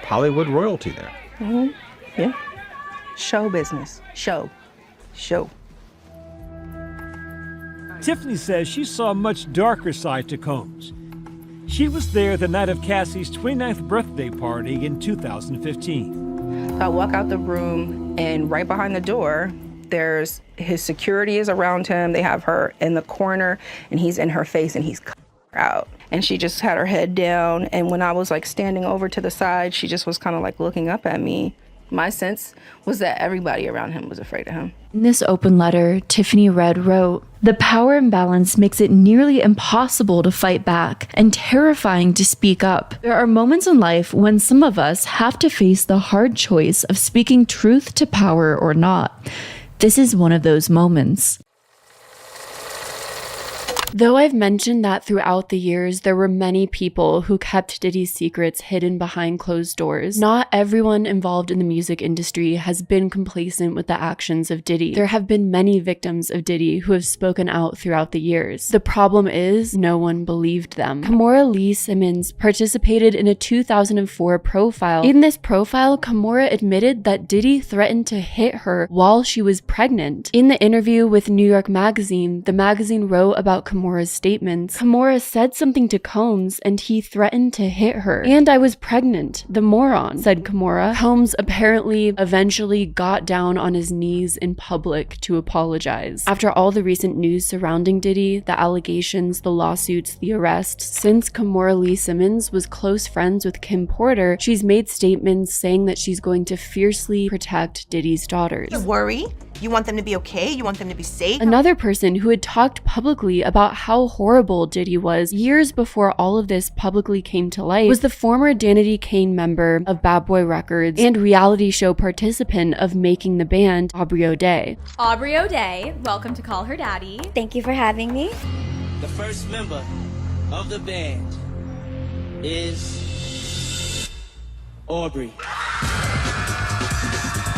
Hollywood royalty there. Mm-hmm. Yeah. Show business. Show. Tiffany says she saw a much darker side to Combs. She was there the night of Cassie's 29th birthday party in 2015. I walk out the room, and right behind the door There's his security is around him. They have her in the corner and he's in her face and he's out. And she just had her head down. And when I was like standing over to the side, she just was kind of like looking up at me. My sense was that everybody around him was afraid of him. In this open letter, Tiffany Red wrote, "The power imbalance makes it nearly impossible to fight back and terrifying to speak up. There are moments in life when some of us have to face the hard choice of speaking truth to power or not. This is one of those moments." Though I've mentioned that throughout the years, there were many people who kept Diddy's secrets hidden behind closed doors, not everyone involved in the music industry has been complacent with the actions of Diddy. There have been many victims of Diddy who have spoken out throughout the years. The problem is, no one believed them. Kimora Lee Simmons participated in a 2004 profile. In this profile, Kimora admitted that Diddy threatened to hit her while she was pregnant. In the interview with New York Magazine, the magazine wrote about Kimora's statements. Kimora said something to Combs and he threatened to hit her. "And I was pregnant, the moron," said Kimora. Combs apparently eventually got down on his knees in public to apologize. After all the recent news surrounding Diddy, the allegations, the lawsuits, the arrests, since Kimora Lee Simmons was close friends with Kim Porter, she's made statements saying that she's going to fiercely protect Diddy's daughters. You worry? You want them to be okay? You want them to be safe? Another person who had talked publicly about how horrible Diddy was years before all of this publicly came to light was the former Danity Kane member of Bad Boy Records and reality show participant of Making the Band, Aubrey O'Day. Aubrey O'Day, welcome to Call Her Daddy. Thank you for having me. The first member of the band is Aubrey.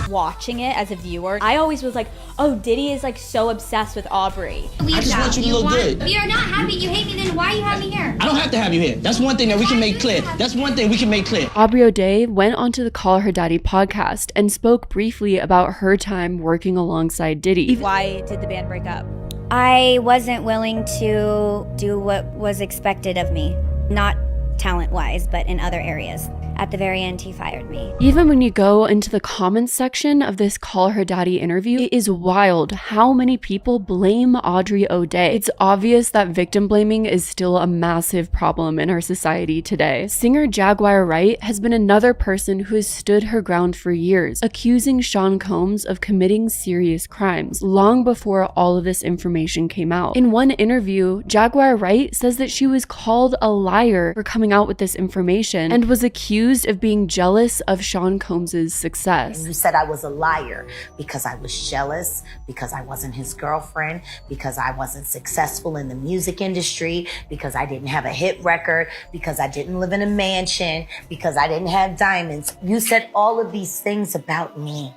Watching it as a viewer, I always was like, oh, Diddy is like so obsessed with Aubrey. I just want you to look good. If you're not happy, you hate me, then why you have me here? I don't have to have you here. That's one thing that we can make clear. That's one thing we can make clear. Aubrey O'Day went onto the Call Her Daddy podcast and spoke briefly about her time working alongside Diddy. Why did the band break up? I wasn't willing to do what was expected of me, not talent-wise, but in other areas. At the very end, he fired me. Even when you go into the comments section of this Call Her Daddy interview, it is wild how many people blame Aubrey O'Day. It's obvious that victim blaming is still a massive problem in our society today. Singer Jaguar Wright has been another person who has stood her ground for years, accusing Sean Combs of committing serious crimes, long before all of this information came out. In one interview, Jaguar Wright says that she was called a liar for coming out with this information and was accused of being jealous of Sean Combs' success. You said I was a liar because I was jealous, because I wasn't his girlfriend, because I wasn't successful in the music industry, because I didn't have a hit record, because I didn't live in a mansion, because I didn't have diamonds. You said all of these things about me.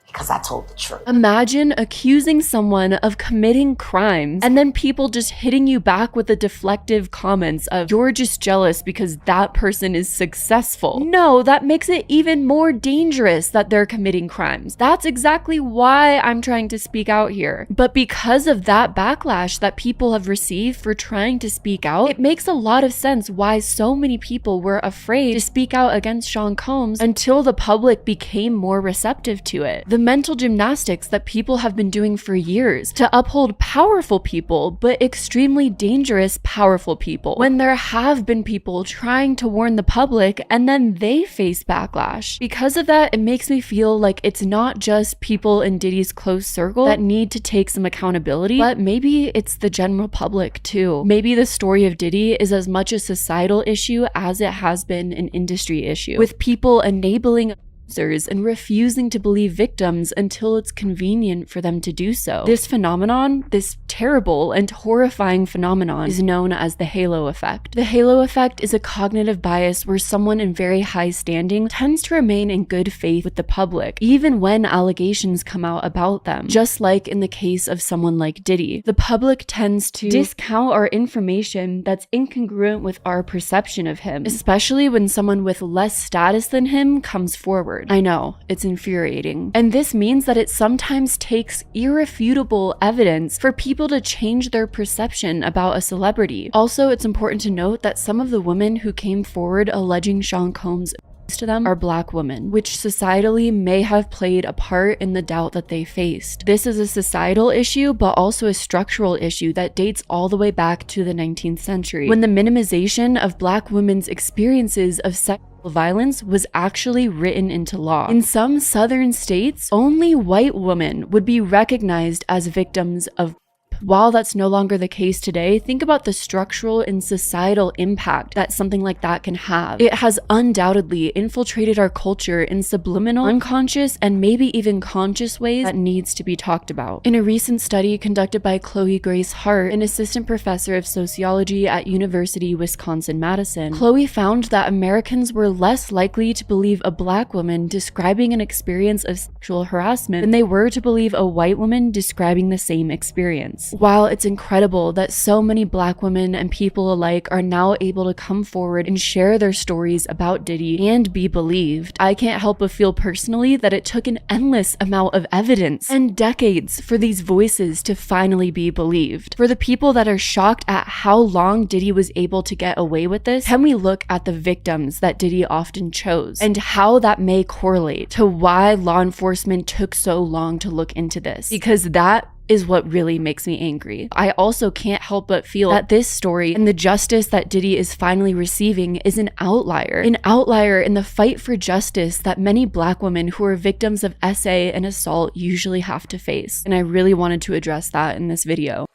Because I told the truth. Imagine accusing someone of committing crimes and then people just hitting you back with the deflective comments of, "You're just jealous because that person is successful." No, that makes it even more dangerous that they're committing crimes. That's exactly why I'm trying to speak out here. But because of that backlash that people have received for trying to speak out, it makes a lot of sense why so many people were afraid to speak out against Sean Combs until the public became more receptive to it. The mental gymnastics that people have been doing for years to uphold powerful people, but extremely dangerous powerful people, when there have been people trying to warn the public and then they face backlash. Because of that, it makes me feel like it's not just people in Diddy's close circle that need to take some accountability, but maybe it's the general public too. Maybe the story of Diddy is as much a societal issue as it has been an industry issue, with people enabling and refusing to believe victims until it's convenient for them to do so. This phenomenon, this terrible and horrifying phenomenon, is known as the halo effect. The halo effect is a cognitive bias where someone in very high standing tends to remain in good faith with the public, even when allegations come out about them. Just like in the case of someone like Diddy, the public tends to discount our information that's incongruent with our perception of him, especially when someone with less status than him comes forward. I know, it's infuriating. And this means that it sometimes takes irrefutable evidence for people to change their perception about a celebrity. Also, it's important to note that some of the women who came forward alleging Sean Combs to them are Black women, which societally may have played a part in the doubt that they faced. This is a societal issue, but also a structural issue that dates all the way back to the 19th century, when the minimization of Black women's experiences of sexual violence was actually written into law. In some southern states, only white women would be recognized as victims of. While that's no longer the case today, think about the structural and societal impact that something like that can have. It has undoubtedly infiltrated our culture in subliminal, unconscious, and maybe even conscious ways that needs to be talked about. In a recent study conducted by Chloe Grace Hart, an assistant professor of sociology at University Wisconsin-Madison, Chloe found that Americans were less likely to believe a Black woman describing an experience of sexual harassment than they were to believe a white woman describing the same experience. While it's incredible that so many Black women and people alike are now able to come forward and share their stories about Diddy and be believed, I can't help but feel personally that it took an endless amount of evidence and decades for these voices to finally be believed. For the people that are shocked at how long Diddy was able to get away with this, can we look at the victims that Diddy often chose and how that may correlate to why law enforcement took so long to look into this? Because that is what really makes me angry. I also can't help but feel that this story and the justice that Diddy is finally receiving is an outlier in the fight for justice that many Black women who are victims of SA and assault usually have to face. And I really wanted to address that in this video.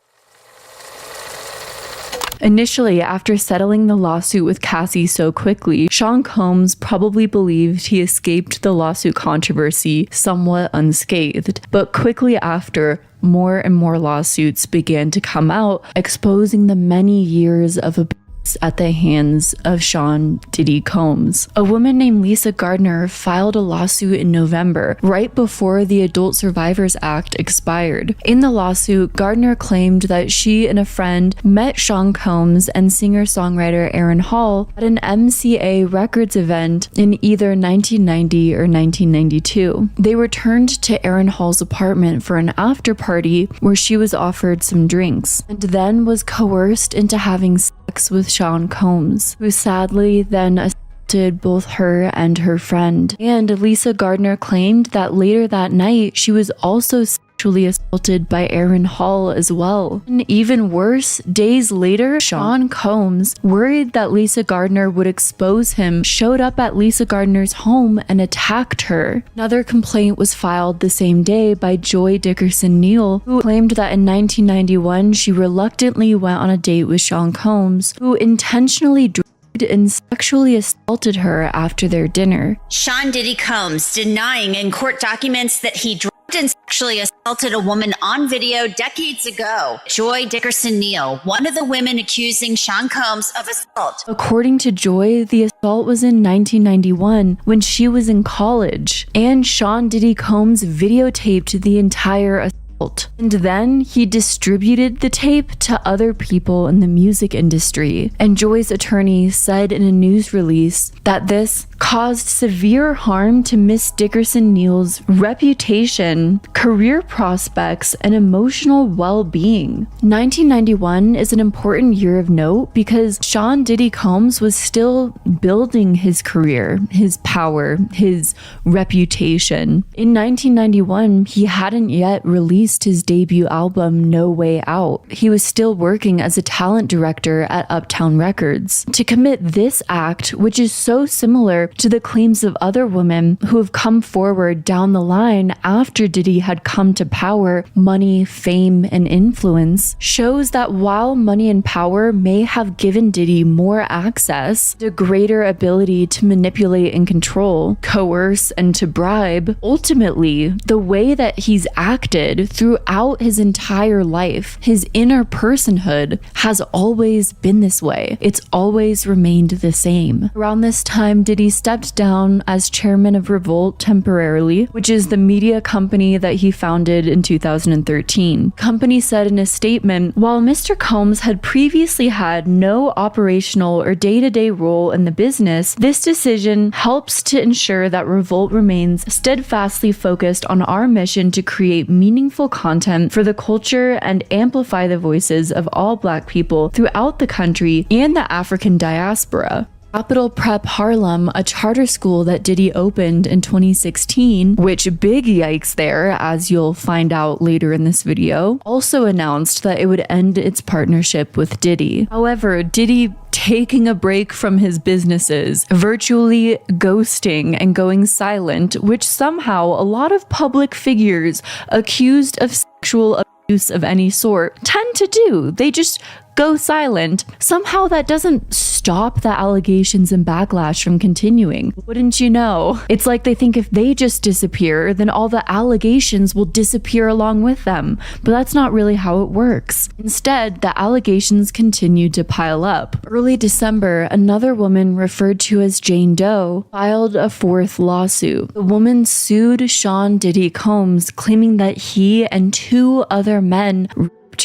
Initially, after settling the lawsuit with Cassie so quickly, Sean Combs probably believed he escaped the lawsuit controversy somewhat unscathed. But quickly after, more and more lawsuits began to come out, exposing the many years of abuse at the hands of Sean Diddy Combs. A woman named Lisa Gardner filed a lawsuit in November, right before the Adult Survivors Act expired. In the lawsuit, Gardner claimed that she and a friend met Sean Combs and singer-songwriter Aaron Hall at an MCA Records event in either 1990 or 1992. They returned to Aaron Hall's apartment for an after-party where she was offered some drinks, and then was coerced into having sex with Sean Combs, who sadly then assaulted both her and her friend. And Lisa Gardner claimed that later that night, she was also sexually assaulted by Aaron Hall as well. And even worse, days later, Sean Combs, worried that Lisa Gardner would expose him, showed up at Lisa Gardner's home and attacked her. Another complaint was filed the same day by Joy Dickerson Neal, who claimed that in 1991 she reluctantly went on a date with Sean Combs, who intentionally drugged and sexually assaulted her after their dinner. Sean Diddy Combs denying in court documents that he drugged and sexually assaulted a woman on video decades ago. Joy Dickerson Neal, one of the women accusing Sean Combs of assault. According to Joy, the assault was in 1991 when she was in college, and Sean Diddy Combs videotaped the entire assault. And then he distributed the tape to other people in the music industry. And Joy's attorney said in a news release that this caused severe harm to Miss Dickerson Neal's reputation, career prospects, and emotional well-being. 1991 is an important year of note because Sean Diddy Combs was still building his career, his power, his reputation. In 1991, he hadn't yet released his debut album, No Way Out. He was still working as a talent director at Uptown Records. To commit this act, which is so similar to the claims of other women who have come forward down the line after Diddy had come to power, money, fame, and influence, shows that while money and power may have given Diddy more access, the greater ability to manipulate and control, coerce, and to bribe, ultimately, the way that he's acted throughout his entire life, his inner personhood, has always been this way. It's always remained the same. Around this time, Diddy stepped down as chairman of Revolt temporarily, which is the media company that he founded in 2013. The company said in a statement, while Mr. Combs had previously had no operational or day-to-day role in the business, this decision helps to ensure that Revolt remains steadfastly focused on our mission to create meaningful content for the culture and amplify the voices of all Black people throughout the country and the African diaspora. Capital Prep Harlem, a charter school that Diddy opened in 2016, which big yikes there, as you'll find out later in this video, also announced that it would end its partnership with Diddy. However, Diddy taking a break from his businesses, virtually ghosting and going silent, which somehow a lot of public figures accused of sexual abuse of any sort tend to do. They just go silent. Somehow that doesn't stop the allegations and backlash from continuing. Wouldn't you know? It's like they think if they just disappear, then all the allegations will disappear along with them. But that's not really how it works. Instead, the allegations continue to pile up. Early December, another woman referred to as Jane Doe filed a fourth lawsuit. The woman sued Sean Diddy Combs, claiming that he and 2 other men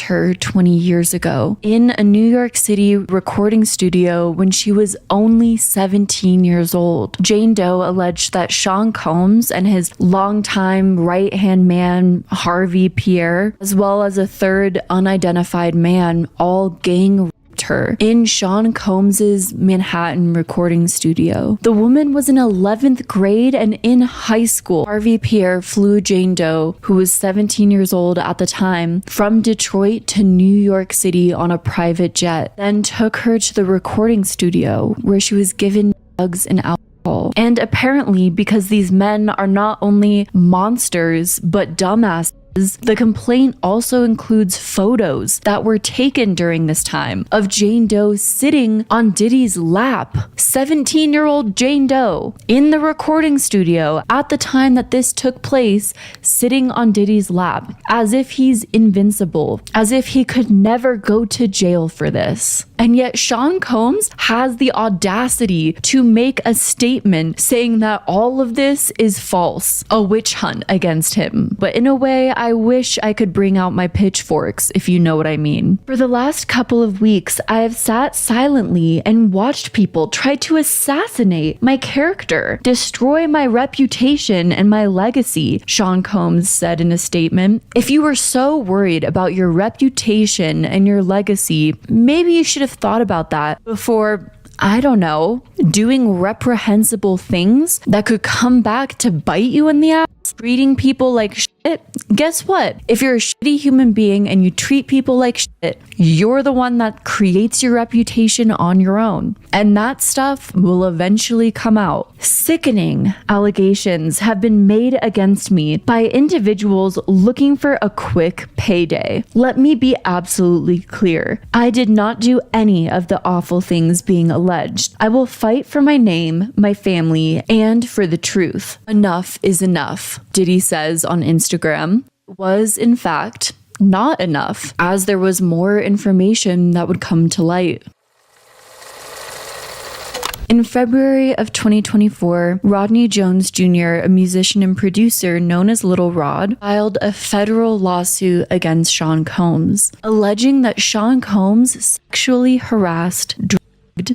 her 20 years ago in a New York City recording studio when she was only 17 years old. Jane Doe alleged that Sean Combs and his longtime right-hand man, Harvey Pierre, as well as a third unidentified man, all gang her in Sean Combs's Manhattan recording studio. The woman was in 11th grade and in high school. Harvey Pierre flew Jane Doe, who was 17 years old at the time, from Detroit to New York City on a private jet, then took her to the recording studio where she was given drugs and alcohol. And apparently, because these men are not only monsters but dumbasses, the complaint also includes photos that were taken during this time of Jane Doe sitting on Diddy's lap. 17-year-old Jane Doe in the recording studio at the time that this took place, sitting on Diddy's lap, as if he's invincible, as if he could never go to jail for this. And yet Sean Combs has the audacity to make a statement saying that all of this is false, a witch hunt against him. But in a way, I wish I could bring out my pitchforks, if you know what I mean. For the last couple of weeks, I have sat silently and watched people try to assassinate my character, destroy my reputation and my legacy, Sean Combs said in a statement. If you were so worried about your reputation and your legacy, maybe you should have thought about that before, I don't know, doing reprehensible things that could come back to bite you in the ass, treating people like shit. Guess what? If you're a shitty human being and you treat people like shit, you're the one that creates your reputation on your own. And that stuff will eventually come out. Sickening allegations have been made against me by individuals looking for a quick payday. Let me be absolutely clear. I did not do any of the awful things being alleged. I will fight for my name, my family, and for the truth. Enough is enough, Diddy says on Instagram. Was, in fact, not enough, as there was more information that would come to light. In February of 2024, Rodney Jones Jr., a musician and producer known as Little Rod, filed a federal lawsuit against Sean Combs, alleging that Sean Combs sexually harassed,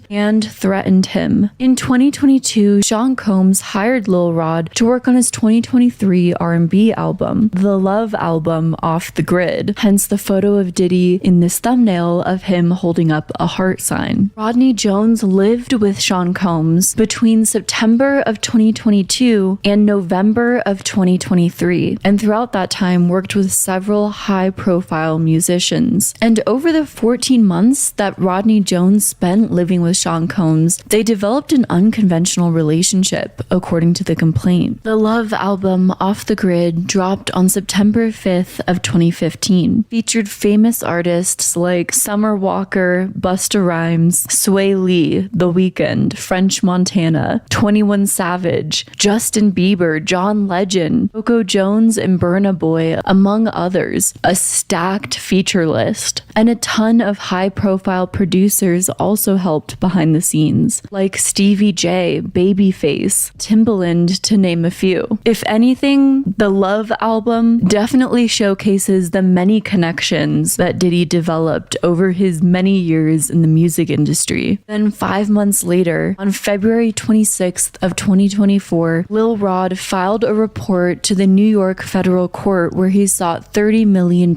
and threatened him. In 2022, Sean Combs hired Lil Rod to work on his 2023 R&B album, The Love Album Off the Grid, hence the photo of Diddy in this thumbnail of him holding up a heart sign. Rodney Jones lived with Sean Combs between September of 2022 and November of 2023, and throughout that time worked with several high-profile musicians. And over the 14 months that Rodney Jones spent living with Sean Combs, they developed an unconventional relationship, according to the complaint. The Love Album Off the Grid dropped on September 5th of 2015, featured famous artists like Summer Walker, Busta Rhymes, Sway Lee, The Weeknd, French Montana, 21 Savage, Justin Bieber, John Legend, Coco Jones, and Burna Boy, among others. A stacked feature list. And a ton of high-profile producers also helped behind the scenes, like Stevie J, Babyface, Timbaland, to name a few. If anything, the Love Album definitely showcases the many connections that Diddy developed over his many years in the music industry. Then 5 months later, on February 26th of 2024, Lil Rod filed a report to the New York federal court where he sought $30 million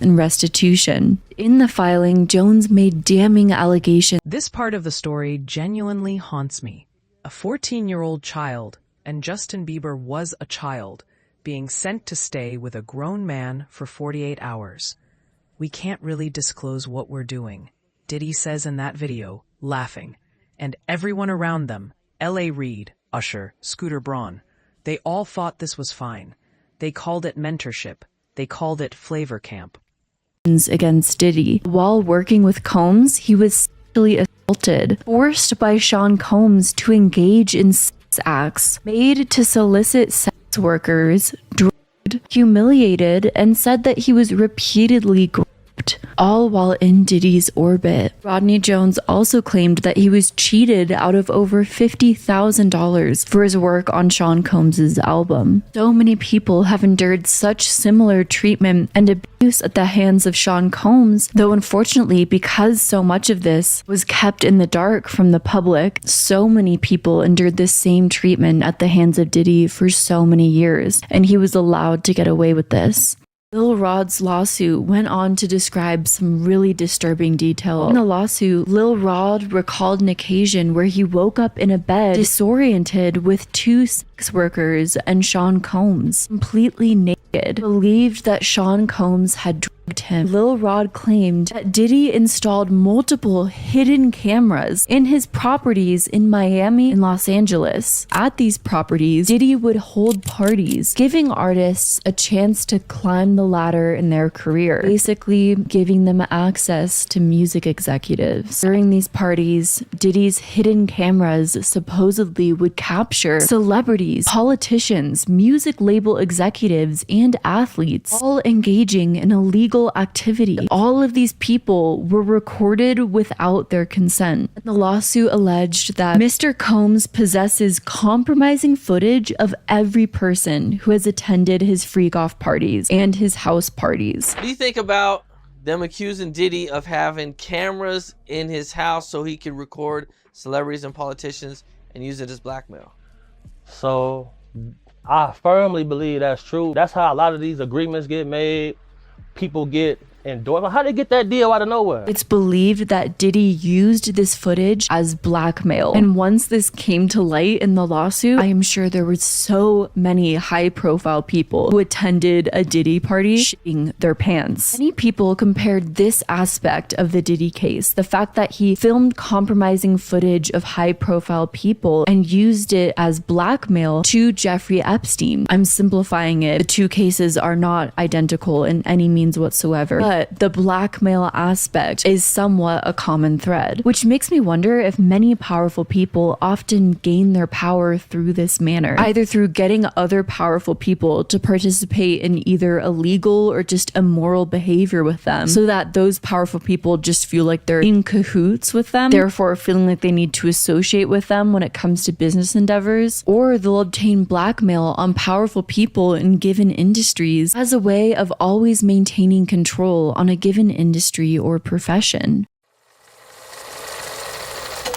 in restitution. In the filing, Jones made damning allegations. This part of the story genuinely haunts me. A 14-year-old child, and Justin Bieber was a child, being sent to stay with a grown man for 48 hours. We can't really disclose what we're doing, Diddy says in that video, laughing. And everyone around them, L.A. Reid, Usher, Scooter Braun, they all thought this was fine. They called it mentorship. They called it flavor camp. Against Diddy. While working with Combs, he was sexually assaulted, forced by Sean Combs to engage in sex acts, made to solicit sex workers, drugged, humiliated, and said that he was repeatedly groped, all while in Diddy's orbit. Rodney Jones also claimed that he was cheated out of over $50,000 for his work on Sean Combs' album. So many people have endured such similar treatment and abuse at the hands of Sean Combs, though unfortunately, because so much of this was kept in the dark from the public, so many people endured this same treatment at the hands of Diddy for so many years, and he was allowed to get away with this. Lil Rod's lawsuit went on to describe some really disturbing detail. In the lawsuit, Lil Rod recalled an occasion where he woke up in a bed disoriented with two sex workers and Sean Combs, completely naked, believed that Sean Combs had drugged him. Lil Rod claimed that Diddy installed multiple hidden cameras in his properties in Miami and Los Angeles. At these properties, Diddy would hold parties, giving artists a chance to climb the ladder in their career, basically giving them access to music executives. During these parties, Diddy's hidden cameras supposedly would capture celebrities, politicians, music label executives, and athletes, all engaging in illegal activity. All of these people were recorded without their consent. The lawsuit alleged that Mr. Combs possesses compromising footage of every person who has attended his freak-off parties and his house parties. What do you think about them accusing Diddy of having cameras in his house so he can record celebrities and politicians and use it as blackmail? So I firmly believe that's true. That's how a lot of these agreements get made. People get endorsed. How they get that deal out of nowhere? It's believed that Diddy used this footage as blackmail. And once this came to light in the lawsuit, I am sure there were so many high-profile people who attended a Diddy party shitting their pants. Many people compared this aspect of the Diddy case, the fact that he filmed compromising footage of high-profile people and used it as blackmail, to Jeffrey Epstein. I'm simplifying it. The two cases are not identical in any means whatsoever, but the blackmail aspect is somewhat a common thread, which makes me wonder if many powerful people often gain their power through this manner, either through getting other powerful people to participate in either illegal or just immoral behavior with them, so that those powerful people just feel like they're in cahoots with them, therefore feeling like they need to associate with them when it comes to business endeavors, or they'll obtain blackmail on powerful people in given industries as a way of always maintaining control on a given industry or profession.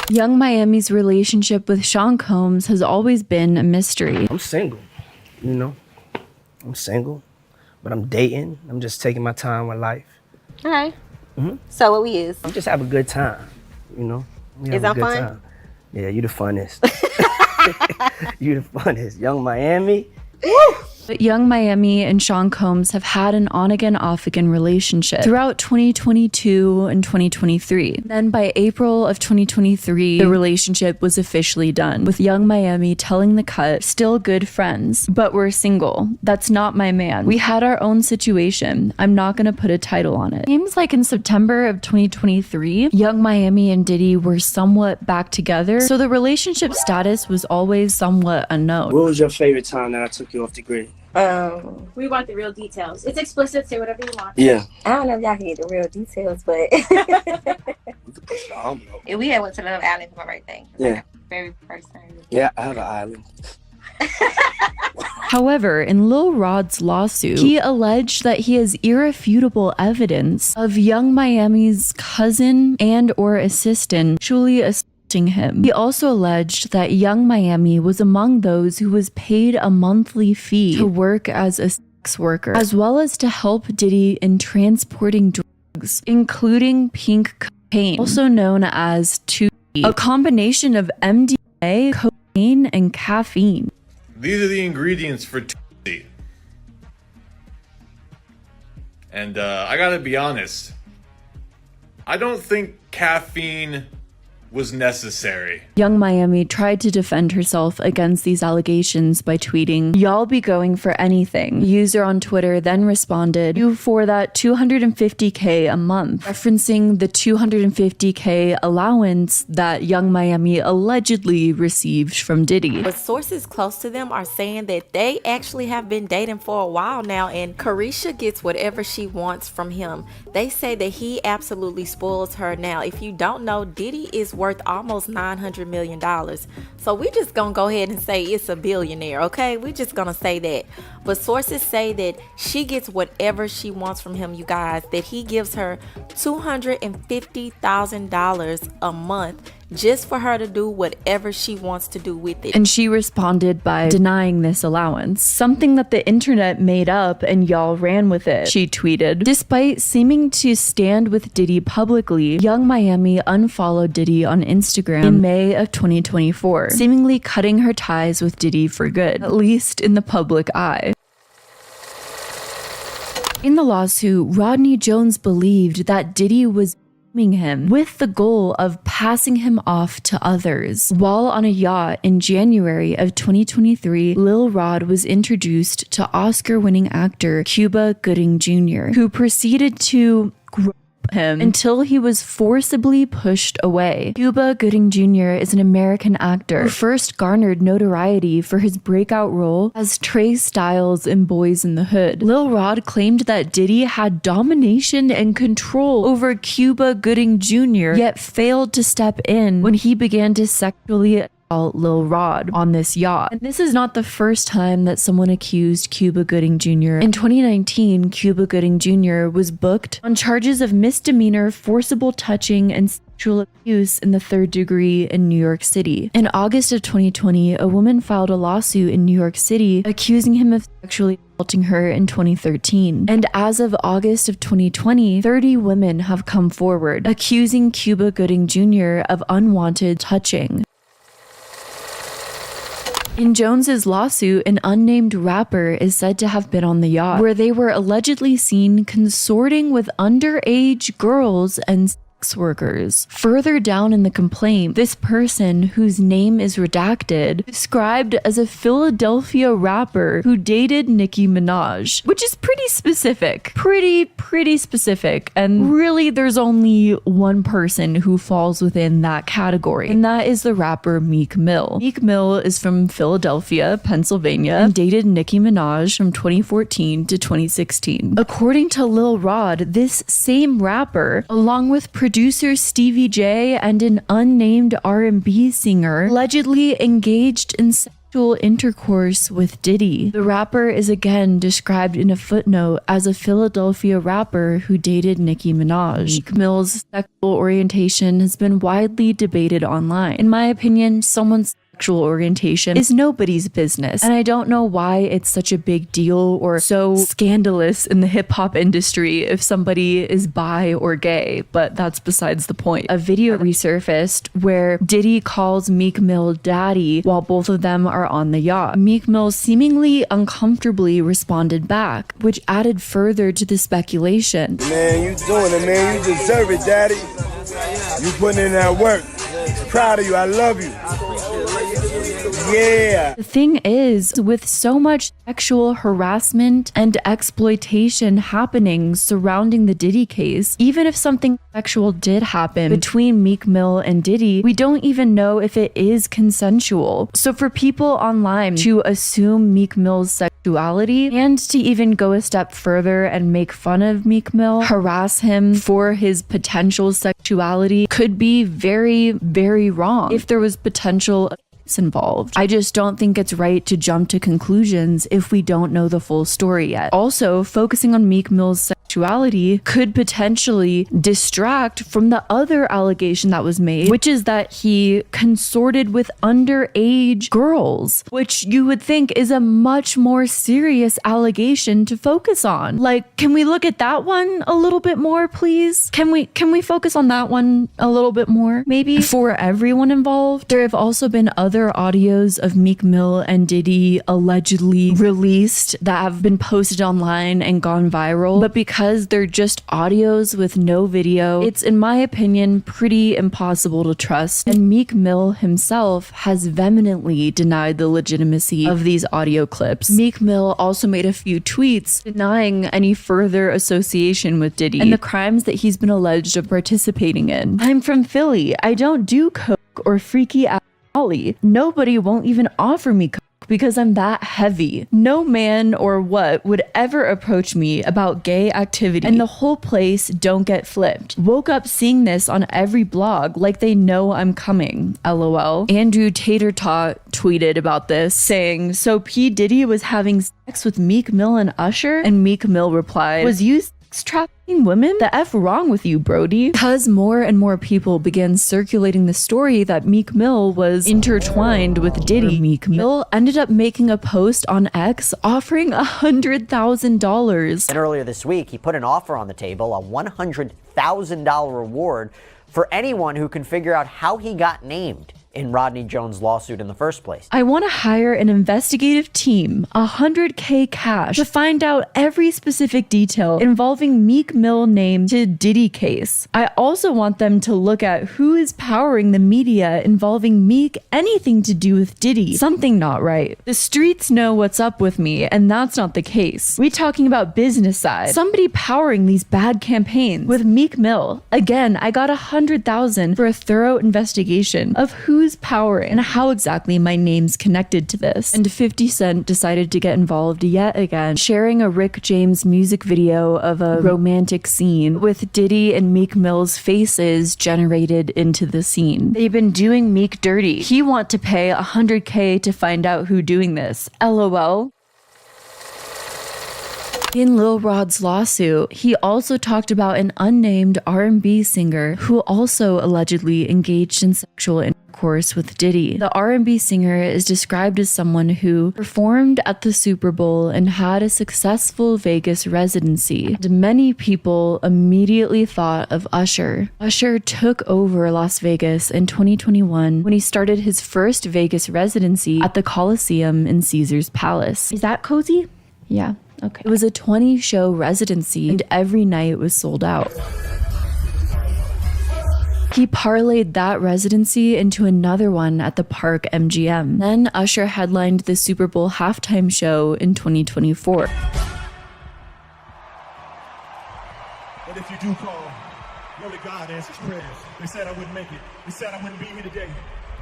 Young Miami's relationship with Sean Combs has always been a mystery. I'm single, you know. I'm single, but I'm dating. I'm just taking my time with life. Okay. So what we is? I'm just having a good time, you know. Is that fun? Time. Yeah, you the funnest. You the funnest. Young Miami. Woo! But Young Miami and Sean Combs have had an on-again, off-again relationship throughout 2022 and 2023. Then by April of 2023, the relationship was officially done, with Young Miami telling The Cut, "Still good friends, but we're single. That's not my man. We had our own situation. I'm not gonna put a title on it." Seems like in September of 2023, Young Miami and Diddy were somewhat back together, so the relationship status was always somewhat unknown. What was your favorite time that I took you off the grid? We want the real details. It's explicit. Say whatever you want. Yeah. I don't know if y'all can get the real details, but and we had went to Love Island for my birthday. Yeah. Very first time. Yeah, I have an island. However, in Lil Rod's lawsuit, he alleged that he has irrefutable evidence of Young Miami's cousin and or assistant sexually assaulting him. He also alleged that Young Miami was among those who was paid a monthly fee to work as a sex worker, as well as to help Diddy in transporting drugs drugs, including pink cocaine, also known as 2D, a combination of MDMA, cocaine, and caffeine. These are the ingredients for 2D. And I gotta be honest, I don't think caffeine was necessary. Young Miami tried to defend herself against these allegations by tweeting, "Y'all be going for anything." User on Twitter then responded, "You for that $250K a month," referencing the $250K allowance that Young Miami allegedly received from Diddy. But sources close to them are saying that they actually have been dating for a while now, and Caresha gets whatever she wants from him. They say that he absolutely spoils her. Now, if you don't know, Diddy is worth almost $900 million. So we just gonna go ahead and say it's a billionaire, okay? We just gonna say that. But sources say that she gets whatever she wants from him, you guys, that he gives her $250,000 a month just for her to do whatever she wants to do with it. And she responded by denying this allowance, something that the internet made up and y'all ran with it. She tweeted, "Despite seeming to stand with Diddy publicly, Young Miami unfollowed Diddy on Instagram in May of 2024, seemingly cutting her ties with Diddy for good, at least in the public eye." In the lawsuit, Rodney Jones believed that Diddy was him with the goal of passing him off to others. While on a yacht in January of 2023, Lil Rod was introduced to Oscar-winning actor Cuba Gooding Jr., who proceeded to him until he was forcibly pushed away. Cuba Gooding Jr. is an American actor who first garnered notoriety for his breakout role as Trey Styles in Boys in the Hood. Lil Rod claimed that Diddy had domination and control over Cuba Gooding Jr., yet failed to step in when he began to sexually Lil Rod on this yacht. And this is not the first time that someone accused Cuba Gooding Jr. In 2019, Cuba Gooding Jr. was booked on charges of misdemeanor forcible touching and sexual abuse in the third degree in New York City. In August of 2020, a woman filed a lawsuit in New York City accusing him of sexually assaulting her in 2013. And as of August of 2020, 30 women have come forward accusing Cuba Gooding Jr. of unwanted touching. In Jones's lawsuit, an unnamed rapper is said to have been on the yacht, where they were allegedly seen consorting with underage girls and sex workers. Further down in the complaint, this person, whose name is redacted, described as a Philadelphia rapper who dated Nicki Minaj, which is pretty specific. Pretty specific. And really, there's only one person who falls within that category, and that is the rapper Meek Mill. Meek Mill is from Philadelphia, Pennsylvania, and dated Nicki Minaj from 2014 to 2016. According to Lil Rod, this same rapper, along with producer Stevie J and an unnamed R&B singer, allegedly engaged in sexual intercourse with Diddy. The rapper is again described in a footnote as a Philadelphia rapper who dated Nicki Minaj. Meek Mill's sexual orientation has been widely debated online. In my opinion, someone's sexual orientation is nobody's business, and I don't know why it's such a big deal or so scandalous in the hip-hop industry if somebody is bi or gay, but that's besides the point. A video resurfaced where Diddy calls Meek Mill daddy while both of them are on the yacht. Meek Mill seemingly uncomfortably responded back, which added further to the speculation. Man, you doing it, man. You deserve it, daddy. You putting in that work. Proud of you. I love you. Yeah. The thing is, with so much sexual harassment and exploitation happening surrounding the Diddy case, even if something sexual did happen between Meek Mill and Diddy, we don't even know if it is consensual. So for people online to assume Meek Mill's sexuality and to even go a step further and make fun of Meek Mill, harass him for his potential sexuality, could be very, very wrong if there was potential involved. I just don't think it's right to jump to conclusions if we don't know the full story yet. Also, focusing on Meek Mill's sexuality could potentially distract from the other allegation that was made, which is that he consorted with underage girls, which you would think is a much more serious allegation to focus on. Like, can we look at that one a little bit more, please? Can we focus on that one a little bit more, maybe? For everyone involved, there have also been other audios of Meek Mill and Diddy allegedly released that have been posted online and gone viral, but because they're just audios with no video, it's, in my opinion, pretty impossible to trust. And Meek Mill himself has vehemently denied the legitimacy of these audio clips. Meek Mill also made a few tweets denying any further association with Diddy and the crimes that he's been alleged of participating in. I'm from Philly. I don't do coke or freaky ass Molly. Nobody won't even offer me coke because I'm that heavy. No man or what would ever approach me about gay activity, and the whole place don't get flipped. Woke up seeing this on every blog like they know I'm coming, lol. Andrew Tater Tot tweeted about this saying, so P. Diddy was having sex with Meek Mill and Usher? And Meek Mill replied, was you trafficking women? The F wrong with you, Brody? Because more and more people began circulating the story that Meek Mill was intertwined with Diddy. Meek Mill ended up making a post on X offering $100,000. And earlier this week, he put an offer on the table, a $100,000 reward for anyone who can figure out how he got named in Rodney Jones' lawsuit in the first place. I want to hire an investigative team, $100K cash, to find out every specific detail involving Meek Mill name to Diddy case. I also want them to look at who is powering the media involving Meek anything to do with Diddy. Something not right. The streets know what's up with me, and that's not the case. We talking about business side. Somebody powering these bad campaigns with Meek Mill. Again, I got $100,000 for a thorough investigation of who's powering and how exactly my name's connected to this. And 50 Cent decided to get involved yet again, sharing a Rick James music video of a romantic scene with Diddy and Meek Mill's faces generated into the scene. They've been doing Meek dirty. He want to pay $100K to find out who doing this. LOL. In Lil Rod's lawsuit, he also talked about an unnamed R&B singer who also allegedly engaged in sexual intercourse with Diddy. The R&B singer is described as someone who performed at the Super Bowl and had a successful Vegas residency. And many people immediately thought of Usher. Usher took over Las Vegas in 2021 when he started his first Vegas residency at the Coliseum in Caesar's Palace. Is that cozy? Yeah. Okay. It was a 20-show residency and every night was sold out. He parlayed that residency into another one at the Park MGM. Then Usher headlined the Super Bowl halftime show in 2024. But if you do call, know that God answers prayers. They said I wouldn't make it. They said I wouldn't be here today.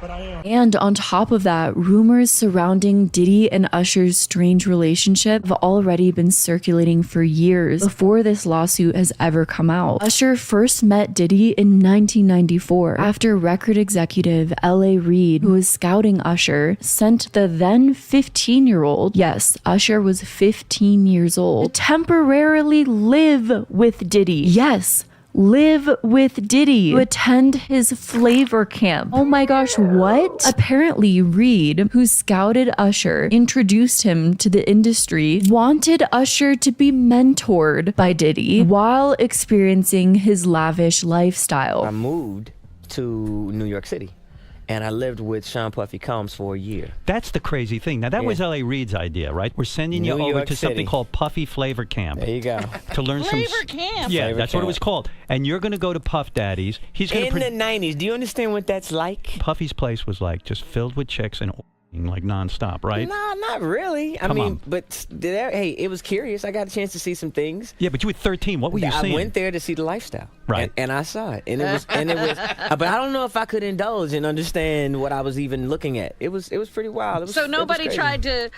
But I am. And on top of that, rumors surrounding Diddy and Usher's strange relationship have already been circulating for years before this lawsuit has ever come out. Usher first met Diddy in 1994 after record executive L.A. Reid, who was scouting Usher, sent the then 15-year-old, yes, Usher was 15 years old, to temporarily live with Diddy. Yes, live with Diddy to attend his flavor camp. Oh my gosh, what? Apparently, Reid, who scouted Usher, introduced him to the industry, wanted Usher to be mentored by Diddy while experiencing his lavish lifestyle. I moved to New York City. And I lived with Sean Puffy Combs for a year. That's the crazy thing. Now, that was L.A. Reid's idea, right? We're sending you over to something called Puffy Flavor Camp. There you go. To learn some... Flavor Camp? Yeah, Flavor that's Camp. what it was called. And you're going to go to Puff Daddy's. He's going In the 90s. Do you understand what that's like? Puffy's place was like just filled with chicks and like nonstop, right? No, not really. Come on. But hey, it was curious. I got a chance to see some things. Yeah, but you were 13. What were you seeing? I went there to see the lifestyle. Right. And I saw it, and it was, but I don't know if I could indulge and understand what I was even looking at. It was pretty wild. So nobody tried to,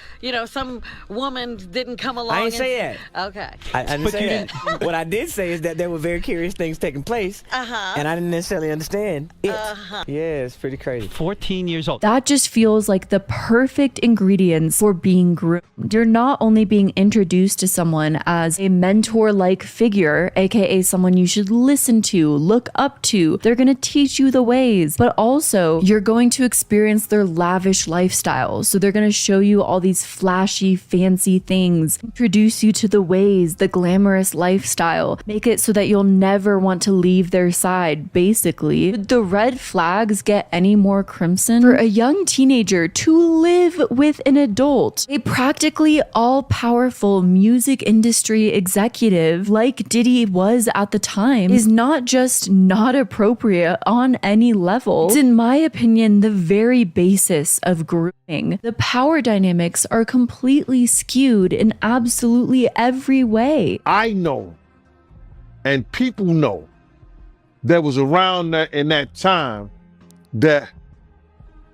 some woman didn't come along. I didn't say that. Okay. I didn't say that. What I did say is that there were very curious things taking place, and I didn't necessarily understand it. Yeah, it's pretty crazy. 14 years old. That just feels like the perfect ingredients for being groomed. You're not only being introduced to someone as a mentor-like figure, aka someone you should listen to, look up to. They're going to teach you the ways, but also you're going to experience their lavish lifestyle. So they're going to show you all these flashy, fancy things, introduce you to the ways, the glamorous lifestyle, make it so that you'll never want to leave their side. Basically, would the red flags get any more crimson? For a young teenager to live with an adult, a practically all-powerful music industry executive like Diddy was at the time, is not just not appropriate on any level. It's, in my opinion, the very basis of grooming. The power dynamics are completely skewed in absolutely every way. I know, and people know, that was around that in that time that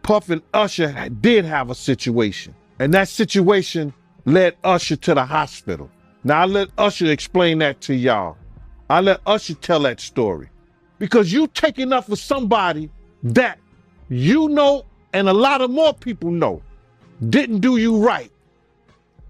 Puff and Usher did have a situation. And that situation led Usher to the hospital. Now I let Usher explain that to y'all. I let Usher tell that story. Because you taking up for somebody that you know and a lot of more people know didn't do you right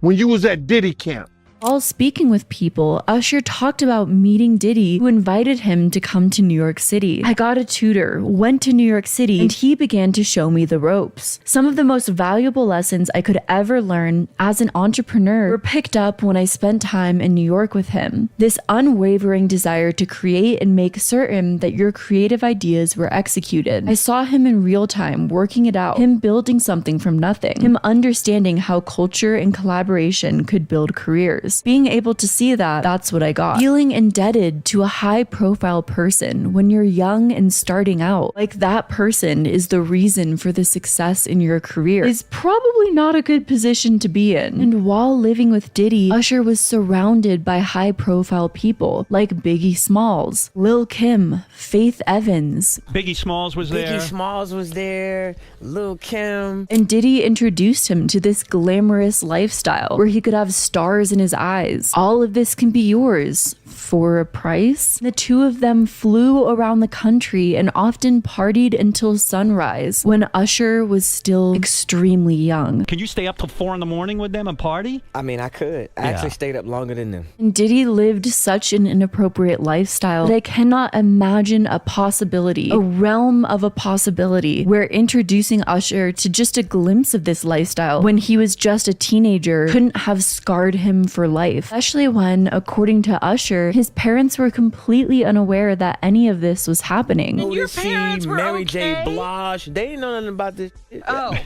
when you was at Diddy camp. While speaking with people, Usher talked about meeting Diddy, who invited him to come to New York City. I got a tutor, went to New York City, and he began to show me the ropes. Some of the most valuable lessons I could ever learn as an entrepreneur were picked up when I spent time in New York with him. This unwavering desire to create and make certain that your creative ideas were executed. I saw him in real time, working it out, him building something from nothing, him understanding how culture and collaboration could build careers. Being able to see that, that's what I got. Feeling indebted to a high-profile person when you're young and starting out, like that person is the reason for the success in your career, is probably not a good position to be in. And while living with Diddy, Usher was surrounded by high-profile people like Biggie Smalls, Lil Kim, Faith Evans. Biggie Smalls was there. Biggie Smalls was there. Lil Kim. And Diddy introduced him to this glamorous lifestyle where he could have stars in his eyes. All of this can be yours for a price. The two of them flew around the country and often partied until sunrise when Usher was still extremely young. Can you stay up till 4 a.m. with them and party? I mean, I could. I actually stayed up longer than them. And Diddy lived such an inappropriate lifestyle that I cannot imagine a possibility, a realm of a possibility, where introducing Usher to just a glimpse of this lifestyle when he was just a teenager couldn't have scarred him for life. Especially when, according to Usher, his parents were completely unaware that any of this was happening. And your parents were Mary J. Blige, they didn't know nothing about this shit. Oh.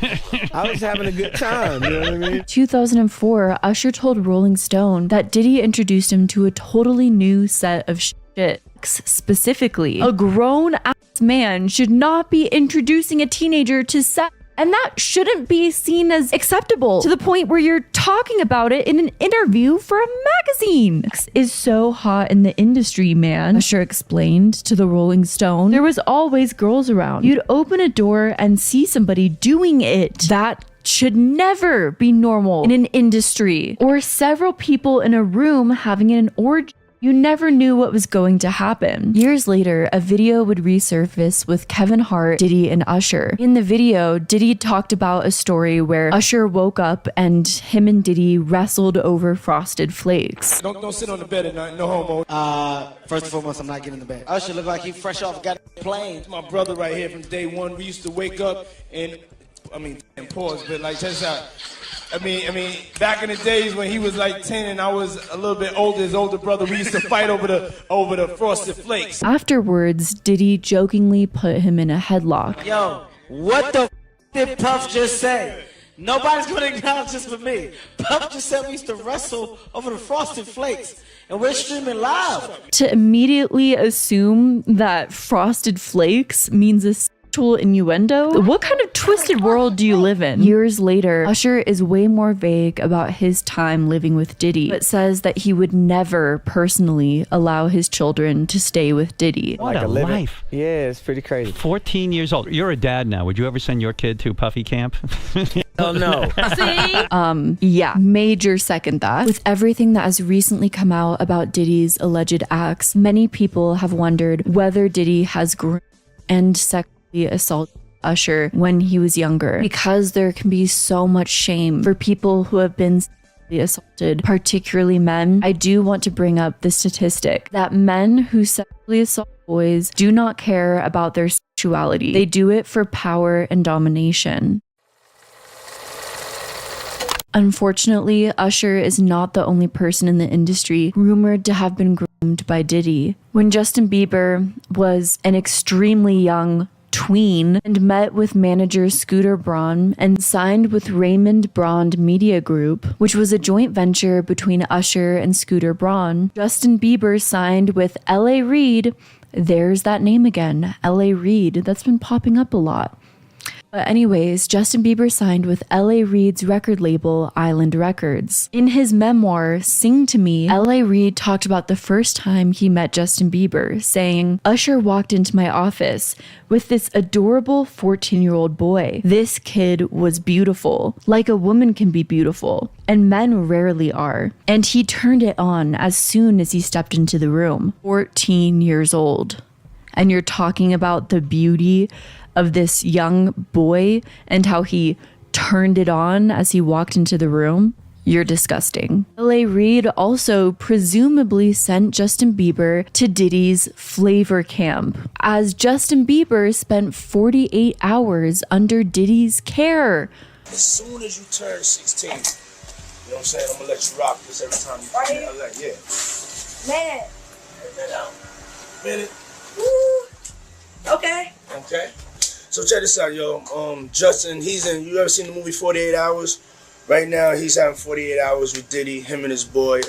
I was having a good time, you know what I mean? 2004, Usher told Rolling Stone that Diddy introduced him to a totally new set of shit. Specifically, a grown-ass man should not be introducing a teenager to sex. And that shouldn't be seen as acceptable to the point where you're talking about it in an interview for a magazine. Sex is so hot in the industry, man, Usher explained to the Rolling Stone. There was always girls around. You'd open a door and see somebody doing it. That should never be normal in an industry. Or several people in a room having an orgy. You never knew what was going to happen. Years later, a video would resurface with Kevin Hart, Diddy, and Usher. In the video, Diddy talked about a story where Usher woke up and him and Diddy wrestled over Frosted Flakes. Don't sit on the bed at night, no homo. First and foremost, I'm not getting in the bed. Usher look like he fresh off got a plane. My brother right here from day one, we used to wake up and, pause, but like, check this out. I mean, back in the days when he was like 10 and I was a little bit older, his older brother, we used to fight over the Frosted Flakes. Afterwards, Diddy jokingly put him in a headlock. Yo, what the did Puff just say? Nobody's gonna acknowledge this but me. Puff just said we used to wrestle over the Frosted Flakes. And we're streaming live. To immediately assume that Frosted Flakes means a sexual innuendo? What kind of twisted world do you live in? Years later, Usher is way more vague about his time living with Diddy, but says that he would never personally allow his children to stay with Diddy. What a life. Yeah, it's pretty crazy. 14 years old. You're a dad now. Would you ever send your kid to Puffy camp? Oh, no. Yeah, major second that. With everything that has recently come out about Diddy's alleged acts, many people have wondered whether Diddy has groomed and sexually assaulted Usher when he was younger, because there can be so much shame for people who have been sexually assaulted, particularly men. I do want to bring up the statistic that men who sexually assault boys do not care about their sexuality. They do it for power and domination. Unfortunately, Usher is not the only person in the industry rumored to have been groomed by Diddy. When Justin Bieber was an extremely young tween and met with manager Scooter Braun and signed with Raymond Braun Media Group, which was a joint venture between Usher and Scooter Braun, Justin Bieber signed with L.A. Reid. There's that name again, L.A. Reid. That's been popping up a lot. But anyways, Justin Bieber signed with L.A. Reid's record label, Island Records. In his memoir, Sing to Me, L.A. Reid talked about the first time he met Justin Bieber, saying, Usher walked into my office with this adorable 14-year-old boy. This kid was beautiful, like a woman can be beautiful, and men rarely are. And he turned it on as soon as he stepped into the room. 14 years old. And you're talking about the beauty of this young boy and how he turned it on as he walked into the room. You're disgusting. L.A. Reid also presumably sent Justin Bieber to Diddy's flavor camp, as Justin Bieber spent 48 hours under Diddy's care. As soon as you turn 16, you know what I'm saying? I'm gonna let you rock this every time you come in. Like, yeah. Man. That out. Minute. Woo. Okay. Okay. So check this out, yo. Justin, you ever seen the movie 48 Hours? Right now, he's having 48 hours with Diddy, him and his boy.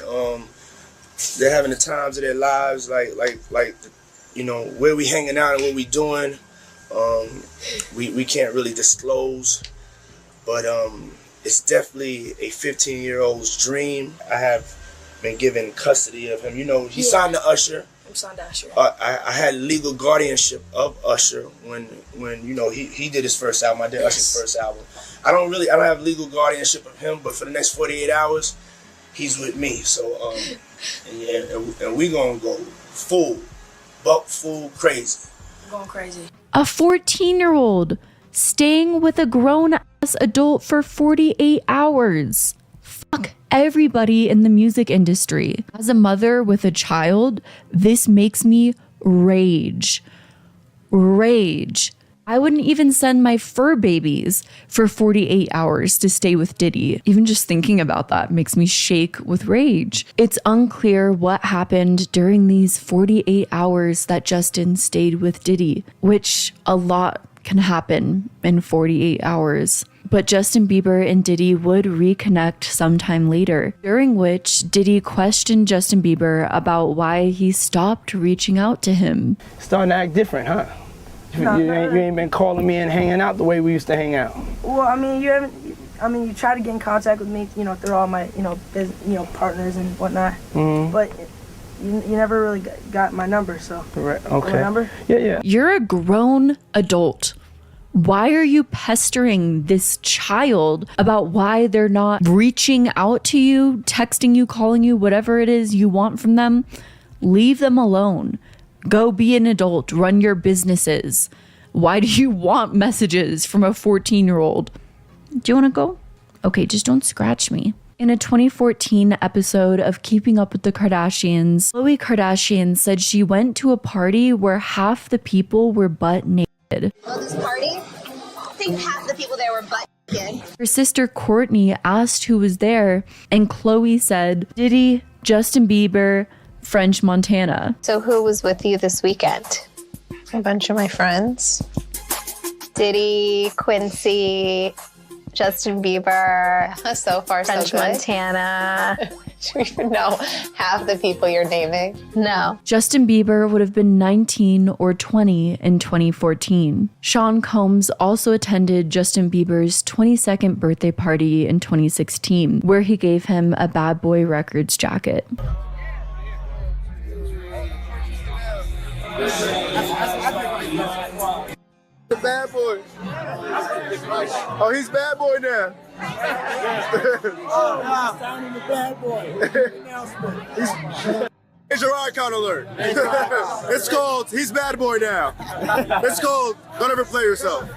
They're having the times of their lives, like, you know, where we hanging out and what we doing. We can't really disclose, but it's definitely a 15-year-old's dream. I have been given custody of him. You know, he signed to Usher. Signed to Usher. I had legal guardianship of Usher when you know he did his first album. I did Usher's first album. I don't have legal guardianship of him, but for the next 48 hours, he's with me. So and we gonna go full crazy. Going crazy. A 14-year-old staying with a grown-ass adult for 48 hours. Fuck everybody in the music industry. As a mother with a child, this makes me rage. I wouldn't even send my fur babies for 48 hours to stay with Diddy. Even just thinking about that makes me shake with rage. It's unclear what happened during these 48 hours that Justin stayed with Diddy, which a lot can happen in 48 hours. But Justin Bieber and Diddy would reconnect sometime later, during which Diddy questioned Justin Bieber about why he stopped reaching out to him. Starting to act different, huh? You ain't been calling me and hanging out the way we used to hang out. Well, I mean, you try to get in contact with me, you know, through all my, partners and whatnot. Mm-hmm. But you never really got my number, so. Right. Okay. My number? Yeah. You're a grown adult. Why are you pestering this child about why they're not reaching out to you, texting you, calling you, whatever it is you want from them? Leave them alone. Go be an adult. Run your businesses. Why do you want messages from a 14-year-old? Do you want to go? Okay, just don't scratch me. In a 2014 episode of Keeping Up with the Kardashians, Khloe Kardashian said she went to a party where half the people were butt naked. Well, this party, I think half the people there were butt naked. Her sister Courtney asked who was there, and Khloe said, Diddy, Justin Bieber, French Montana. So who was with you this weekend? A bunch of my friends. Diddy, Quincy, Justin Bieber, so far French so good. Montana. Do you even know half the people you're naming? No. Justin Bieber would have been 19 or 20 in 2014. Sean Combs also attended Justin Bieber's 22nd birthday party in 2016, where he gave him a Bad Boy Records jacket. The bad boy. Oh, he's bad boy now. Signing the bad boy. It's your icon alert. It's called He's Bad Boy Now. It's called Don't Ever Play Yourself.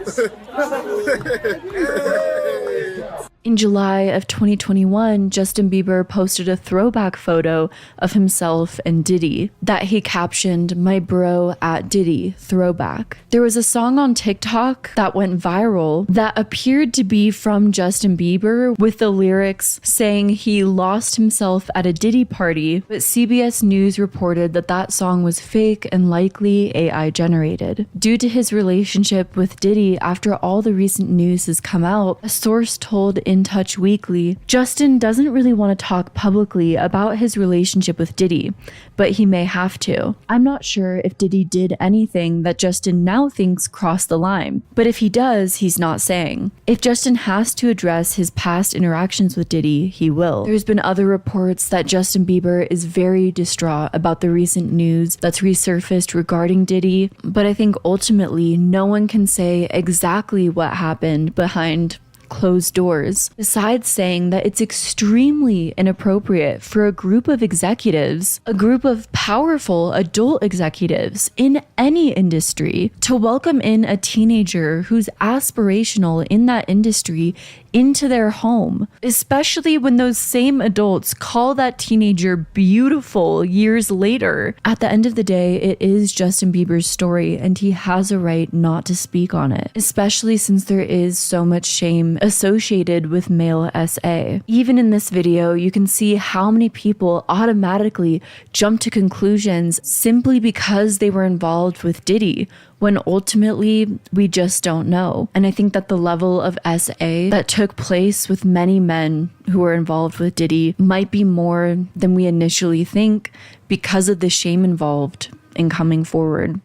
In July of 2021, Justin Bieber posted a throwback photo of himself and Diddy that he captioned, "My bro at Diddy, throwback." There was a song on TikTok that went viral that appeared to be from Justin Bieber with the lyrics saying he lost himself at a Diddy party, but CBS News reported that that song was fake and likely AI generated. Due to his relationship with Diddy after all the recent news has come out, a source told In Touch Weekly, Justin doesn't really want to talk publicly about his relationship with Diddy, but he may have to. I'm not sure if Diddy did anything that Justin now thinks crossed the line, but if he does, he's not saying. If Justin has to address his past interactions with Diddy, he will. There's been other reports that Justin Bieber is very distraught about the recent news that's resurfaced regarding Diddy, but I think ultimately no one can say exactly what happened behind closed doors, besides saying that it's extremely inappropriate for a group of executives, a group of powerful adult executives in any industry, to welcome in a teenager who's aspirational in that industry into their home, especially when those same adults call that teenager beautiful years later. At the end of the day, it is Justin Bieber's story, and he has a right not to speak on it, especially since there is so much shame associated with male SA. Even in this video, you can see how many people automatically jump to conclusions simply because they were involved with Diddy, when ultimately we just don't know. And I think that the level of SA that took place with many men who were involved with Diddy might be more than we initially think because of the shame involved in coming forward.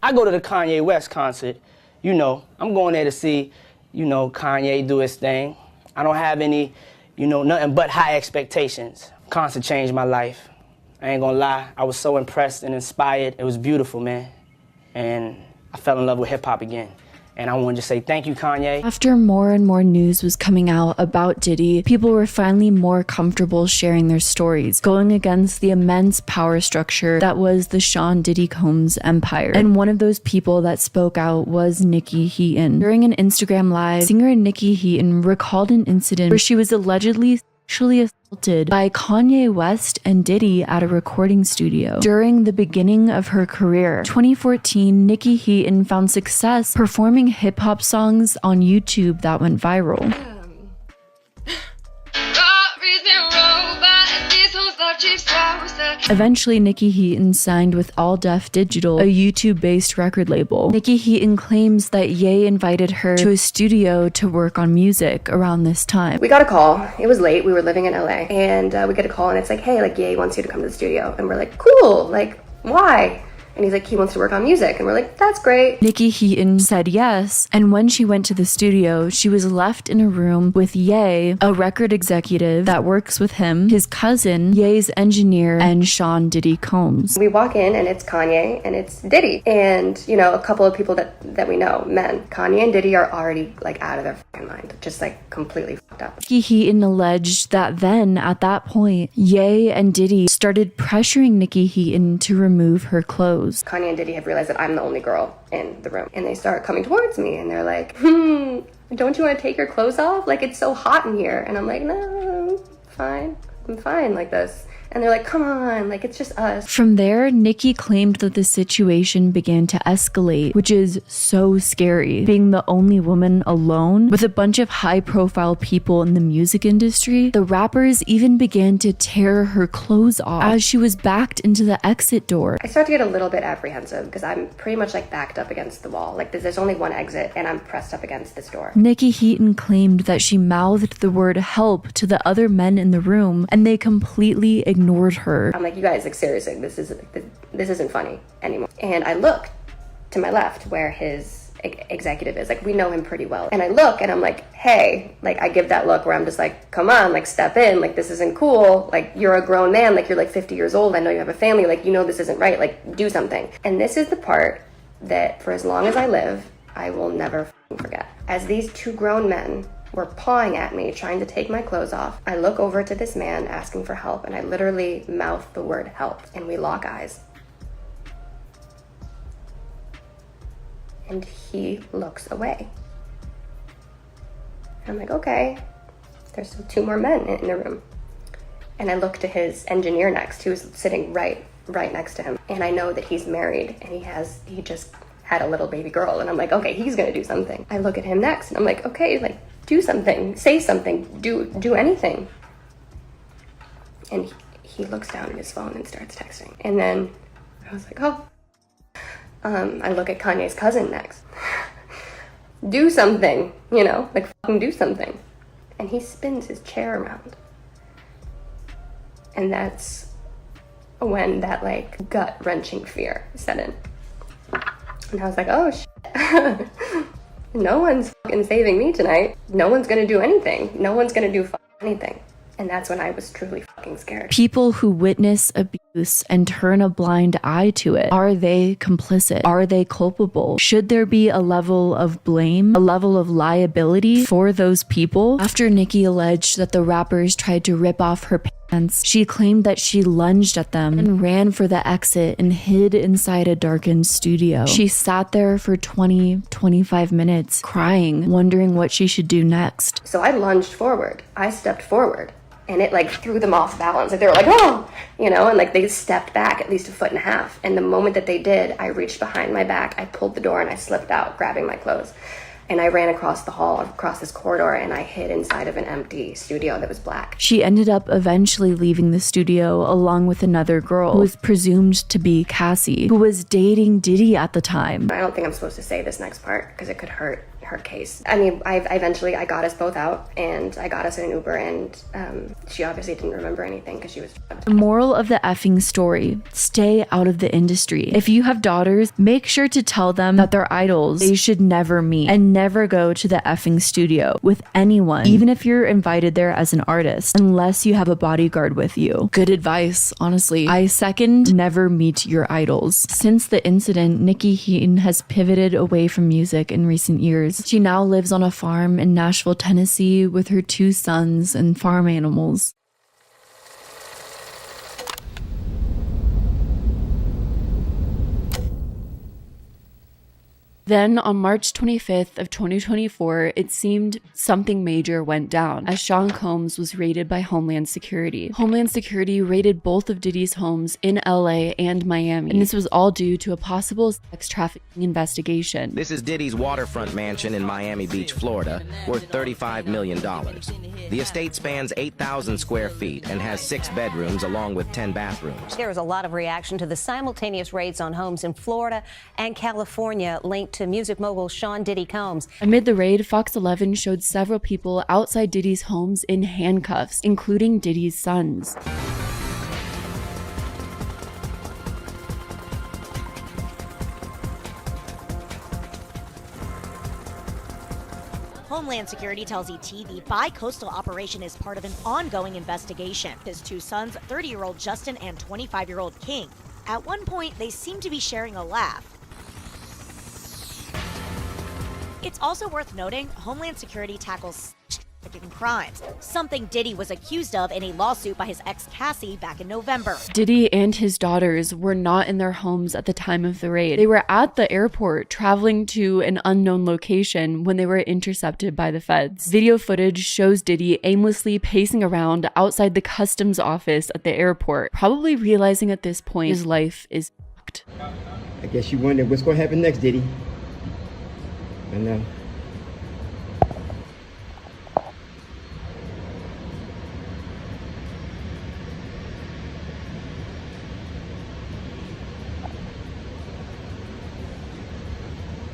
I go to the Kanye West concert. You know, I'm going there to see, Kanye do his thing. I don't have any, nothing but high expectations. Concert changed my life. I ain't gonna lie, I was so impressed and inspired. It was beautiful, man. And I fell in love with hip hop again. And I wanted to say thank you, Kanye. After more and more news was coming out about Diddy, people were finally more comfortable sharing their stories, going against the immense power structure that was the Sean Diddy Combs empire. And one of those people that spoke out was Nikki Heaton. During an Instagram live, singer Nikki Heaton recalled an incident where she was allegedly sexually assaulted by Kanye West and Diddy at a recording studio during the beginning of her career. 2014, Nikki Heaton found success performing hip-hop songs on YouTube that went viral. Eventually, Nikki Heaton signed with All Def Digital, a YouTube-based record label. Nikki Heaton claims that Ye invited her to a studio to work on music around this time. We got a call. It was late. We were living in LA, and we get a call, and it's like, hey, Ye wants you to come to the studio. And we're like, cool. Like, why? And he's like, he wants to work on music. And we're like, that's great. Nikki Heaton said yes, and when she went to the studio, she was left in a room with Ye, a record executive that works with him, his cousin, Ye's engineer, and Sean Diddy Combs. We walk in, and it's Kanye, and it's Diddy. And, a couple of people that we know, men. Kanye and Diddy are already, out of their fucking mind. Just, completely fucked up. Nikki Heaton alleged that then, at that point, Ye and Diddy started pressuring Nikki Heaton to remove her clothes. Kanye and Diddy have realized that I'm the only girl in the room. And they start coming towards me and they're like, don't you want to take your clothes off? It's so hot in here. And I'm like, no, I'm fine like this. And they're like, come on, like, it's just us. From there, Nicki claimed that the situation began to escalate, which is so scary. Being the only woman alone with a bunch of high-profile people in the music industry, the rappers even began to tear her clothes off as she was backed into the exit door. I start to get a little bit apprehensive because I'm pretty much like backed up against the wall. Like there's only one exit and I'm pressed up against this door. Nikki Heaton claimed that she mouthed the word help to the other men in the room and they completely ignored her. I'm like, you guys, like seriously, this isn't funny anymore. And I look to my left where his executive is. Like, we know him pretty well. And I look and I'm like, hey, like I give that look where I'm just like, come on, like step in, like this isn't cool. Like you're a grown man, like you're like 50 years old. I know you have a family, like you know this isn't right, like do something. And this is the part that for as long as I live, I will never forget. As these two grown men were pawing at me, trying to take my clothes off, I look over to this man asking for help and I literally mouth the word help and we lock eyes. And he looks away. I'm like, okay, there's still two more men in the room. And I look to his engineer next, who's sitting right next to him. And I know that he's married and he just had a little baby girl. And I'm like, okay, he's gonna do something. I look at him next and I'm like, okay, like do something, say something, do anything. And he looks down at his phone and starts texting. And then I was like, oh. I look at Kanye's cousin next. Do something, you know, like fucking do something. And he spins his chair around. And that's when that like gut-wrenching fear set in. And I was like, oh shit. No one's fucking saving me tonight. No one's gonna do anything. No one's gonna do anything. And that's when I was truly fucking scared. People who witness abuse and turn a blind eye to it, are they complicit? Are they culpable? Should there be a level of blame, a level of liability for those people? After Nicki alleged that the rappers tried to rip off her pants, she claimed that she lunged at them and ran for the exit and hid inside a darkened studio. She sat there for 20-25 minutes, crying, wondering what she should do next. So I lunged forward. I stepped forward. And it like threw them off balance. Like they were like, oh, you know, and like they stepped back at least 1.5 feet. And the moment that they did, I reached behind my back, I pulled the door and I slipped out, grabbing my clothes. And I ran across the hall, across this corridor, and I hid inside of an empty studio that was black. She ended up eventually leaving the studio along with another girl who was presumed to be Cassie, who was dating Diddy at the time. I don't think I'm supposed to say this next part because it could hurt her case. I mean, I got us both out and I got us in an Uber and she obviously didn't remember anything because she was drugged. The moral of the effing story: stay out of the industry. If you have daughters, make sure to tell them that they're idols they should never meet, and never go to the effing studio with anyone, even if you're invited there as an artist, unless you have a bodyguard with you. Good advice, honestly. I second never meet your idols. Since the incident, Nicki Heaton has pivoted away from music in recent years. She now lives on a farm in Nashville, Tennessee with her 2 sons and farm animals. Then on March 25th of 2024, it seemed something major went down as Sean Combs was raided by Homeland Security. Homeland Security raided both of Diddy's homes in LA and Miami, and this was all due to a possible sex trafficking investigation. This is Diddy's waterfront mansion in Miami Beach, Florida, worth $35 million. The estate spans 8,000 square feet and has 6 bedrooms along with 10 bathrooms. There was a lot of reaction to the simultaneous raids on homes in Florida and California linked to music mogul Sean Diddy Combs. Amid the raid, Fox 11 showed several people outside Diddy's homes in handcuffs, including Diddy's sons. Homeland Security tells ET the bi-coastal operation is part of an ongoing investigation. His 2 sons, 30-year-old Justin and 25-year-old King. At one point, they seem to be sharing a laugh. It's also worth noting Homeland Security tackles trafficking crimes, something Diddy was accused of in a lawsuit by his ex Cassie back in November. Diddy and his daughters were not in their homes at the time of the raid. They were at the airport traveling to an unknown location when they were intercepted by the feds. Video footage shows Diddy aimlessly pacing around outside the customs office at the airport, probably realizing at this point his life is fucked. I guess you wonder what's going to happen next, Diddy. I know.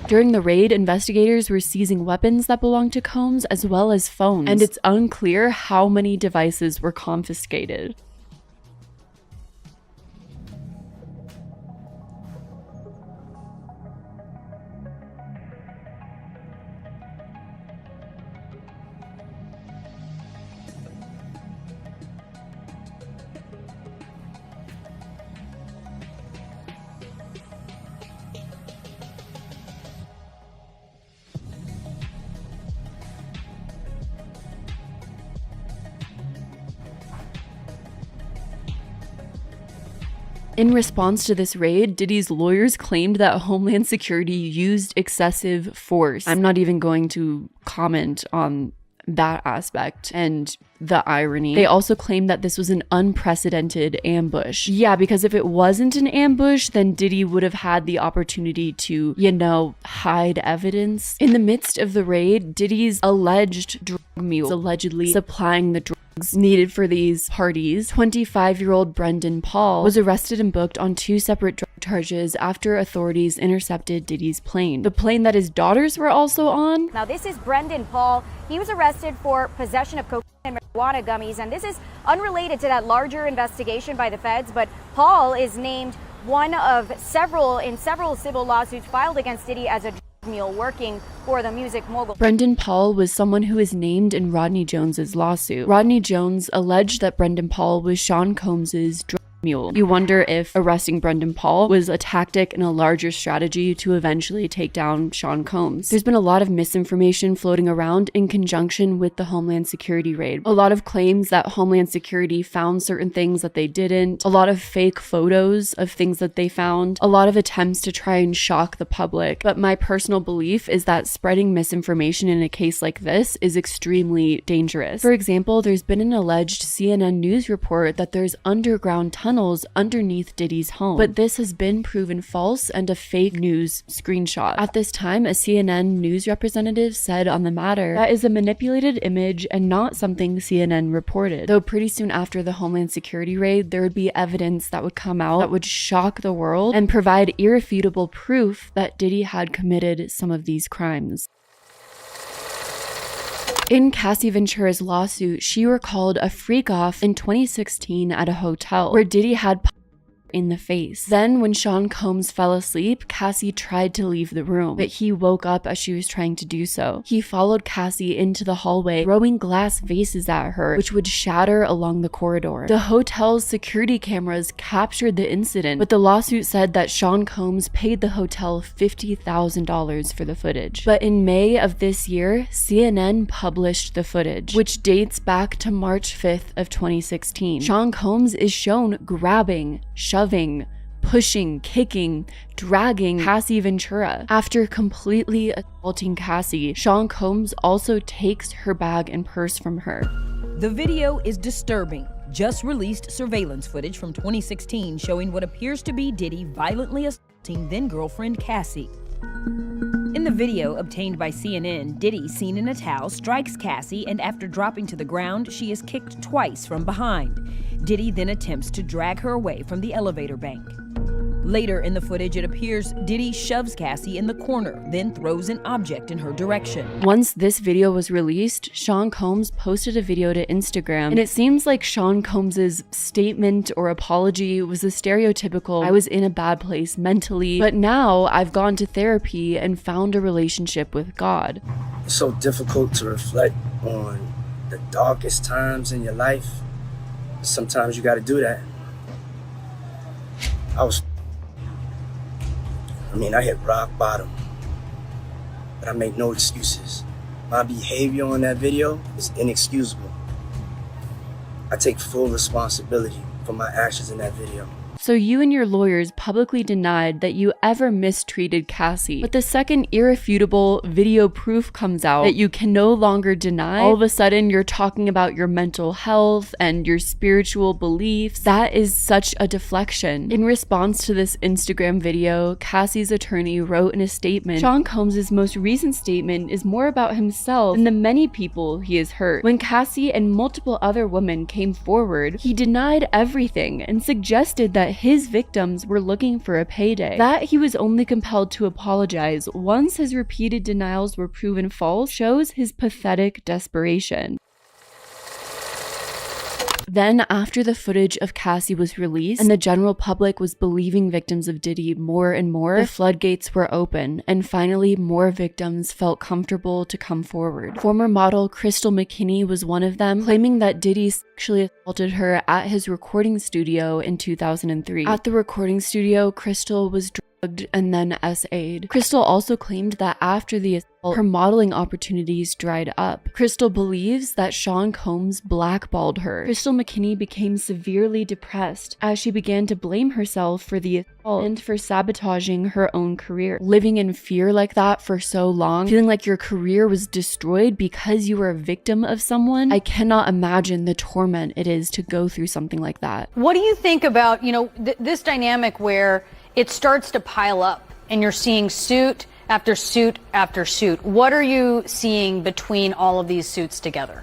During the raid, investigators were seizing weapons that belonged to Combs as well as phones, and it's unclear how many devices were confiscated. In response to this raid, Diddy's lawyers claimed that Homeland Security used excessive force. I'm not even going to comment on that aspect and the irony. They also claimed that this was an unprecedented ambush. Yeah, because if it wasn't an ambush, then Diddy would have had the opportunity to, you know, hide evidence. In the midst of the raid, Diddy's alleged drug mule, allegedly supplying the drugs needed for these parties, 25-year-old Brendan Paul, was arrested and booked on 2 separate drug charges after authorities intercepted Diddy's plane. The plane that his daughters were also on. Now this is Brendan Paul. He was arrested for possession of cocaine and marijuana gummies, and this is unrelated to that larger investigation by the feds, but Paul is named one of several civil lawsuits filed against Diddy as a drug mule working for the music mogul. Brendan Paul was someone who is named in Rodney Jones's lawsuit. Rodney Jones alleged that Brendan Paul was Sean Combs's drug mule. You wonder if arresting Brendan Paul was a tactic and a larger strategy to eventually take down Sean Combs. There's been a lot of misinformation floating around in conjunction with the Homeland Security raid. A lot of claims that Homeland Security found certain things that they didn't, a lot of fake photos of things that they found, a lot of attempts to try and shock the public. But my personal belief is that spreading misinformation in a case like this is extremely dangerous. For example, there's been an alleged CNN news report that there's underground tunnels underneath Diddy's home, but this has been proven false and a fake news screenshot. At this time, a CNN news representative said on the matter, that is a manipulated image and not something CNN reported. Though pretty soon after the Homeland Security raid, there would be evidence that would come out that would shock the world and provide irrefutable proof that Diddy had committed some of these crimes. In Cassie Ventura's lawsuit, she recalled a freak-off in 2016 at a hotel where Diddy had in the face. Then, when Sean Combs fell asleep, Cassie tried to leave the room, but he woke up as she was trying to do so. He followed Cassie into the hallway, throwing glass vases at her, which would shatter along the corridor. The hotel's security cameras captured the incident, but the lawsuit said that Sean Combs paid the hotel $50,000 for the footage. But in May of this year, CNN published the footage, which dates back to March 5th of 2016. Sean Combs is shown grabbing, shoving, pushing, kicking, dragging Cassie Ventura. After completely assaulting Cassie, Sean Combs also takes her bag and purse from her. The video is disturbing. Just released surveillance footage from 2016 showing what appears to be Diddy violently assaulting then-girlfriend Cassie. In the video obtained by CNN, Diddy, seen in a towel, strikes Cassie, and after dropping to the ground, she is kicked twice from behind. Diddy then attempts to drag her away from the elevator bank. Later in the footage, it appears Diddy shoves Cassie in the corner, then throws an object in her direction. Once this video was released, Sean Combs posted a video to Instagram, and it seems like Sean Combs's statement or apology was a stereotypical, I was in a bad place mentally, but now I've gone to therapy and found a relationship with God. It's so difficult to reflect on the darkest times in your life. Sometimes you got to do that. I hit rock bottom, but I make no excuses. My behavior on that video is inexcusable. I take full responsibility for my actions in that video. So you and your lawyers publicly denied that you ever mistreated Cassie. But the second irrefutable video proof comes out that you can no longer deny, all of a sudden you're talking about your mental health and your spiritual beliefs. That is such a deflection. In response to this Instagram video, Cassie's attorney wrote in a statement, Sean Combs' most recent statement is more about himself than the many people he has hurt. When Cassie and multiple other women came forward, he denied everything and suggested that his victims were looking for a payday. That he was only compelled to apologize once his repeated denials were proven false shows his pathetic desperation. Then, after the footage of Cassie was released and the general public was believing victims of Diddy more and more, the floodgates were open, and finally more victims felt comfortable to come forward. Former model Crystal McKinney was one of them, claiming that Diddy sexually assaulted her at his recording studio in 2003. At the recording studio, Crystal was drugged and then SA'd. Crystal also claimed that after the assault, her modeling opportunities dried up. Crystal believes that Sean Combs blackballed her. Crystal McKinney became severely depressed as she began to blame herself for the assault and for sabotaging her own career. Living in fear like that for so long, feeling like your career was destroyed because you were a victim of someone, I cannot imagine the torment it is to go through something like that. What do you think about, this dynamic where it starts to pile up and you're seeing suit after suit after suit? What are you seeing between all of these suits together?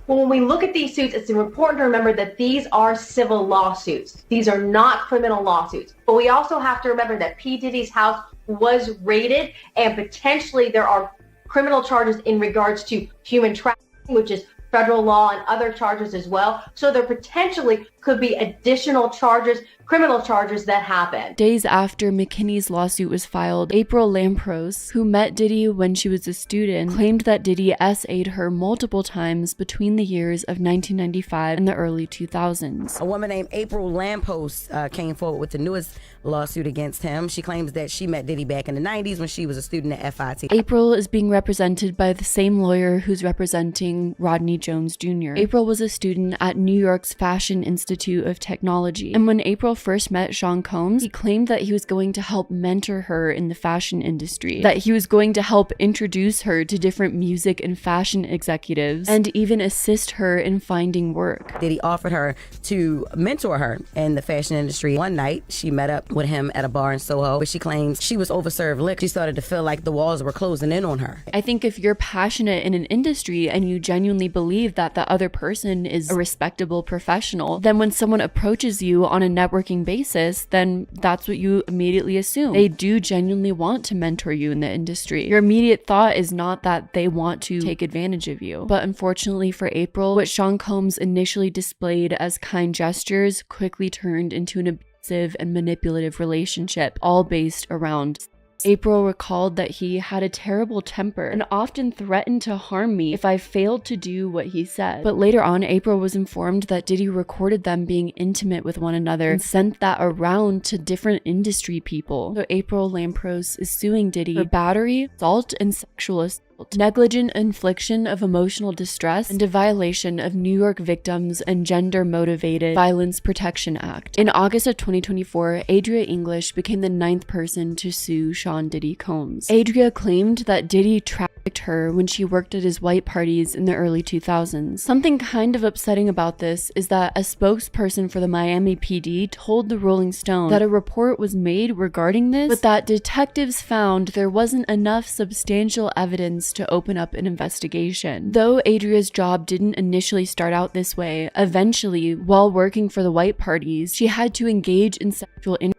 Well, when we look at these suits, it's important to remember that these are civil lawsuits. These are not criminal lawsuits. But we also have to remember that P. Diddy's house was raided, and potentially there are criminal charges in regards to human trafficking, which is federal law, and other charges as well. So there potentially could be additional charges, criminal charges that happen. Days after McKinney's lawsuit was filed, April Lampros, who met Diddy when she was a student, claimed that Diddy SA'd her multiple times between the years of 1995 and the early 2000s. A woman named April Lampros came forward with the newest lawsuit against him. She claims that she met Diddy back in the 90s when she was a student at FIT. April is being represented by the same lawyer who's representing Rodney Jones Jr. April was a student at New York's Fashion Institute of Technology, and when April first met Sean Combs, he claimed that he was going to help mentor her in the fashion industry, that he was going to help introduce her to different music and fashion executives, and even assist her in finding work. Diddy offered her to mentor her in the fashion industry. One night, she met up with him at a bar in Soho, but she claims she was overserved liquor. She started to feel like the walls were closing in on her. I think if you're passionate in an industry and you genuinely believe that the other person is a respectable professional, then when someone approaches you on a networking basis, then that's what you immediately assume. They do genuinely want to mentor you in the industry. Your immediate thought is not that they want to take advantage of you. But unfortunately for April, what Sean Combs initially displayed as kind gestures quickly turned into an abusive and manipulative relationship, all based around April recalled that he had a terrible temper and often threatened to harm me if I failed to do what he said. But later on, April was informed that Diddy recorded them being intimate with one another and sent that around to different industry people. So April Lampros is suing Diddy for battery, assault, and sexual assault, negligent infliction of emotional distress, and a violation of New York Victims and Gender-Motivated Violence Protection Act. In August of 2024, Adria English became the 9th person to sue Sean Diddy Combs. Adria claimed that Diddy trafficked her when she worked at his white parties in the early 2000s. Something kind of upsetting about this is that a spokesperson for the Miami PD told the Rolling Stone that a report was made regarding this, but that detectives found there wasn't enough substantial evidence to open up an investigation. Though Adria's job didn't initially start out this way, eventually, while working for the white parties, she had to engage in sexual intercourse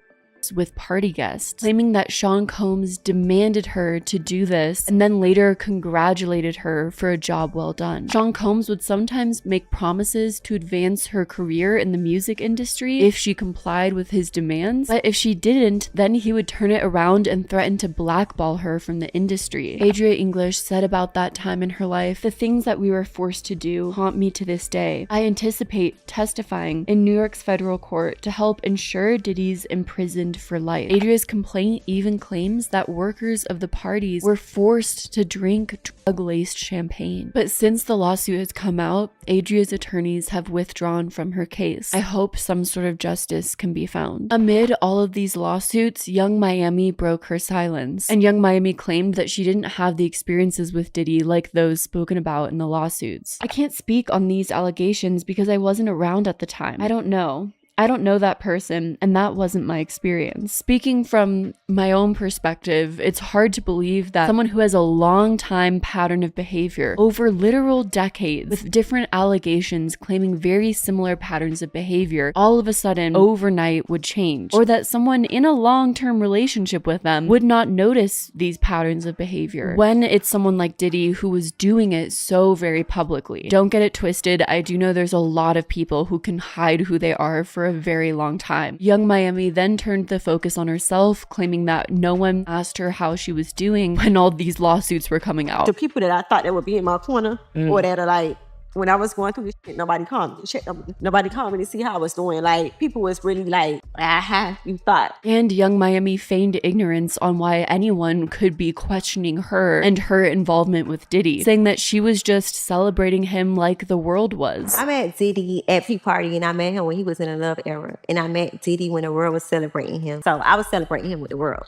with party guests, claiming that Sean Combs demanded her to do this and then later congratulated her for a job well done. Sean Combs would sometimes make promises to advance her career in the music industry if she complied with his demands, but if she didn't, then he would turn it around and threaten to blackball her from the industry. Adria English said about that time in her life, "The things that we were forced to do haunt me to this day. I anticipate testifying in New York's federal court to help ensure Diddy's imprisoned banned for life. Adria's complaint even claims that workers of the parties were forced to drink drug-laced champagne. But since the lawsuit has come out, Adria's attorneys have withdrawn from her case. I hope some sort of justice can be found. Amid all of these lawsuits, Young Miami broke her silence, and Young Miami claimed that she didn't have the experiences with Diddy like those spoken about in the lawsuits. I can't speak on these allegations because I wasn't around at the time. I don't know that person, and that wasn't my experience. Speaking from my own perspective, it's hard to believe that someone who has a long time pattern of behavior over literal decades with different allegations claiming very similar patterns of behavior all of a sudden overnight would change, or that someone in a long-term relationship with them would not notice these patterns of behavior when it's someone like Diddy who was doing it so very publicly. Don't get it twisted, I do know there's a lot of people who can hide who they are for a very long time. Young Miami then turned the focus on herself, claiming that no one asked her how she was doing when all these lawsuits were coming out. The people that I thought that would be in my corner, or that are like, when I was going through this shit, nobody called me. Nobody called me to see how I was doing. Like, people was really like, aha, you thought. And Young Miami feigned ignorance on why anyone could be questioning her and her involvement with Diddy, saying that she was just celebrating him like the world was. I met Diddy at P-Party, and I met him when he was in a love era. And I met Diddy when the world was celebrating him. So I was celebrating him with the world.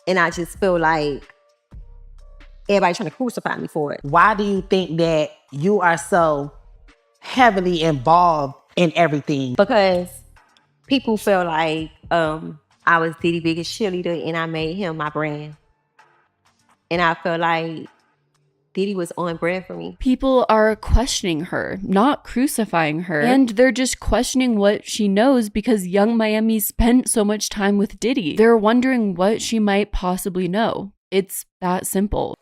And I just feel like everybody trying to crucify me for it. Why do you think that you are so heavily involved in everything? Because people feel like I was Diddy's biggest cheerleader and I made him my brand. And I feel like Diddy was on brand for me. People are questioning her, not crucifying her. And they're just questioning what she knows because Young Miami spent so much time with Diddy. They're wondering what she might possibly know. It's that simple.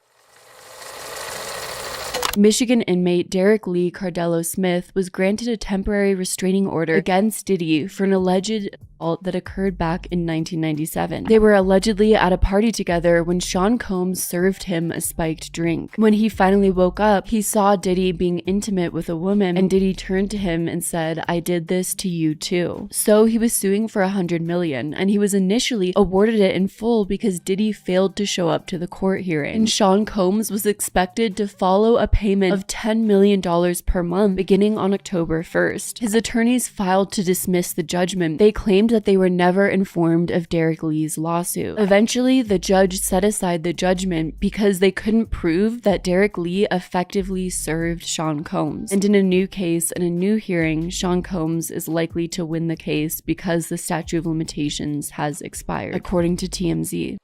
Michigan inmate Derek Lee Cardello Smith was granted a temporary restraining order against Diddy for an alleged assault that occurred back in 1997. They were allegedly at a party together when Sean Combs served him a spiked drink. When he finally woke up, he saw Diddy being intimate with a woman, and Diddy turned to him and said, "I did this to you too." So he was suing for $100 million, and he was initially awarded it in full because Diddy failed to show up to the court hearing. And Sean Combs was expected to follow a payment of $10 million per month beginning on October 1st. His attorneys filed to dismiss the judgment. They claimed that they were never informed of Derek Lee's lawsuit. Eventually, the judge set aside the judgment because they couldn't prove that Derek Lee effectively served Sean Combs. And in a new case and a new hearing, Sean Combs is likely to win the case because the statute of limitations has expired, according to TMZ.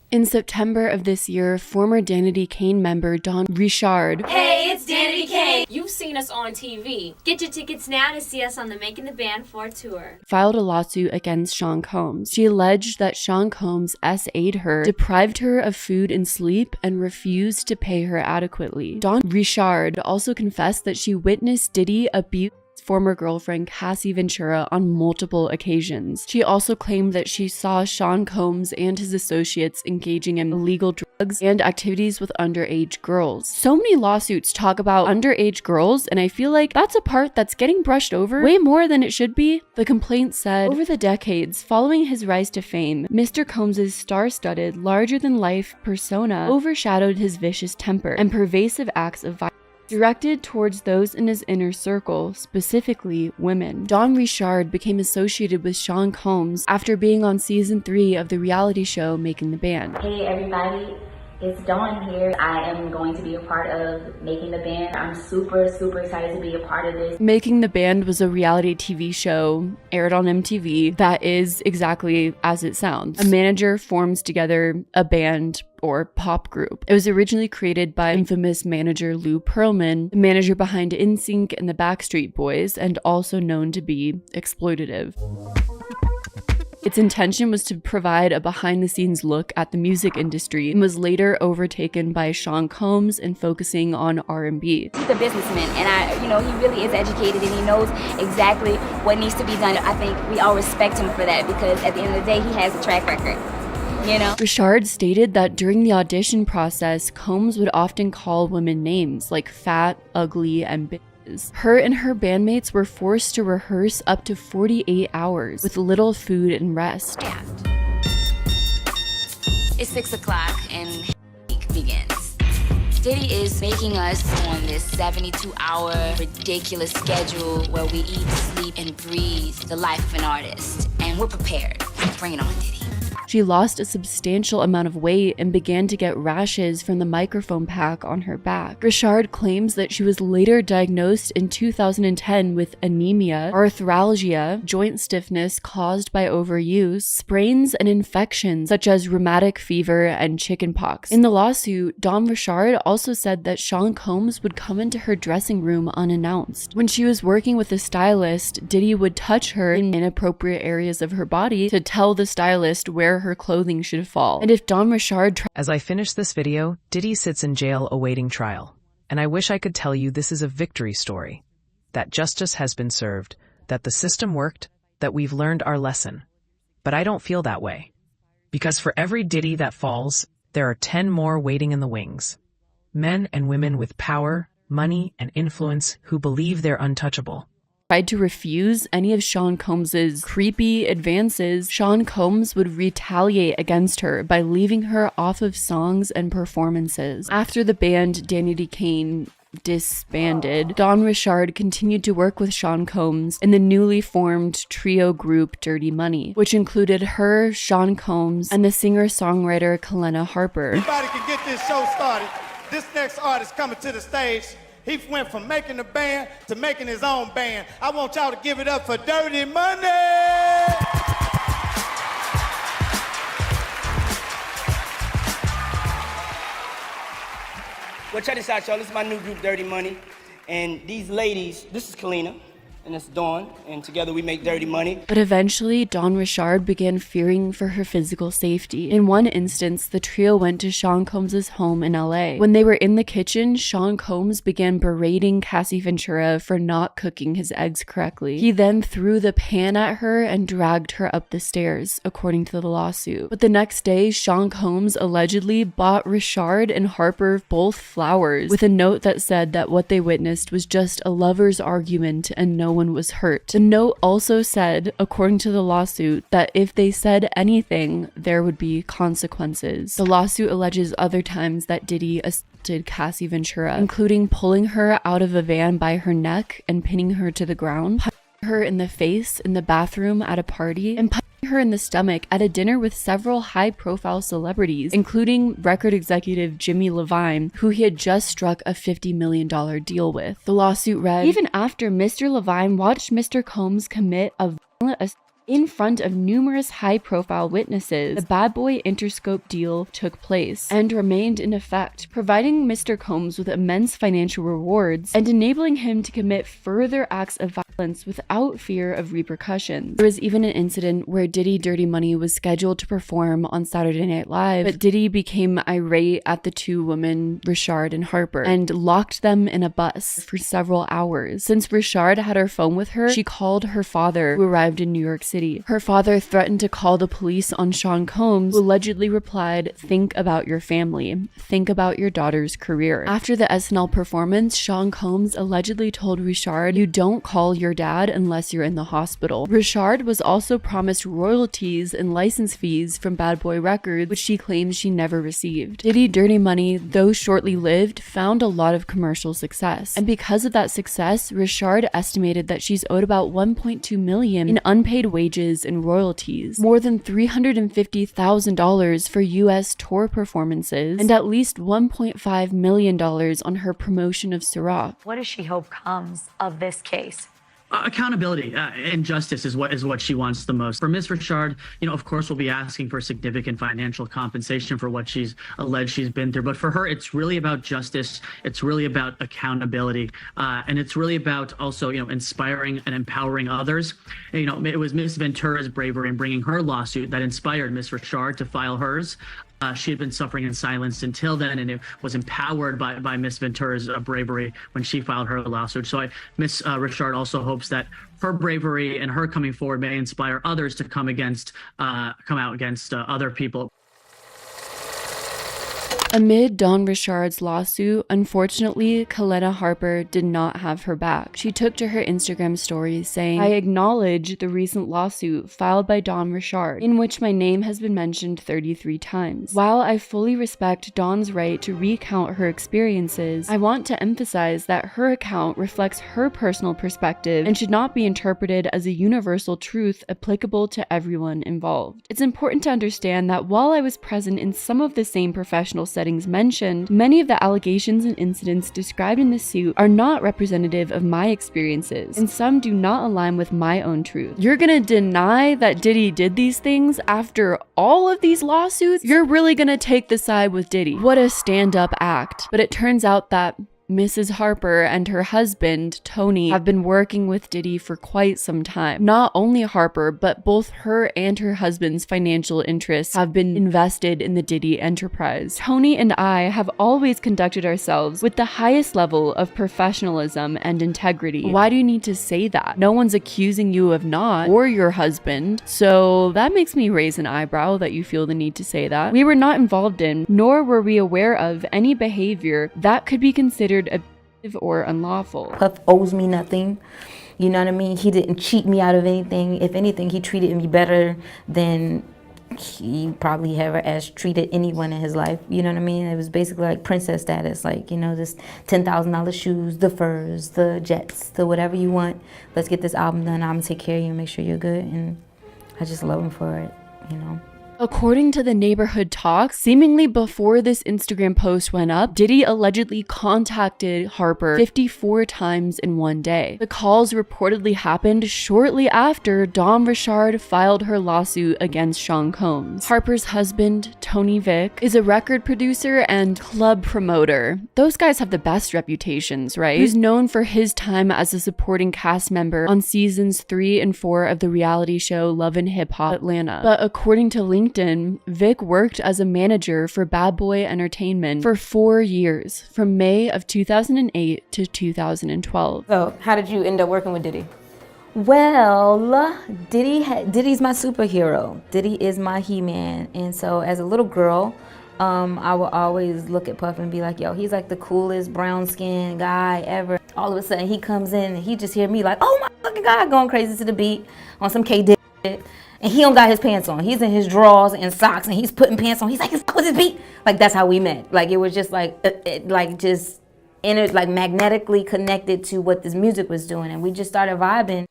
In September of this year, former Danity Kane member Don Richard, "Hey, it's Danity Kane. You've seen us on TV. Get your tickets now to see us on the Making the Band 4 tour." filed a lawsuit against Sean Combs. She alleged that Sean Combs SA'd her, deprived her of food and sleep, and refused to pay her adequately. Don Richard also confessed that she witnessed Diddy abuse former girlfriend Cassie Ventura on multiple occasions. She also claimed that she saw Sean Combs and his associates engaging in illegal drugs and activities with underage girls. So many lawsuits talk about underage girls, and I feel like that's a part that's getting brushed over way more than it should be. The complaint said, over the decades following his rise to fame, Mr. Combs' star-studded, larger-than-life persona overshadowed his vicious temper and pervasive acts of violence directed towards those in his inner circle, specifically women. Don Richard became associated with Sean Combs after being on season 3 of the reality show Making the Band. Hey everybody, it's Dawn here. I am going to be a part of Making the Band. I'm super excited to be a part of this. Making the Band was a reality TV show aired on MTV that is exactly as it sounds. A manager forms together a band or pop group. It was originally created by infamous manager Lou Pearlman, the manager behind NSYNC and the Backstreet Boys, and also known to be exploitative. Its intention was to provide a behind-the-scenes look at the music industry and was later overtaken by Sean Combs and focusing on R&B. He's a businessman, and he really is educated and he knows exactly what needs to be done. I think we all respect him for that because at the end of the day, he has a track record. you know? Richard stated that during the audition process, Combs would often call women names like fat, ugly, and bitches. Her and her bandmates were forced to rehearse up to 48 hours with little food and rest. It's 6 o'clock and week begins. Diddy is making us on this 72-hour ridiculous schedule where we eat, sleep, and breathe the life of an artist. And we're prepared. Bring it on, Diddy. She lost a substantial amount of weight and began to get rashes from the microphone pack on her back. Richard claims that she was later diagnosed in 2010 with anemia, arthralgia, joint stiffness caused by overuse, sprains, and infections such as rheumatic fever and chickenpox. In the lawsuit, Don Richard also said that Sean Combs would come into her dressing room unannounced. When she was working with a stylist, Diddy would touch her in inappropriate areas of her body to tell the stylist where her clothing should fall. And if Don Richard As I finish this video, Diddy sits in jail awaiting trial. And I wish I could tell you this is a victory story. That justice has been served, that the system worked, that we've learned our lesson. But I don't feel that way. Because for every Diddy that falls, there are 10 more waiting in the wings. Men and women with power, money, and influence who believe they're untouchable. Tried to refuse any of Sean Combs's creepy advances, Sean Combs would retaliate against her by leaving her off of songs and performances. After the band Danny D. Kane disbanded, Don Richard continued to work with Sean Combs in the newly formed trio group Dirty Money, which included her, Sean Combs, and the singer-songwriter Kalena Harper. Everybody can get this show started. This next artist coming to the stage, he went from making a band to making his own band. I want y'all to give it up for Dirty Money! Well, check this out, y'all. This is my new group, Dirty Money. And these ladies, this is Kalena, and it's Dawn, and together we make Dirty Money. But eventually, Don Richard began fearing for her physical safety. In one instance, the trio went to Sean Combs' home in LA. When they were in the kitchen, Sean Combs began berating Cassie Ventura for not cooking his eggs correctly. He then threw the pan at her and dragged her up the stairs, according to the lawsuit. But the next day, Sean Combs allegedly bought Richard and Harper both flowers with a note that said that what they witnessed was just a lover's argument and no one was hurt. The note also said, according to the lawsuit, that if they said anything, there would be consequences. The lawsuit alleges other times that Diddy assaulted Cassie Ventura, including pulling her out of a van by her neck and pinning her to the ground, punching her in the face in the bathroom at a party, and punching her in the stomach at a dinner with several high-profile celebrities, including record executive Jimmy Levine, who he had just struck a $50 million deal with. The lawsuit read, even after Mr. Levine watched Mr. Combs commit a violent assault in front of numerous high-profile witnesses, the Bad Boy Interscope deal took place and remained in effect, providing Mr. Combs with immense financial rewards and enabling him to commit further acts of violence without fear of repercussions. There was even an incident where Diddy Dirty Money was scheduled to perform on Saturday Night Live, but Diddy became irate at the two women, Richard and Harper, and locked them in a bus for several hours. Since Richard had her phone with her, she called her father, who arrived in New York City. Her father threatened to call the police on Sean Combs, who allegedly replied, "Think about your family. Think about your daughter's career." After the SNL performance, Sean Combs allegedly told Richard, "You don't call your dad unless you're in the hospital." Richard was also promised royalties and license fees from Bad Boy Records, which she claims she never received. Diddy Dirty Money, though shortly lived, found a lot of commercial success. And because of that success, Richard estimated that she's owed about $1.2 million in unpaid wages and royalties, more than $350,000 for US tour performances, and at least $1.5 million on her promotion of Ciroc. What does she hope comes of this case? Accountability and justice is what she wants the most. For Ms. Richard, of course, we'll be asking for significant financial compensation for what she's alleged she's been through. But for her, it's really about justice. It's really about accountability. And it's really about also, inspiring and empowering others. It was Ms. Ventura's bravery in bringing her lawsuit that inspired Ms. Richard to file hers. She had been suffering in silence until then, and it was empowered by Miss Ventura's bravery when she filed her lawsuit. So Miss Richard also hopes that her bravery and her coming forward may inspire others to come out against other people. Amid Dawn Richard's lawsuit, unfortunately, Kalena Harper did not have her back. She took to her Instagram stories saying, "I acknowledge the recent lawsuit filed by Dawn Richard, in which my name has been mentioned 33 times. While I fully respect Dawn's right to recount her experiences, I want to emphasize that her account reflects her personal perspective and should not be interpreted as a universal truth applicable to everyone involved. It's important to understand that while I was present in some of the same professional settings mentioned, many of the allegations and incidents described in the suit are not representative of my experiences, and some do not align with my own truth. You're gonna deny that Diddy did these things after all of these lawsuits? You're really gonna take the side with Diddy. What a stand-up act." But it turns out that Mrs. Harper and her husband, Tony, have been working with Diddy for quite some time. Not only Harper, but both her and her husband's financial interests have been invested in the Diddy enterprise. Tony and I have always conducted ourselves with the highest level of professionalism and integrity. Why do you need to say that? No one's accusing you of not, or your husband. So that makes me raise an eyebrow that you feel the need to say that. We were not involved in, nor were we aware of any behavior that could be considered abusive or unlawful. Puff owes me nothing. You know what I mean? He didn't cheat me out of anything. If anything, he treated me better than he probably ever has treated anyone in his life. You know what I mean? It was basically like princess status, like, you know, this $10,000 shoes, the furs, the jets, the whatever you want. Let's get this album done. I'm gonna take care of you and make sure you're good. And I just love him for it, you know? According to the Neighborhood Talk, seemingly before this Instagram post went up, Diddy allegedly contacted Harper 54 times in one day. The calls reportedly happened shortly after Dawn Richard filed her lawsuit against Sean Combs. Harper's husband, Tony Vick, is a record producer and club promoter. Those guys have the best reputations, right? He's known for his time as a supporting cast member on seasons 3 and 4 of the reality show Love and Hip Hop Atlanta. But according to LinkedIn, Vic worked as a manager for Bad Boy Entertainment for 4 years, from May of 2008 to 2012. So, how did you end up working with Diddy? Well, Diddy's my superhero. Diddy is my He-Man. And so, as a little girl, I would always look at Puff and be like, yo, he's like the coolest brown-skinned guy ever. All of a sudden, he comes in and he just hear me like, oh my fucking God, going crazy to the beat on some K-Diddy shit. And he don't got his pants on. He's in his drawers and socks, and he's putting pants on. He's like, what's his beat? Like, that's how we met. Like, it was just like, like magnetically connected to what this music was doing. And we just started vibing.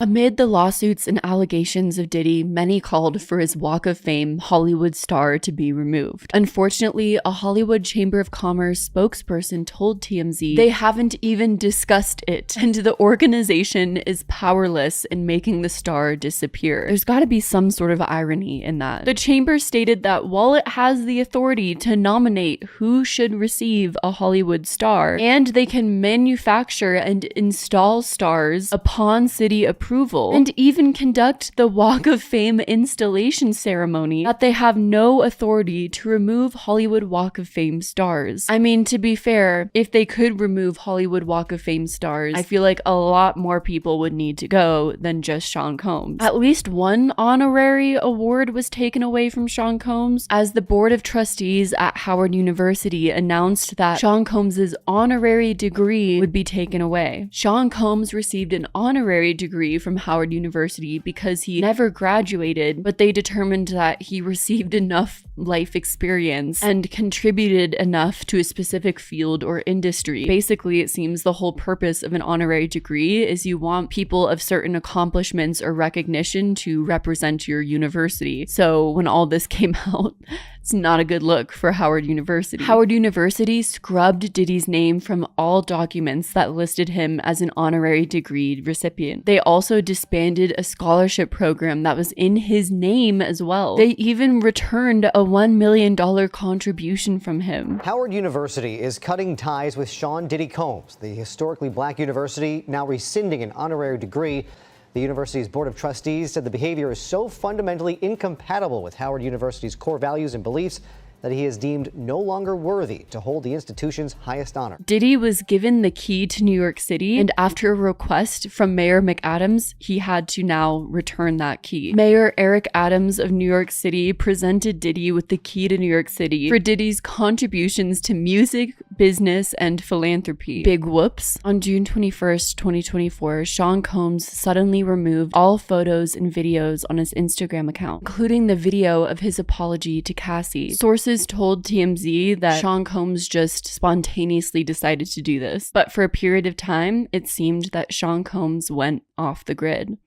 Amid the lawsuits and allegations of Diddy, many called for his Walk of Fame Hollywood star to be removed. Unfortunately, a Hollywood Chamber of Commerce spokesperson told TMZ they haven't even discussed it, and the organization is powerless in making the star disappear. There's gotta be some sort of irony in that. The chamber stated that while it has the authority to nominate who should receive a Hollywood star, and they can manufacture and install stars upon city approval, and even conduct the Walk of Fame installation ceremony, that they have no authority to remove Hollywood Walk of Fame stars. I mean, to be fair, if they could remove Hollywood Walk of Fame stars, I feel like a lot more people would need to go than just Sean Combs. At least one honorary award was taken away from Sean Combs, as the Board of Trustees at Howard University announced that Sean Combs' honorary degree would be taken away. Sean Combs received an honorary degree from Howard University because he never graduated, but they determined that he received enough life experience and contributed enough to a specific field or industry. Basically, it seems the whole purpose of an honorary degree is you want people of certain accomplishments or recognition to represent your university. So when all this came out, it's not a good look for Howard University. Howard University scrubbed Diddy's name from all documents that listed him as an honorary degree recipient. They also disbanded a scholarship program that was in his name as well. They even returned a $1 million contribution from him. Howard University is cutting ties with Sean Diddy Combs, the historically black university, now rescinding an honorary degree. The university's Board of Trustees said the behavior is so fundamentally incompatible with Howard University's core values and beliefs that he is deemed no longer worthy to hold the institution's highest honor. Diddy was given the key to New York City, and after a request from Mayor McAdams, he had to now return that key. Mayor Eric Adams of New York City presented Diddy with the key to New York City for Diddy's contributions to music, business, and philanthropy. Big whoops. On June 21st, 2024, Sean Combs suddenly removed all photos and videos on his Instagram account, including the video of his apology to Cassie. Sources told TMZ that Sean Combs just spontaneously decided to do this, but for a period of time, it seemed that Sean Combs went off the grid.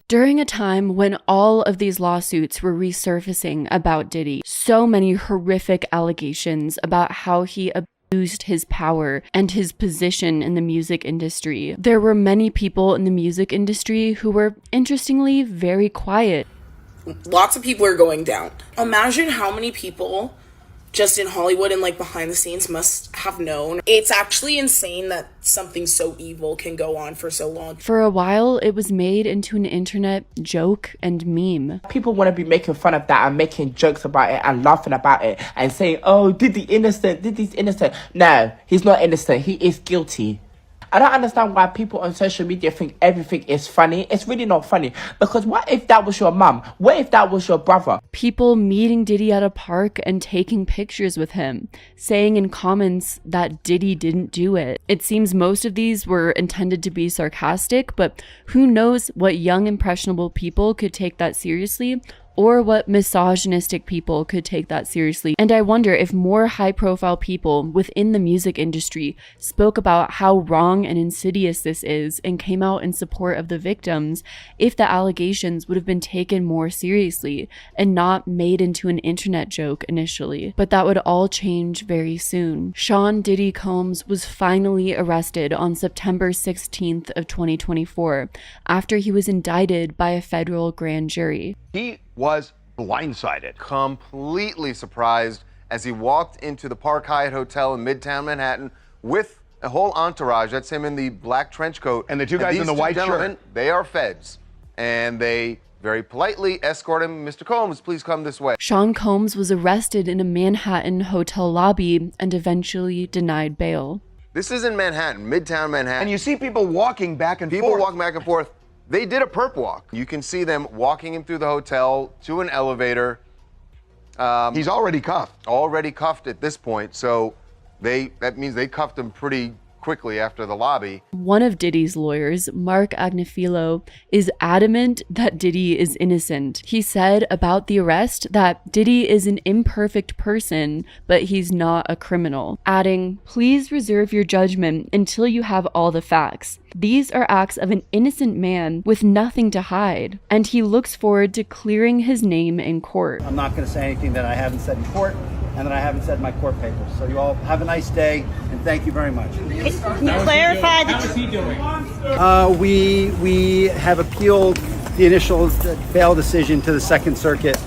During a time when all of these lawsuits were resurfacing about Diddy, so many horrific allegations about how he abused his power and his position in the music industry, there were many people in the music industry who were, interestingly, very quiet. Lots of people are going down. Imagine how many people just in Hollywood and like behind the scenes must have known. It's actually insane that something so evil can go on for so long. For a while, it was made into an internet joke and meme. People want to be making fun of that and making jokes about it and laughing about it and saying, oh, Diddy's innocent. No, he's not innocent. He is guilty. I don't understand why people on social media think everything is funny. It's really not funny. Because what if that was your mum? What if that was your brother? People meeting Diddy at a park and taking pictures with him, saying in comments that Diddy didn't do it. It seems most of these were intended to be sarcastic, but who knows what young, impressionable people could take that seriously, or what misogynistic people could take that seriously. And I wonder if more high-profile people within the music industry spoke about how wrong and insidious this is and came out in support of the victims, if the allegations would have been taken more seriously and not made into an internet joke initially. But that would all change very soon. Sean Diddy Combs was finally arrested on September 16th of 2024 after he was indicted by a federal grand jury. He was blindsided, completely surprised as he walked into the Park Hyatt Hotel in Midtown Manhattan with a whole entourage. That's him in the black trench coat. And the two guys in the white shirt. They are feds. And they very politely escort him. Mr. Combs, please come this way. Sean Combs was arrested in a Manhattan hotel lobby and eventually denied bail. This is in Manhattan, Midtown Manhattan. And you see people walking back and forth. People walking back and forth. They did a perp walk. You can see them walking him through the hotel to an elevator. He's already cuffed. Already cuffed at this point, so that means they cuffed him pretty quickly after the lobby. One of Diddy's lawyers, Mark Agnifilo, is adamant that Diddy is innocent. He said about the arrest that Diddy is an imperfect person, but he's not a criminal, adding, "Please reserve your judgment until you have all the facts. These are acts of an innocent man with nothing to hide, and he looks forward to clearing his name in court." I'm not going to say anything that I haven't said in court and that I haven't said in my court papers. So you all have a nice day, and thank you very much. Can you clarify that? How is he doing? We have appealed the initial bail decision to the Second Circuit,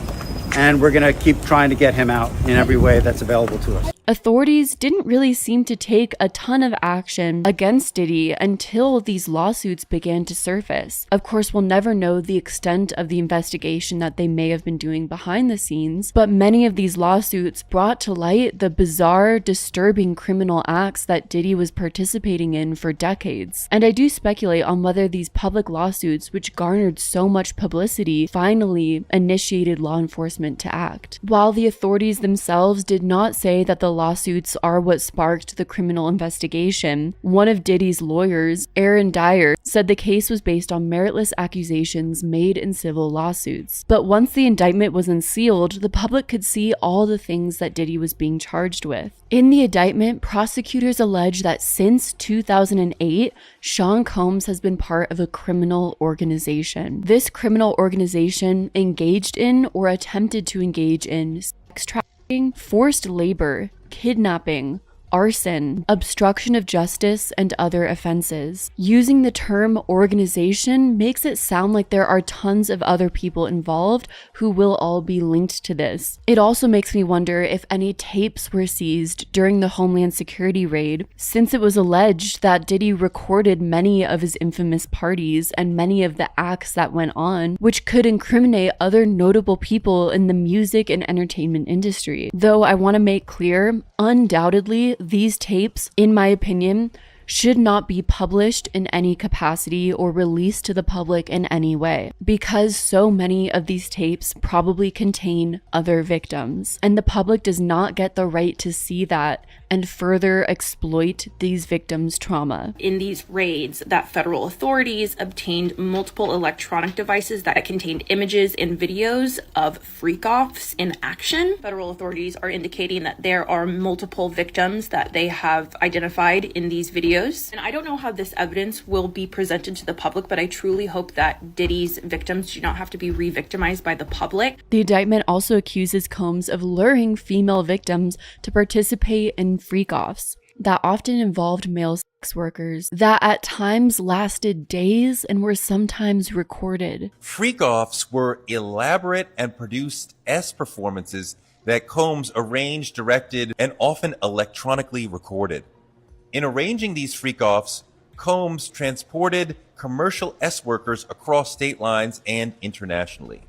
and we're going to keep trying to get him out in every way that's available to us. Authorities didn't really seem to take a ton of action against Diddy until these lawsuits began to surface. Of course, we'll never know the extent of the investigation that they may have been doing behind the scenes, but many of these lawsuits brought to light the bizarre, disturbing criminal acts that Diddy was participating in for decades. And I do speculate on whether these public lawsuits, which garnered so much publicity, finally initiated law enforcement to act. While the authorities themselves did not say that the lawsuits are what sparked the criminal investigation, one of Diddy's lawyers, Aaron Dyer, said the case was based on meritless accusations made in civil lawsuits. But once the indictment was unsealed, the public could see all the things that Diddy was being charged with. In the indictment, prosecutors allege that since 2008, Sean Combs has been part of a criminal organization. This criminal organization engaged in or attempted to engage in sex trafficking, forced labor, kidnapping, arson, obstruction of justice, and other offenses. Using the term organization makes it sound like there are tons of other people involved who will all be linked to this. It also makes me wonder if any tapes were seized during the Homeland Security raid, since it was alleged that Diddy recorded many of his infamous parties and many of the acts that went on, which could incriminate other notable people in the music and entertainment industry. Though I want to make clear, undoubtedly, these tapes, in my opinion, should not be published in any capacity or released to the public in any way, because so many of these tapes probably contain other victims, and the public does not get the right to see that and further exploit these victims' trauma. In these raids, that federal authorities obtained multiple electronic devices that contained images and videos of freak-offs in action. Federal authorities are indicating that there are multiple victims that they have identified in these videos. And I don't know how this evidence will be presented to the public, but I truly hope that Diddy's victims do not have to be re-victimized by the public. The indictment also accuses Combs of luring female victims to participate in freak-offs that often involved male sex workers that at times lasted days and were sometimes recorded. Freak-offs were elaborate and produced S performances that Combs arranged, directed, and often electronically recorded. In arranging these freak-offs, Combs transported commercial S workers across state lines and internationally.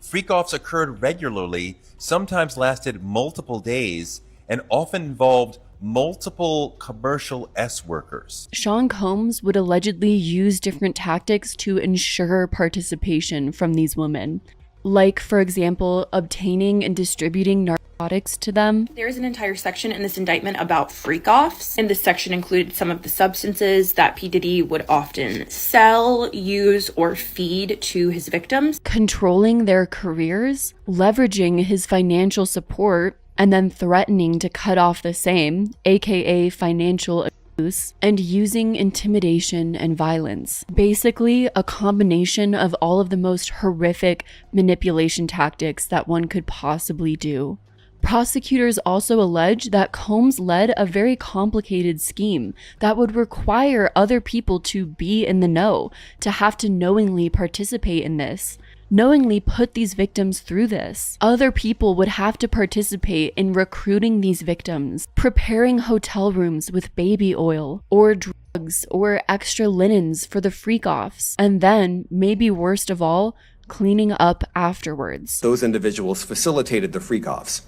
Freak-offs occurred regularly, sometimes lasted multiple days, and often involved multiple commercial S workers. Sean Combs would allegedly use different tactics to ensure participation from these women, like, for example, obtaining and distributing narcotics to them. There's an entire section in this indictment about freak-offs, and this section included some of the substances that P. Diddy would often sell, use, or feed to his victims. Controlling their careers, leveraging his financial support, and then threatening to cut off the same, aka financial abuse, and using intimidation and violence. Basically, a combination of all of the most horrific manipulation tactics that one could possibly do. Prosecutors also allege that Combs led a very complicated scheme that would require other people to be in the know, to have to knowingly participate in this, knowingly put these victims through this. Other people would have to participate in recruiting these victims, preparing hotel rooms with baby oil, or drugs, or extra linens for the freak-offs, and then, maybe worst of all, cleaning up afterwards. Those individuals facilitated the freak-offs.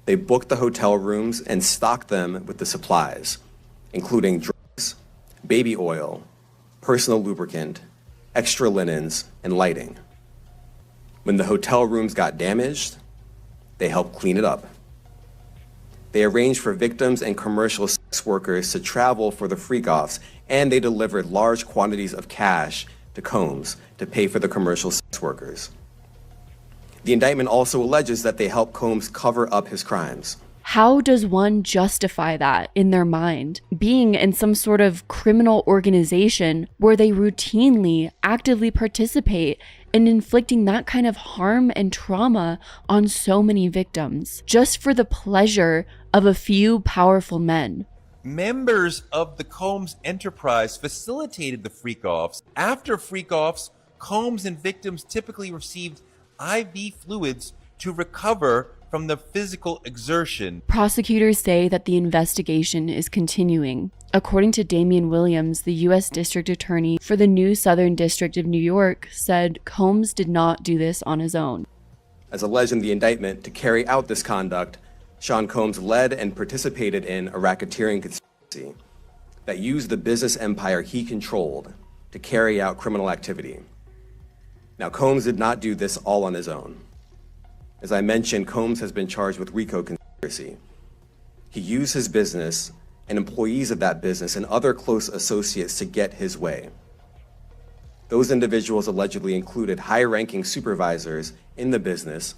They booked the hotel rooms and stocked them with the supplies, including drugs, baby oil, personal lubricant, extra linens, and lighting. When the hotel rooms got damaged, they helped clean it up. They arranged for victims and commercial sex workers to travel for the freak-offs, and they delivered large quantities of cash to Combs to pay for the commercial sex workers. The indictment also alleges that they helped Combs cover up his crimes. How does one justify that in their mind? Being in some sort of criminal organization where they routinely, actively participate in inflicting that kind of harm and trauma on so many victims, just for the pleasure of a few powerful men. Members of the Combs enterprise facilitated the freak-offs. After freak-offs, Combs and victims typically received IV fluids to recover from the physical exertion. Prosecutors say that the investigation is continuing. According to Damian Williams, the U.S. District Attorney for the new Southern District of New York, said Combs did not do this on his own. As alleged in the indictment, to carry out this conduct, Sean Combs led and participated in a racketeering conspiracy that used the business empire he controlled to carry out criminal activity. Now, Combs did not do this all on his own. As I mentioned, Combs has been charged with Rico conspiracy. He used his business and employees of that business and other close associates to get his way. Those individuals allegedly included high-ranking supervisors in the business,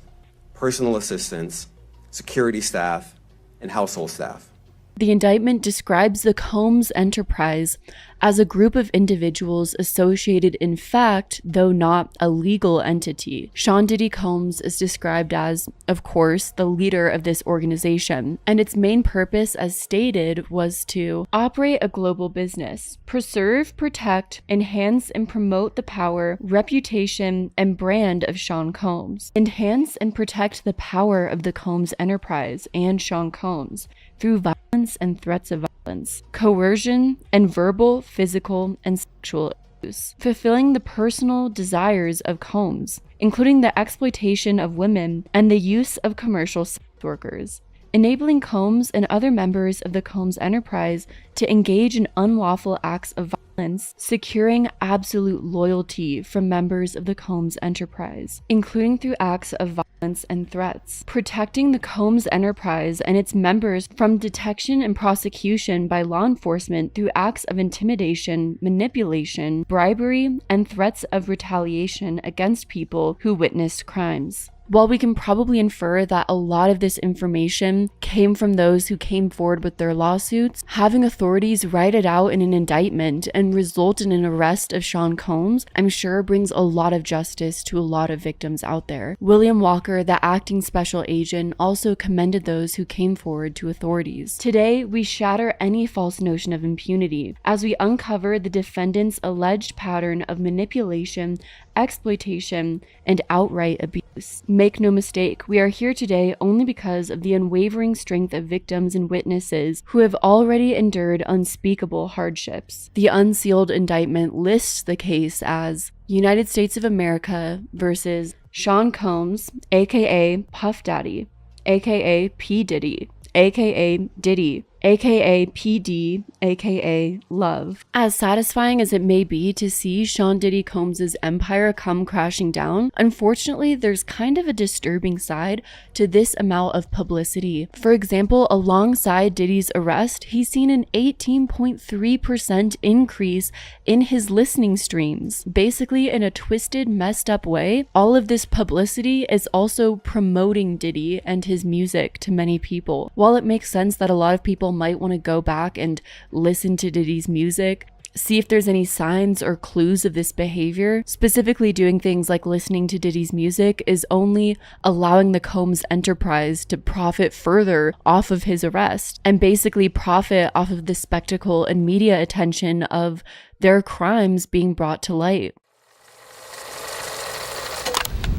personal assistants, security staff, and household staff. The indictment describes the Combs enterprise as a group of individuals associated in fact, though not a legal entity. Sean Diddy Combs is described as, of course, the leader of this organization, and its main purpose, as stated, was to operate a global business, preserve, protect, enhance, and promote the power, reputation, and brand of Sean Combs, enhance and protect the power of the Combs enterprise and Sean Combs through violence and threats of violence, coercion, and verbal, physical, and sexual abuse, fulfilling the personal desires of Combs, including the exploitation of women and the use of commercial sex workers, enabling Combs and other members of the Combs enterprise to engage in unlawful acts of violence, securing absolute loyalty from members of the Combs enterprise, including through acts of violence and threats, protecting the Combs enterprise and its members from detection and prosecution by law enforcement through acts of intimidation, manipulation, bribery, and threats of retaliation against people who witnessed crimes. While we can probably infer that a lot of this information came from those who came forward with their lawsuits, having authorities write it out in an indictment and result in an arrest of Sean Combs, I'm sure brings a lot of justice to a lot of victims out there. William Walker, the acting special agent, also commended those who came forward to authorities. Today, we shatter any false notion of impunity as we uncover the defendant's alleged pattern of manipulation, exploitation, and outright abuse. Make no mistake, we are here today only because of the unwavering strength of victims and witnesses who have already endured unspeakable hardships. The unsealed indictment lists the case as United States of America versus Sean Combs, aka Puff Daddy, aka P. Diddy, aka Diddy, aka PD, aka Love. As satisfying as it may be to see Sean Diddy Combs' empire come crashing down, unfortunately there's kind of a disturbing side to this amount of publicity. For example, alongside Diddy's arrest, he's seen an 18.3% increase in his listening streams. Basically, in a twisted, messed up way, all of this publicity is also promoting Diddy and his music to many people. While it makes sense that a lot of people might want to go back and listen to Diddy's music, see if there's any signs or clues of this behavior, specifically doing things like listening to Diddy's music is only allowing the Combs enterprise to profit further off of his arrest and basically profit off of the spectacle and media attention of their crimes being brought to light.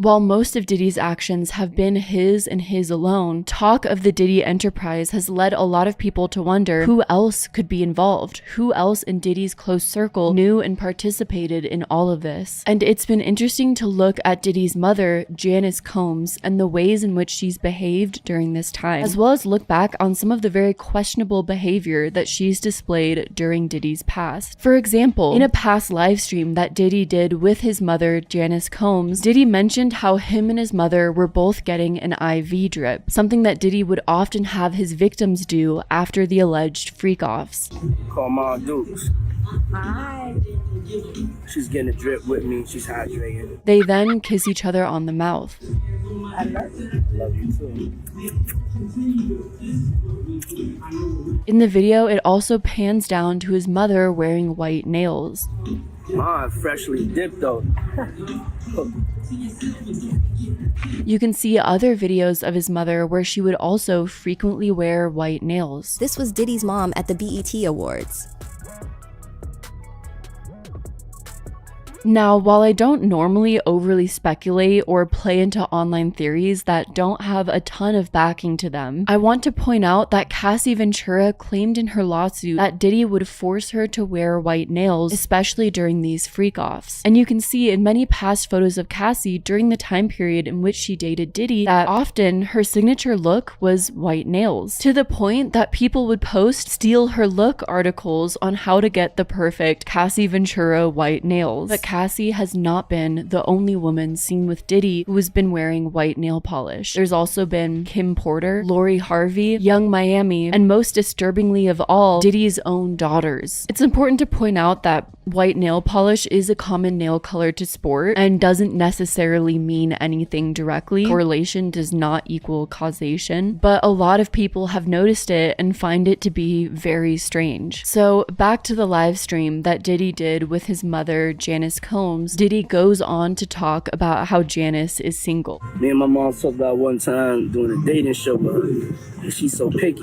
While most of Diddy's actions have been his and his alone, talk of the Diddy enterprise has led a lot of people to wonder who else could be involved, who else in Diddy's close circle knew and participated in all of this. And it's been interesting to look at Diddy's mother, Janice Combs, and the ways in which she's behaved during this time, as well as look back on some of the very questionable behavior that she's displayed during Diddy's past. For example, in a past live stream that Diddy did with his mother, Janice Combs, Diddy mentioned how him and his mother were both getting an IV drip, something that Diddy would often have his victims do after the alleged freak-offs. Call Mom Dukes. Hi. She's getting a drip with me. She's hydrating. They then kiss each other on the mouth. I love you. Love you too. In the video, it also pans down to his mother wearing white nails. Mom, freshly dipped though. You can see other videos of his mother where she would also frequently wear white nails. This was Diddy's mom at the BET Awards. Now, while I don't normally overly speculate or play into online theories that don't have a ton of backing to them, I want to point out that Cassie Ventura claimed in her lawsuit that Diddy would force her to wear white nails, especially during these freak-offs. And you can see in many past photos of Cassie during the time period in which she dated Diddy that often her signature look was white nails, to the point that people would post steal her look articles on how to get the perfect Cassie Ventura white nails. But Cassie has not been the only woman seen with Diddy who has been wearing white nail polish. There's also been Kim Porter, Lori Harvey, Young Miami, and most disturbingly of all, Diddy's own daughters. It's important to point out that white nail polish is a common nail color to sport and doesn't necessarily mean anything directly. Correlation does not equal causation, but a lot of people have noticed it and find it to be very strange. So back to the live stream that Diddy did with his mother, Janice Combs. Diddy goes on to talk about how Janice is single. Me and my mom talked about one time doing a dating show with her. And she's so picky.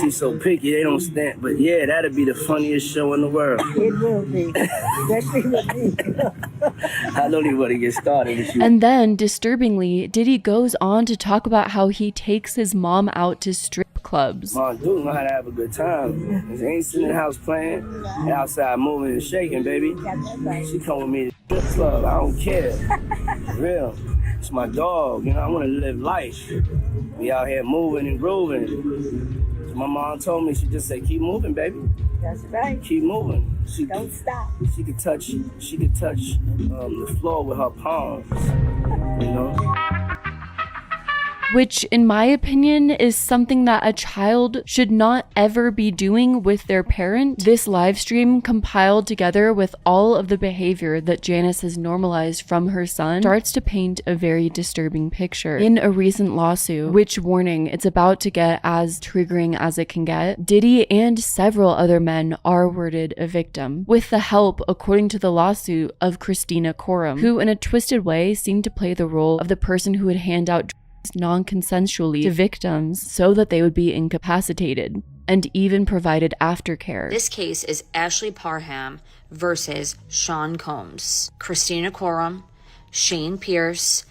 She's so picky, they don't stand. But yeah, that'd be the funniest show in the world. It will be. Especially with me. I don't even want to get started. And then, disturbingly, Diddy goes on to talk about how he takes his mom out to strip clubs. Mom do know how to have a good time. She ain't sitting in the house playing and outside moving and shaking, baby. She come with me to the strip club. I don't care. For real. It's my dog, you know, I want to live life. Be out here moving and grooving. So my mom told me, she just said, keep moving, baby. That's right. Keep moving. Don't stop. She could touch the floor with her palms, you know? Which, in my opinion, is something that a child should not ever be doing with their parent. This live stream, compiled together with all of the behavior that Janice has normalized from her son, starts to paint a very disturbing picture. In a recent lawsuit, which, warning, it's about to get as triggering as it can get, Diddy and several other men R-worded a victim, with the help, according to the lawsuit, of Christina Coram, who in a twisted way seemed to play the role of the person who would hand out non-consensually to victims so that they would be incapacitated, and even provided aftercare. This case is Ashley Parham versus Sean Combs, Christina Coram, Shane Pierce,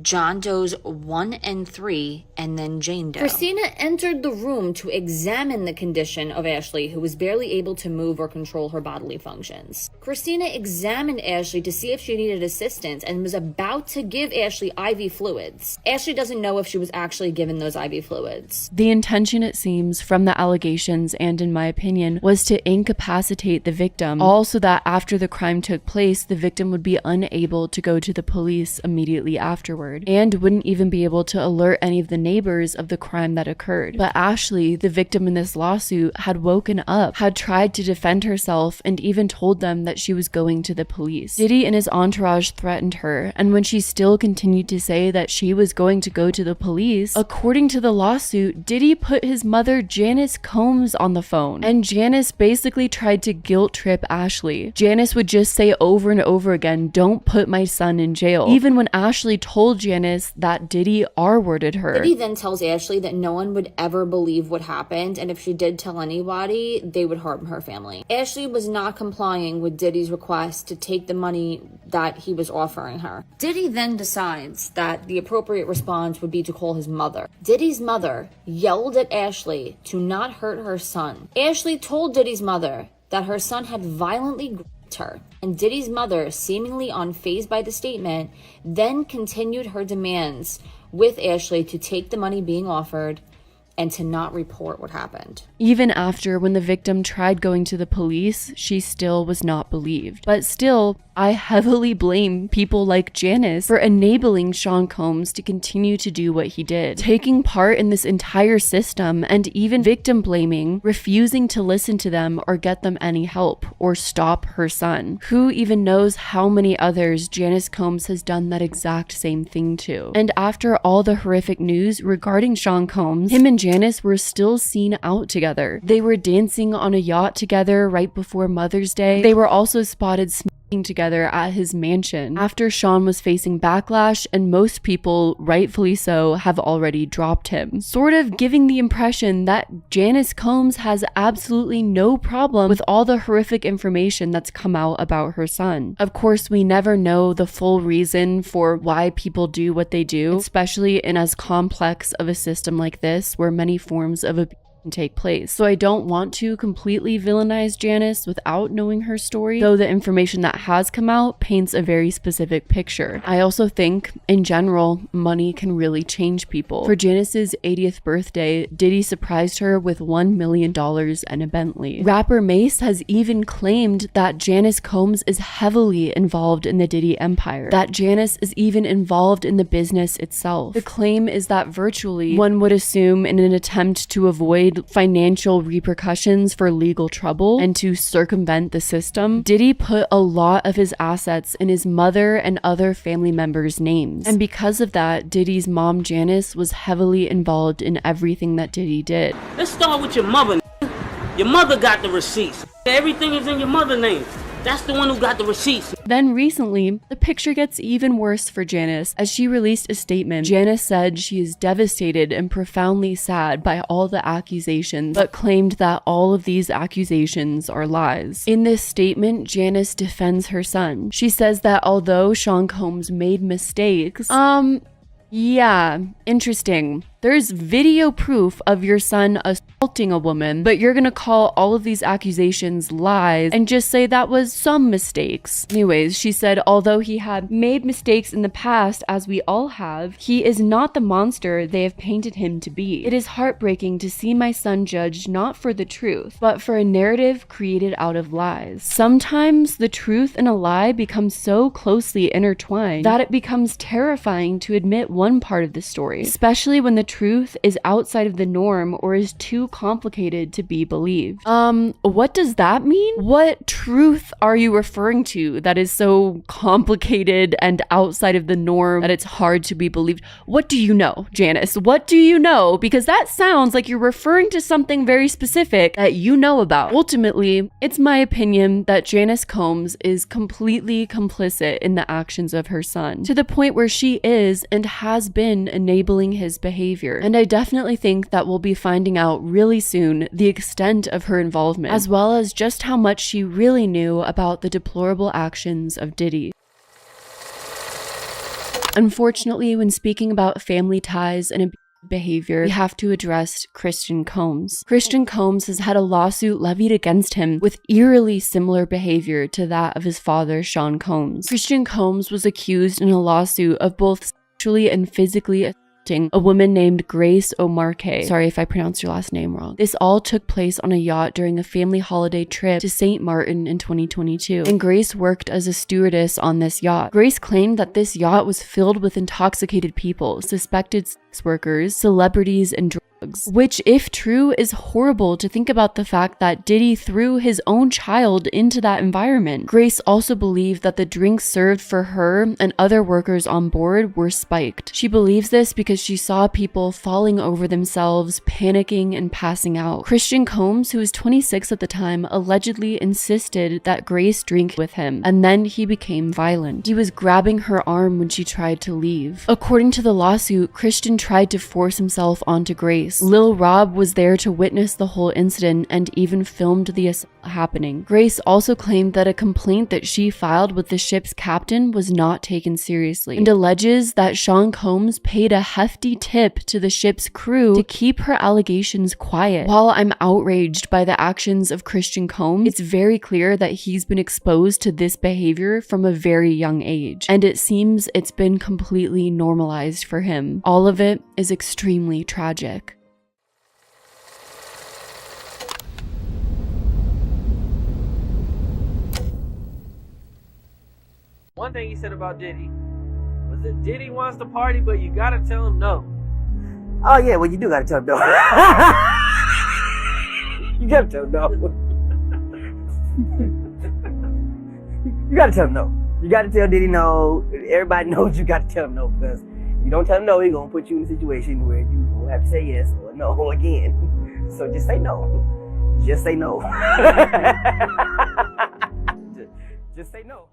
John Doe's 1 and 3, and then Jane Doe. Christina entered the room to examine the condition of Ashley, who was barely able to move or control her bodily functions. Christina examined Ashley to see if she needed assistance and was about to give Ashley IV fluids. Ashley doesn't know if she was actually given those IV fluids. The intention, it seems, from the allegations and in my opinion, was to incapacitate the victim, all so that after the crime took place, the victim would be unable to go to the police immediately afterwards, and wouldn't even be able to alert any of the neighbors of the crime that occurred. But Ashley, the victim in this lawsuit, had woken up, had tried to defend herself, and even told them that she was going to the police. Diddy and his entourage threatened her, and when she still continued to say that she was going to go to the police, according to the lawsuit, Diddy put his mother Janice Combs on the phone, and Janice basically tried to guilt trip Ashley. Janice would just say over and over again, "Don't put my son in jail," even when Ashley told Janice that Diddy R-worded her. Diddy then tells Ashley that no one would ever believe what happened, and if she did tell anybody, they would harm her family. Ashley was not complying with Diddy's request to take the money that he was offering her. Diddy then decides that the appropriate response would be to call his mother. Diddy's mother yelled at Ashley to not hurt her son. Ashley told Diddy's mother that her son had violently grabbed her, and Diddy's mother, seemingly unfazed by the statement, then continued her demands with Ashley to take the money being offered and to not report what happened. Even after, when the victim tried going to the police, she still was not believed. But still, I heavily blame people like Janice for enabling Sean Combs to continue to do what he did, taking part in this entire system and even victim blaming, refusing to listen to them or get them any help or stop her son. Who even knows how many others Janice Combs has done that exact same thing to? And after all the horrific news regarding Sean Combs, him and Janice were still seen out together. They were dancing on a yacht together right before Mother's Day. They were also spotted together at his mansion after Sean was facing backlash, and most people, rightfully so, have already dropped him, sort of giving the impression that Janice Combs has absolutely no problem with all the horrific information that's come out about her son. Of course, we never know the full reason for why people do what they do, especially in as complex of a system like this, where many forms of abuse take place. So I don't want to completely villainize Janice without knowing her story, though the information that has come out paints a very specific picture. I also think, in general, money can really change people. For Janice's 80th birthday, Diddy surprised her with $1 million and a Bentley. Rapper Mace has even claimed that Janice Combs is heavily involved in the Diddy empire, that Janice is even involved in the business itself. The claim is that virtually, one would assume in an attempt to avoid financial repercussions for legal trouble and to circumvent the system, Diddy put a lot of his assets in his mother and other family members' names. And because of that, Diddy's mom Janice was heavily involved in everything that Diddy did. Let's start with your mother. Your mother got the receipts. Everything is in your mother's name. That's the one who got the receipts. Then recently, the picture gets even worse for Janice. As she released a statement, Janice said she is devastated and profoundly sad by all the accusations, but claimed that all of these accusations are lies. In this statement, Janice defends her son. She says that although Sean Combs made mistakes, yeah, interesting. There's video proof of your son assaulting a woman, but you're gonna call all of these accusations lies and just say that was some mistakes. Anyways, she said although he had made mistakes in the past, as we all have, he is not the monster they have painted him to be. It is heartbreaking to see my son judged not for the truth, but for a narrative created out of lies. Sometimes the truth and a lie become so closely intertwined that it becomes terrifying to admit one part of the story, especially when the truth is outside of the norm or is too complicated to be believed. What does that mean? What truth are you referring to that is so complicated and outside of the norm that it's hard to be believed? What do you know, Janice? What do you know? Because that sounds like you're referring to something very specific that you know about. Ultimately, it's my opinion that Janice Combs is completely complicit in the actions of her son, to the point where she is and has been enabling his behavior. And I definitely think that we'll be finding out really soon the extent of her involvement, as well as just how much she really knew about the deplorable actions of Diddy. Unfortunately, when speaking about family ties and behavior, we have to address Christian Combs. Christian Combs has had a lawsuit levied against him with eerily similar behavior to that of his father, Sean Combs. Christian Combs was accused in a lawsuit of both sexually and physically a woman named Grace O'Marque. Sorry if I pronounced your last name wrong. This all took place on a yacht during a family holiday trip to St. Martin in 2022, and Grace worked as a stewardess on this yacht. Grace claimed that this yacht was filled with intoxicated people, suspected sex workers, celebrities, and drugs, which, if true, is horrible to think about the fact that Diddy threw his own child into that environment. Grace also believed that the drinks served for her and other workers on board were spiked. She believes this because she saw people falling over themselves, panicking, and passing out. Christian Combs, who was 26 at the time, allegedly insisted that Grace drink with him, and then he became violent. He was grabbing her arm when she tried to leave. According to the lawsuit, Christian tried to force himself onto Grace. Lil Rob was there to witness the whole incident and even filmed the assault happening. Grace also claimed that a complaint that she filed with the ship's captain was not taken seriously, and alleges that Sean Combs paid a hefty tip to the ship's crew to keep her allegations quiet. While I'm outraged by the actions of Christian Combs, it's very clear that he's been exposed to this behavior from a very young age, and it seems it's been completely normalized for him. All of it is extremely tragic. One thing he said about Diddy was that Diddy wants to party, but you gotta tell him no. Oh yeah, well you do gotta tell him no. You gotta tell him no. You gotta tell him no. You gotta tell Diddy no. Everybody knows you gotta tell him no, because if you don't tell him no, he's gonna put you in a situation where you will have to say yes or no again. So just say no. Just say no. just say no.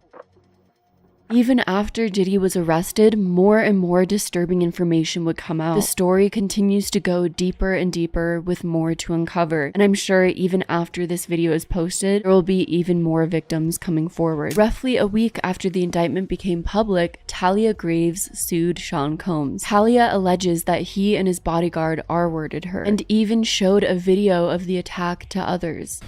Even after Diddy was arrested, more and more disturbing information would come out. The story continues to go deeper and deeper with more to uncover, and I'm sure even after this video is posted, there will be even more victims coming forward. Roughly a week after the indictment became public, Talia Graves sued Sean Combs. Talia alleges that he and his bodyguard R-worded her, and even showed a video of the attack to others.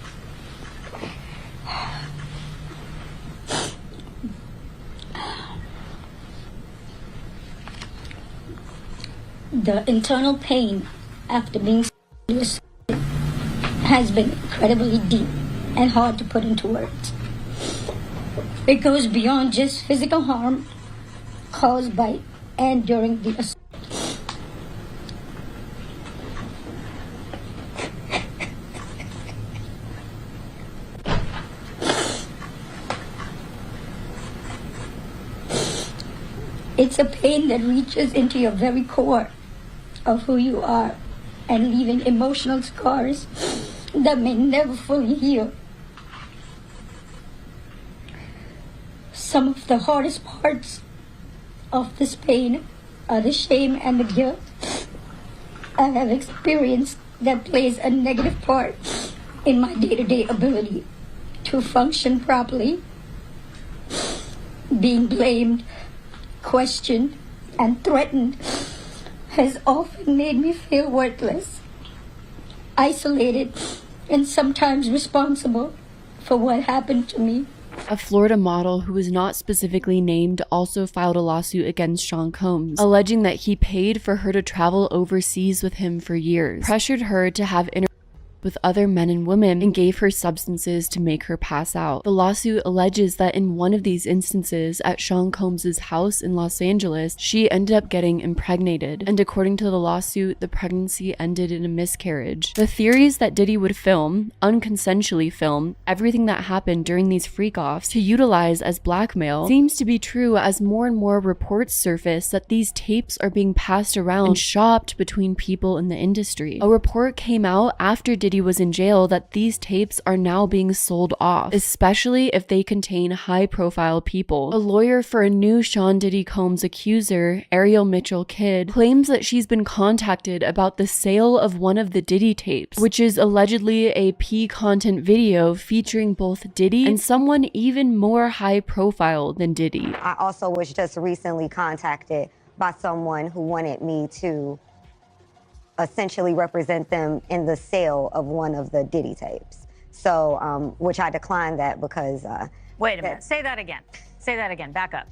The internal pain after being has been incredibly deep and hard to put into words. It goes beyond just physical harm caused by and during the assault. It's a pain that reaches into your very core of who you are and leaving emotional scars that may never fully heal. Some of the hardest parts of this pain are the shame and the guilt I have experienced that plays a negative part in my day-to-day ability to function properly. Being blamed, questioned, and threatened has often made me feel worthless, isolated, and sometimes responsible for what happened to me. A Florida model who was not specifically named also filed a lawsuit against Sean Combs, alleging that he paid for her to travel overseas with him for years, pressured her to have with other men and women, and gave her substances to make her pass out. The lawsuit alleges that in one of these instances at Sean Combs' house in Los Angeles, she ended up getting impregnated, and according to the lawsuit, the pregnancy ended in a miscarriage. The theories that Diddy would unconsensually film, everything that happened during these freak-offs to utilize as blackmail seems to be true as more and more reports surface that these tapes are being passed around and shopped between people in the industry. A report came out after Diddy was in jail that these tapes are now being sold off, especially if they contain high-profile people. A lawyer for a new Sean Diddy Combs accuser, Ariel Mitchell Kidd, claims that she's been contacted about the sale of one of the Diddy tapes, which is allegedly a P-content video featuring both Diddy and someone even more high-profile than Diddy. I also was just recently contacted by someone who wanted me to essentially represent them in the sale of one of the Diddy tapes. So, which I declined that because... Wait a minute, say that again. Say that again, back up.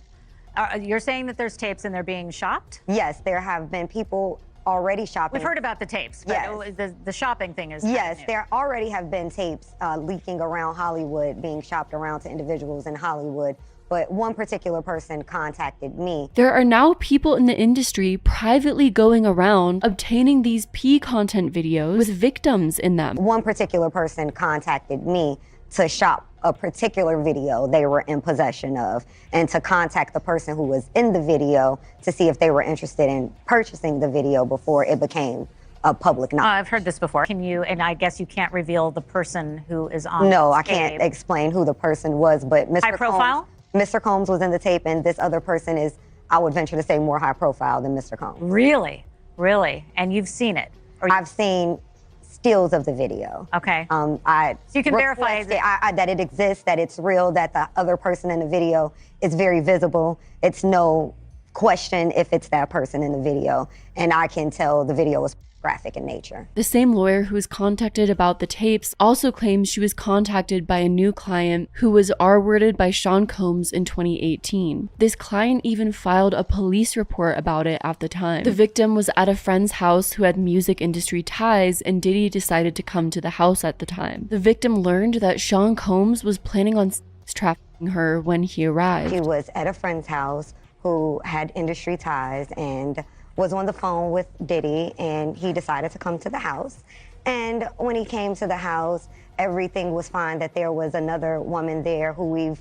You're saying that there's tapes and they're being shopped? Yes, there have been people already shopping. We've heard about the tapes, but yes. The shopping thing is yes, new. there already have been tapes leaking around Hollywood, being shopped around to individuals in Hollywood. But one particular person contacted me. There are now people in the industry privately going around obtaining these P-content videos with victims in them. One particular person contacted me to shop a particular video they were in possession of and to contact the person who was in the video to see if they were interested in purchasing the video before it became a public knowledge. I've heard this before. Can you, and I guess you can't reveal the person who is on No, this I can't tape. Explain who the person was, but Mr. High profile? Mr. Combs was in the tape, and this other person is, I would venture to say, more high profile than Mr. Combs. Really? Really? And you've seen it? I've seen stills of the video. Okay. So you can verify that it exists, that it's real, that the other person in the video is very visible. It's no question if it's that person in the video, and I can tell the video was graphic in nature. The same lawyer who was contacted about the tapes also claims she was contacted by a new client who was R-worded by Sean Combs in 2018. This client even filed a police report about it at the time. The victim was at a friend's house who had music industry ties, and Diddy decided to come to the house at the time. The victim learned that Sean Combs was planning on trafficking her when he arrived. He was at a friend's house who had industry ties and was on the phone with Diddy, and he decided to come to the house. And when he came to the house, everything was fine, that there was another woman there who we've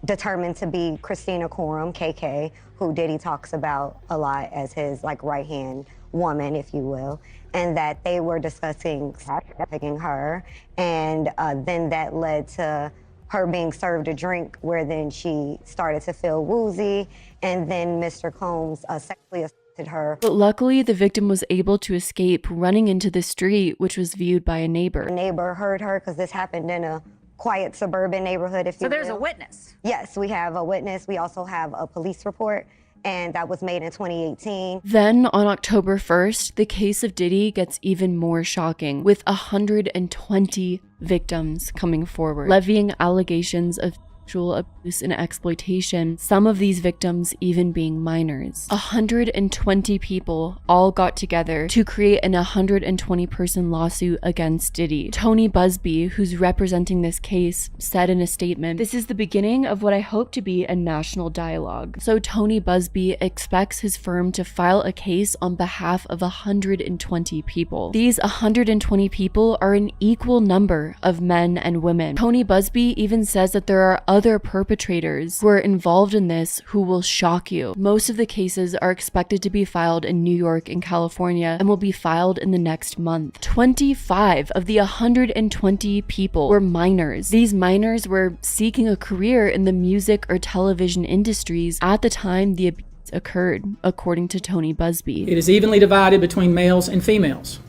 determined to be Christina Coram, KK, who Diddy talks about a lot as his right-hand woman, if you will, and that they were discussing trafficking her. And then that led to her being served a drink where then she started to feel woozy, and then Mr. Combs sexually assaulted her. But luckily, the victim was able to escape running into the street, which was viewed by a neighbor. A neighbor heard her because this happened in a quiet suburban neighborhood, if you will. So there's a witness? Yes, we have a witness. We also have a police report, and that was made in 2018. Then, on October 1st, the case of Diddy gets even more shocking, with 120 victims coming forward, levying allegations of sexual abuse and exploitation, some of these victims even being minors. 120 people all got together to create an 120-person lawsuit against Diddy. Tony Busby, who's representing this case, said in a statement, "This is the beginning of what I hope to be a national dialogue." So Tony Busby expects his firm to file a case on behalf of 120 people. These 120 people are an equal number of men and women. Tony Busby even says that there are other perpetrators who are involved in this who will shock you. Most of the cases are expected to be filed in New York and California and will be filed in the next month. 25 of the 120 people were minors. These minors were seeking a career in the music or television industries at the time the abuse occurred, according to Tony Busby. It is evenly divided between males and females.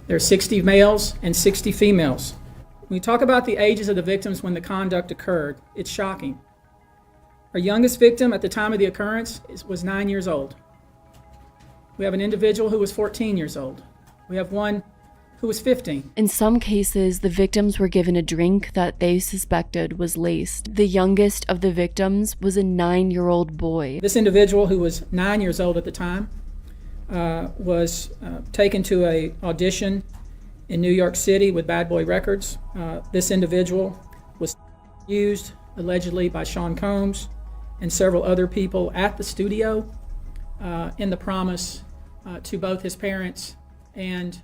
There are 60 males and 60 females. When we talk about the ages of the victims when the conduct occurred, it's shocking. Our youngest victim at the time of the occurrence was 9 years old. We have an individual who was 14 years old. We have one who was 15. In some cases, the victims were given a drink that they suspected was laced. The youngest of the victims was a 9-year-old boy. This individual, who was 9 years old at the time, was taken to an audition in New York City with Bad Boy Records. This individual was used allegedly by Sean Combs and several other people at the studio in the promise to both his parents and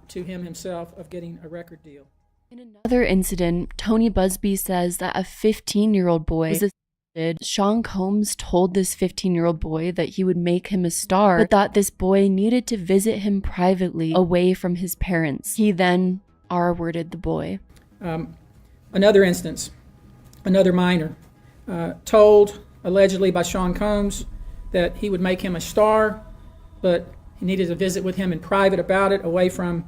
to him himself of getting a record deal. In another incident, Tony Busby says that a 15-year-old boy was assaulted. Sean Combs told this 15-year-old boy that he would make him a star, but that this boy needed to visit him privately away from his parents. He then R-worded the boy. Another instance, another minor, told allegedly by Sean Combs that he would make him a star, but he needed to visit with him in private about it, away from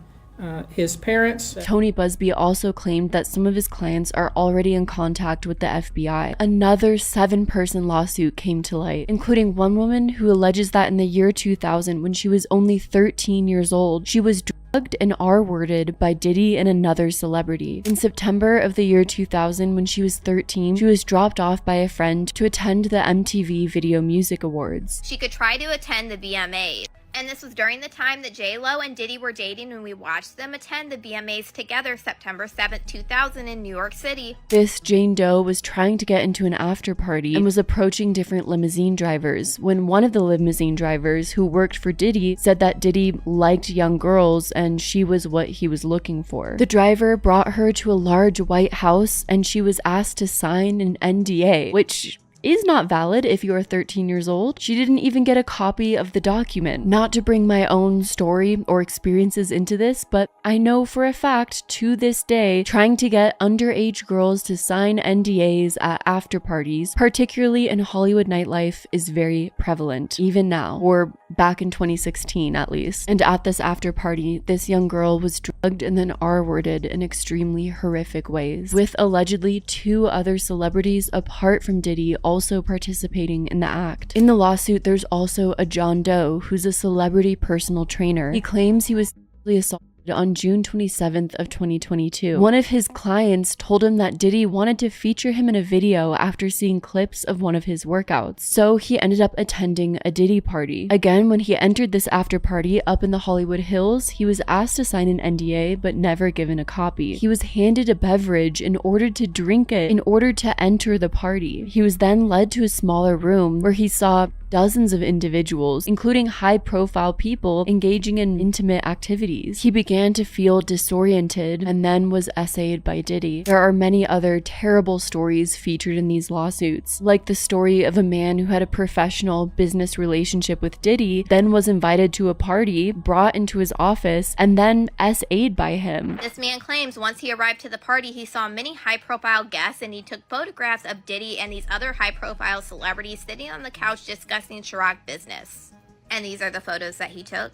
his parents. Tony Busby also claimed that some of his clients are already in contact with the FBI. Another 7-person lawsuit came to light, including one woman who alleges that in the year 2000, when she was only 13 years old, she was drugged and R-worded by Diddy and another celebrity. In September of the year 2000, when she was 13, she was dropped off by a friend to attend the MTV Video Music Awards. She could try to attend the VMAs. And this was during the time that J-Lo and Diddy were dating when we watched them attend the VMAs together September 7th, 2000 in New York City. This Jane Doe was trying to get into an after party and was approaching different limousine drivers when one of the limousine drivers who worked for Diddy said that Diddy liked young girls and she was what he was looking for. The driver brought her to a large white house and she was asked to sign an NDA, which is not valid if you are 13 years old. She didn't even get a copy of the document. Not to bring my own story or experiences into this, but I know for a fact to this day, trying to get underage girls to sign NDAs at after parties, particularly in Hollywood nightlife, is very prevalent, even now, or back in 2016 at least. And at this after party, this young girl was drugged and then R-worded in extremely horrific ways, with allegedly 2 other celebrities apart from Diddy also participating in the act. In the lawsuit, there's also a John Doe who's a celebrity personal trainer. He claims he was sexually assaulted on June 27th of 2022. One of his clients told him that Diddy wanted to feature him in a video after seeing clips of one of his workouts. So he ended up attending a Diddy party. Again, when he entered this after party up in the Hollywood Hills, he was asked to sign an NDA but never given a copy. He was handed a beverage and ordered to drink it in order to enter the party. He was then led to a smaller room where he saw dozens of individuals, including high-profile people, engaging in intimate activities. He began began to feel disoriented and then was essayed by Diddy. There are many other terrible stories featured in these lawsuits, like the story of a man who had a professional business relationship with Diddy, then was invited to a party, brought into his office, and then essayed by him. This man claims once he arrived to the party, he saw many high-profile guests and he took photographs of Diddy and these other high-profile celebrities sitting on the couch discussing Chirac business. And these are the photos that he took.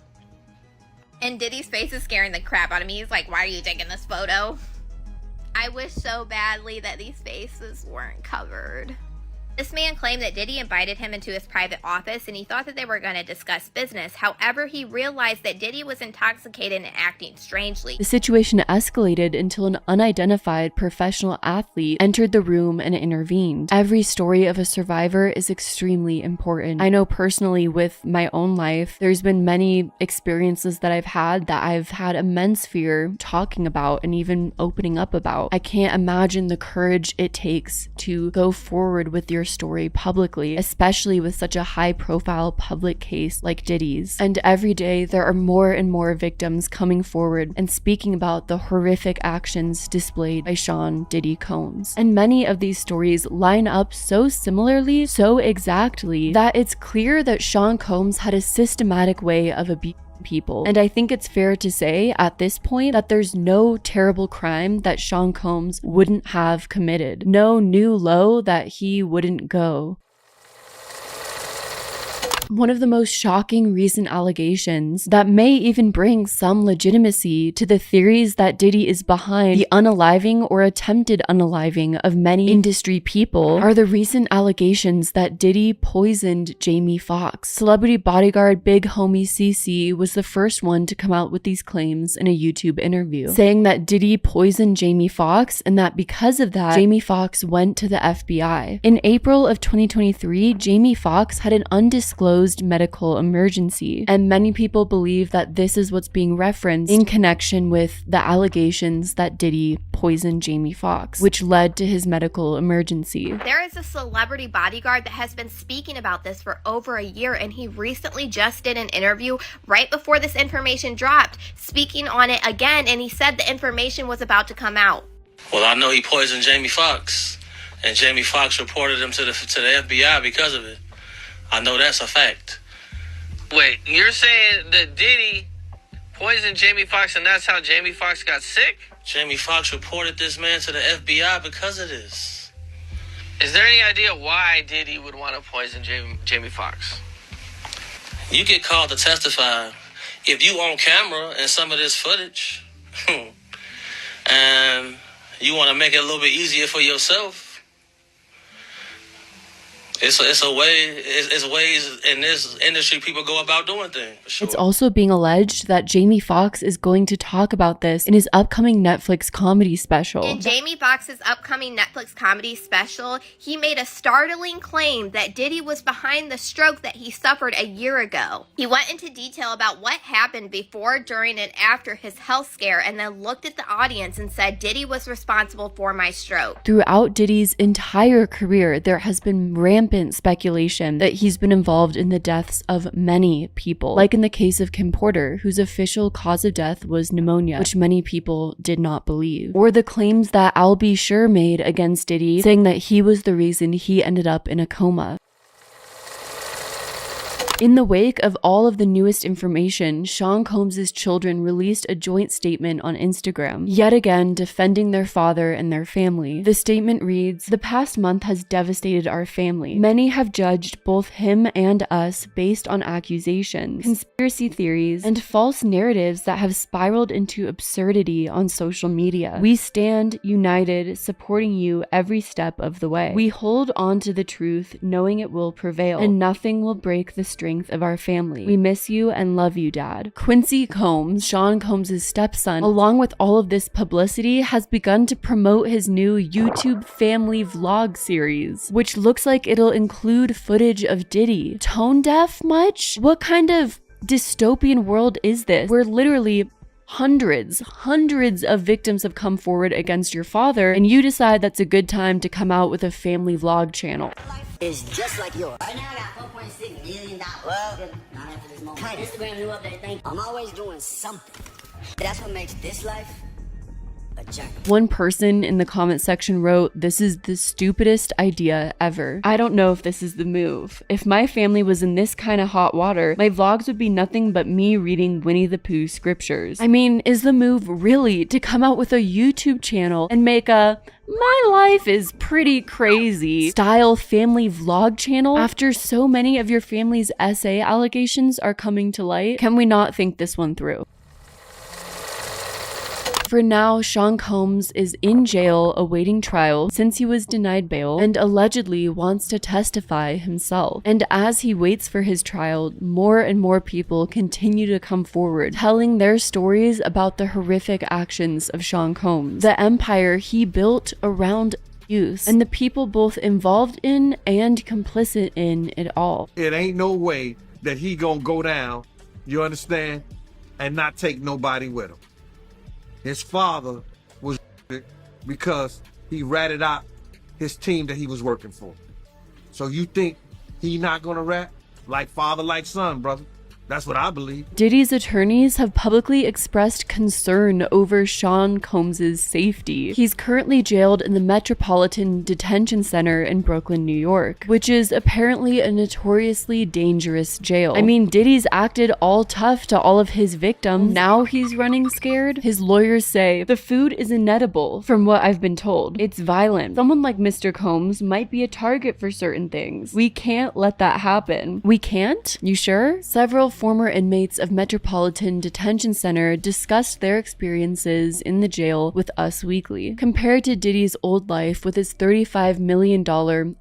And Diddy's face is scaring the crap out of me. He's like, why are you taking this photo? I wish so badly that these faces weren't covered. This man claimed that Diddy invited him into his private office and he thought that they were going to discuss business. However, he realized that Diddy was intoxicated and acting strangely. The situation escalated until an unidentified professional athlete entered the room and intervened. Every story of a survivor is extremely important. I know personally with my own life, there's been many experiences that I've had immense fear talking about and even opening up about. I can't imagine the courage it takes to go forward with your story publicly, especially with such a high-profile public case like Diddy's. And every day there are more and more victims coming forward and speaking about the horrific actions displayed by Sean Diddy Combs. And many of these stories line up so similarly, so exactly, that it's clear that Sean Combs had a systematic way of abusing people. And I think it's fair to say at this point that there's no terrible crime that Sean Combs wouldn't have committed. No new low that he wouldn't go. One of the most shocking recent allegations that may even bring some legitimacy to the theories that Diddy is behind the unaliving or attempted unaliving of many industry people are the recent allegations that Diddy poisoned Jamie Foxx. Celebrity bodyguard Big Homie CC was the first one to come out with these claims in a YouTube interview, saying that Diddy poisoned Jamie Foxx and that because of that, Jamie Foxx went to the FBI. In April of 2023, Jamie Foxx had an undisclosed medical emergency, and many people believe that this is what's being referenced in connection with the allegations that Diddy poisoned Jamie Foxx, which led to his medical emergency. There is a celebrity bodyguard that has been speaking about this for over a year, and he recently just did an interview right before this information dropped, speaking on it again, and he said the information was about to come out. Well, I know he poisoned Jamie Foxx, and Jamie Foxx reported him to the FBI because of it. I know that's a fact. Wait, you're saying that Diddy poisoned Jamie Foxx and that's how Jamie Foxx got sick? Jamie Foxx reported this man to the FBI because of this. Is there any idea why Diddy would want to poison Jamie Foxx? You get called to testify. If you on camera and some of this footage, and you want to make it a little bit easier for yourself, It's ways in this industry people go about doing things. For sure. It's also being alleged that Jamie Foxx is going to talk about this in his upcoming Netflix comedy special. In Jamie Foxx's upcoming Netflix comedy special, he made a startling claim that Diddy was behind the stroke that he suffered a year ago. He went into detail about what happened before, during, and after his health scare, and then looked at the audience and said, Diddy was responsible for my stroke. Throughout Diddy's entire career, there has been rampant speculation that he's been involved in the deaths of many people, like in the case of Kim Porter, whose official cause of death was pneumonia, which many people did not believe, or the claims that Al B. Sure made against Diddy, saying that he was the reason he ended up in a coma. In the wake of all of the newest information, Sean Combs' children released a joint statement on Instagram, yet again defending their father and their family. The statement reads, "The past month has devastated our family. Many have judged both him and us based on accusations, conspiracy theories, and false narratives that have spiraled into absurdity on social media. We stand united, supporting you every step of the way. We hold on to the truth, knowing it will prevail, and nothing will break the strength of our family. We miss you and love you, Dad." Quincy Combs, Sean Combs' stepson, along with all of this publicity, has begun to promote his new YouTube family vlog series, which looks like it'll include footage of Diddy. Tone deaf much? What kind of dystopian world is this, where literally hundreds of victims have come forward against your father, and you decide that's a good time to come out with a family vlog channel? It's just like yours. Right now I got $4.6 million. Well, not after this moment. Instagram new update, thank you. I'm always doing something. That's what makes this life a jungle. One person in the comment section wrote, "This is the stupidest idea ever. I don't know if this is the move. If my family was in this kind of hot water, my vlogs would be nothing but me reading Winnie the Pooh scriptures." I mean, is the move really to come out with a YouTube channel and make a "my life is pretty crazy" style family vlog channel after so many of your family's SA allegations are coming to light? Can we not think this one through? For now, Sean Combs is in jail awaiting trial since he was denied bail and allegedly wants to testify himself. And as he waits for his trial, more and more people continue to come forward, telling their stories about the horrific actions of Sean Combs, the empire he built around abuse, and the people both involved in and complicit in it all. It ain't no way that he gonna go down, you understand, and not take nobody with him. His father was because he ratted out his team that he was working for. So you think he not gonna rat? Like father, like son, brother. That's what I believe. Diddy's attorneys have publicly expressed concern over Sean Combs' safety. He's currently jailed in the Metropolitan Detention Center in Brooklyn, New York, which is apparently a notoriously dangerous jail. I mean, Diddy's acted all tough to all of his victims. Now he's running scared. His lawyers say, "The food is inedible, from what I've been told. It's violent. Someone like Mr. Combs might be a target for certain things. We can't let that happen." We can't? You sure? Several former inmates of Metropolitan Detention Center discussed their experiences in the jail with Us Weekly. Compared to Diddy's old life with his $35 million,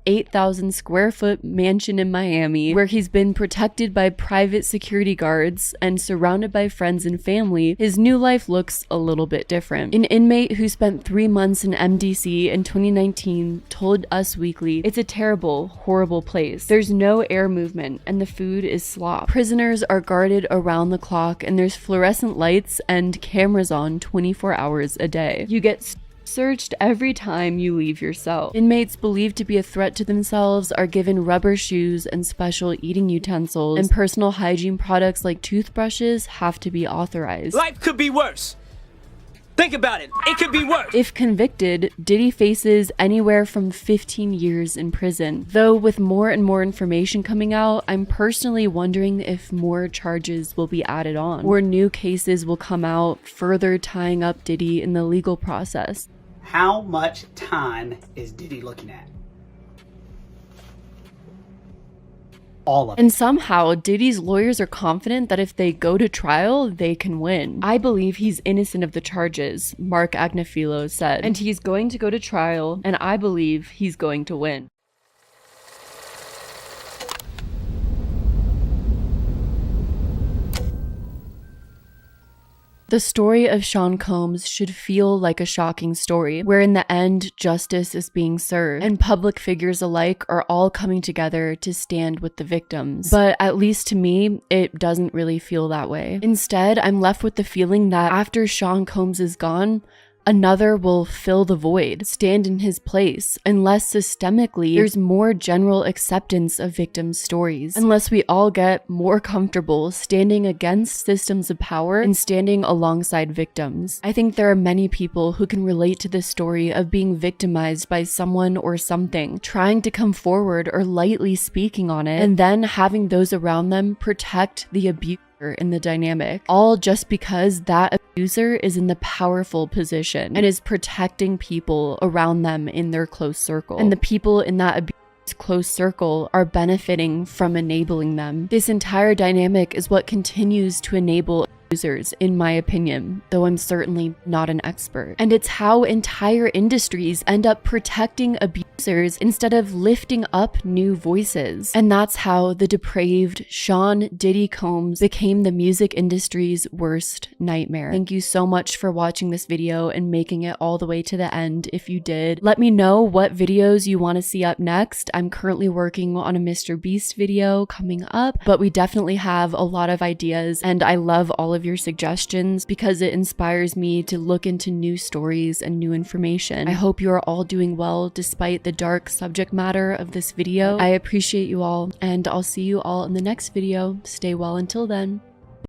8,000 square foot mansion in Miami, where he's been protected by private security guards and surrounded by friends and family, his new life looks a little bit different. An inmate who spent 3 months in MDC in 2019 told Us Weekly, "It's a terrible, horrible place. There's no air movement and the food is slop. Prisoners are guarded around the clock and there's fluorescent lights and cameras on 24 hours a day. You get searched every time you leave your cell. Inmates believed to be a threat to themselves are given rubber shoes and special eating utensils, and personal hygiene products like toothbrushes have to be authorized." Life could be worse. Think about it. It could be worse. If convicted, Diddy faces anywhere from 15 years in prison. Though with more and more information coming out, I'm personally wondering if more charges will be added on, or new cases will come out, further tying up Diddy in the legal process. How much time is Diddy looking at? All of it. And somehow, Diddy's lawyers are confident that if they go to trial, they can win. "I believe he's innocent of the charges," Mark Agnifilo said, "and he's going to go to trial, and I believe he's going to win." The story of Sean Combs should feel like a shocking story, where in the end, justice is being served, and public figures alike are all coming together to stand with the victims. But at least to me, it doesn't really feel that way. Instead, I'm left with the feeling that after Sean Combs is gone, another will fill the void, stand in his place, unless systemically there's more general acceptance of victims' stories. Unless we all get more comfortable standing against systems of power and standing alongside victims. I think there are many people who can relate to this story of being victimized by someone or something, trying to come forward or lightly speaking on it, and then having those around them protect the abuser in the dynamic, all just because that abuser is in the powerful position and is protecting people around them in their close circle, and the people in that close circle are benefiting from enabling them. This entire dynamic is what continues to enable abusers, in my opinion, though I'm certainly not an expert. And it's how entire industries end up protecting abusers instead of lifting up new voices. And that's how the depraved Sean Diddy Combs became the music industry's worst nightmare. Thank you so much for watching this video and making it all the way to the end. If you did, let me know what videos you want to see up next. I'm currently working on a Mr. Beast video coming up, but we definitely have a lot of ideas, and I love all of your suggestions because it inspires me to look into new stories and new information. I hope you are all doing well despite the dark subject matter of this video. I appreciate you all, and I'll see you all in the next video. Stay well until then.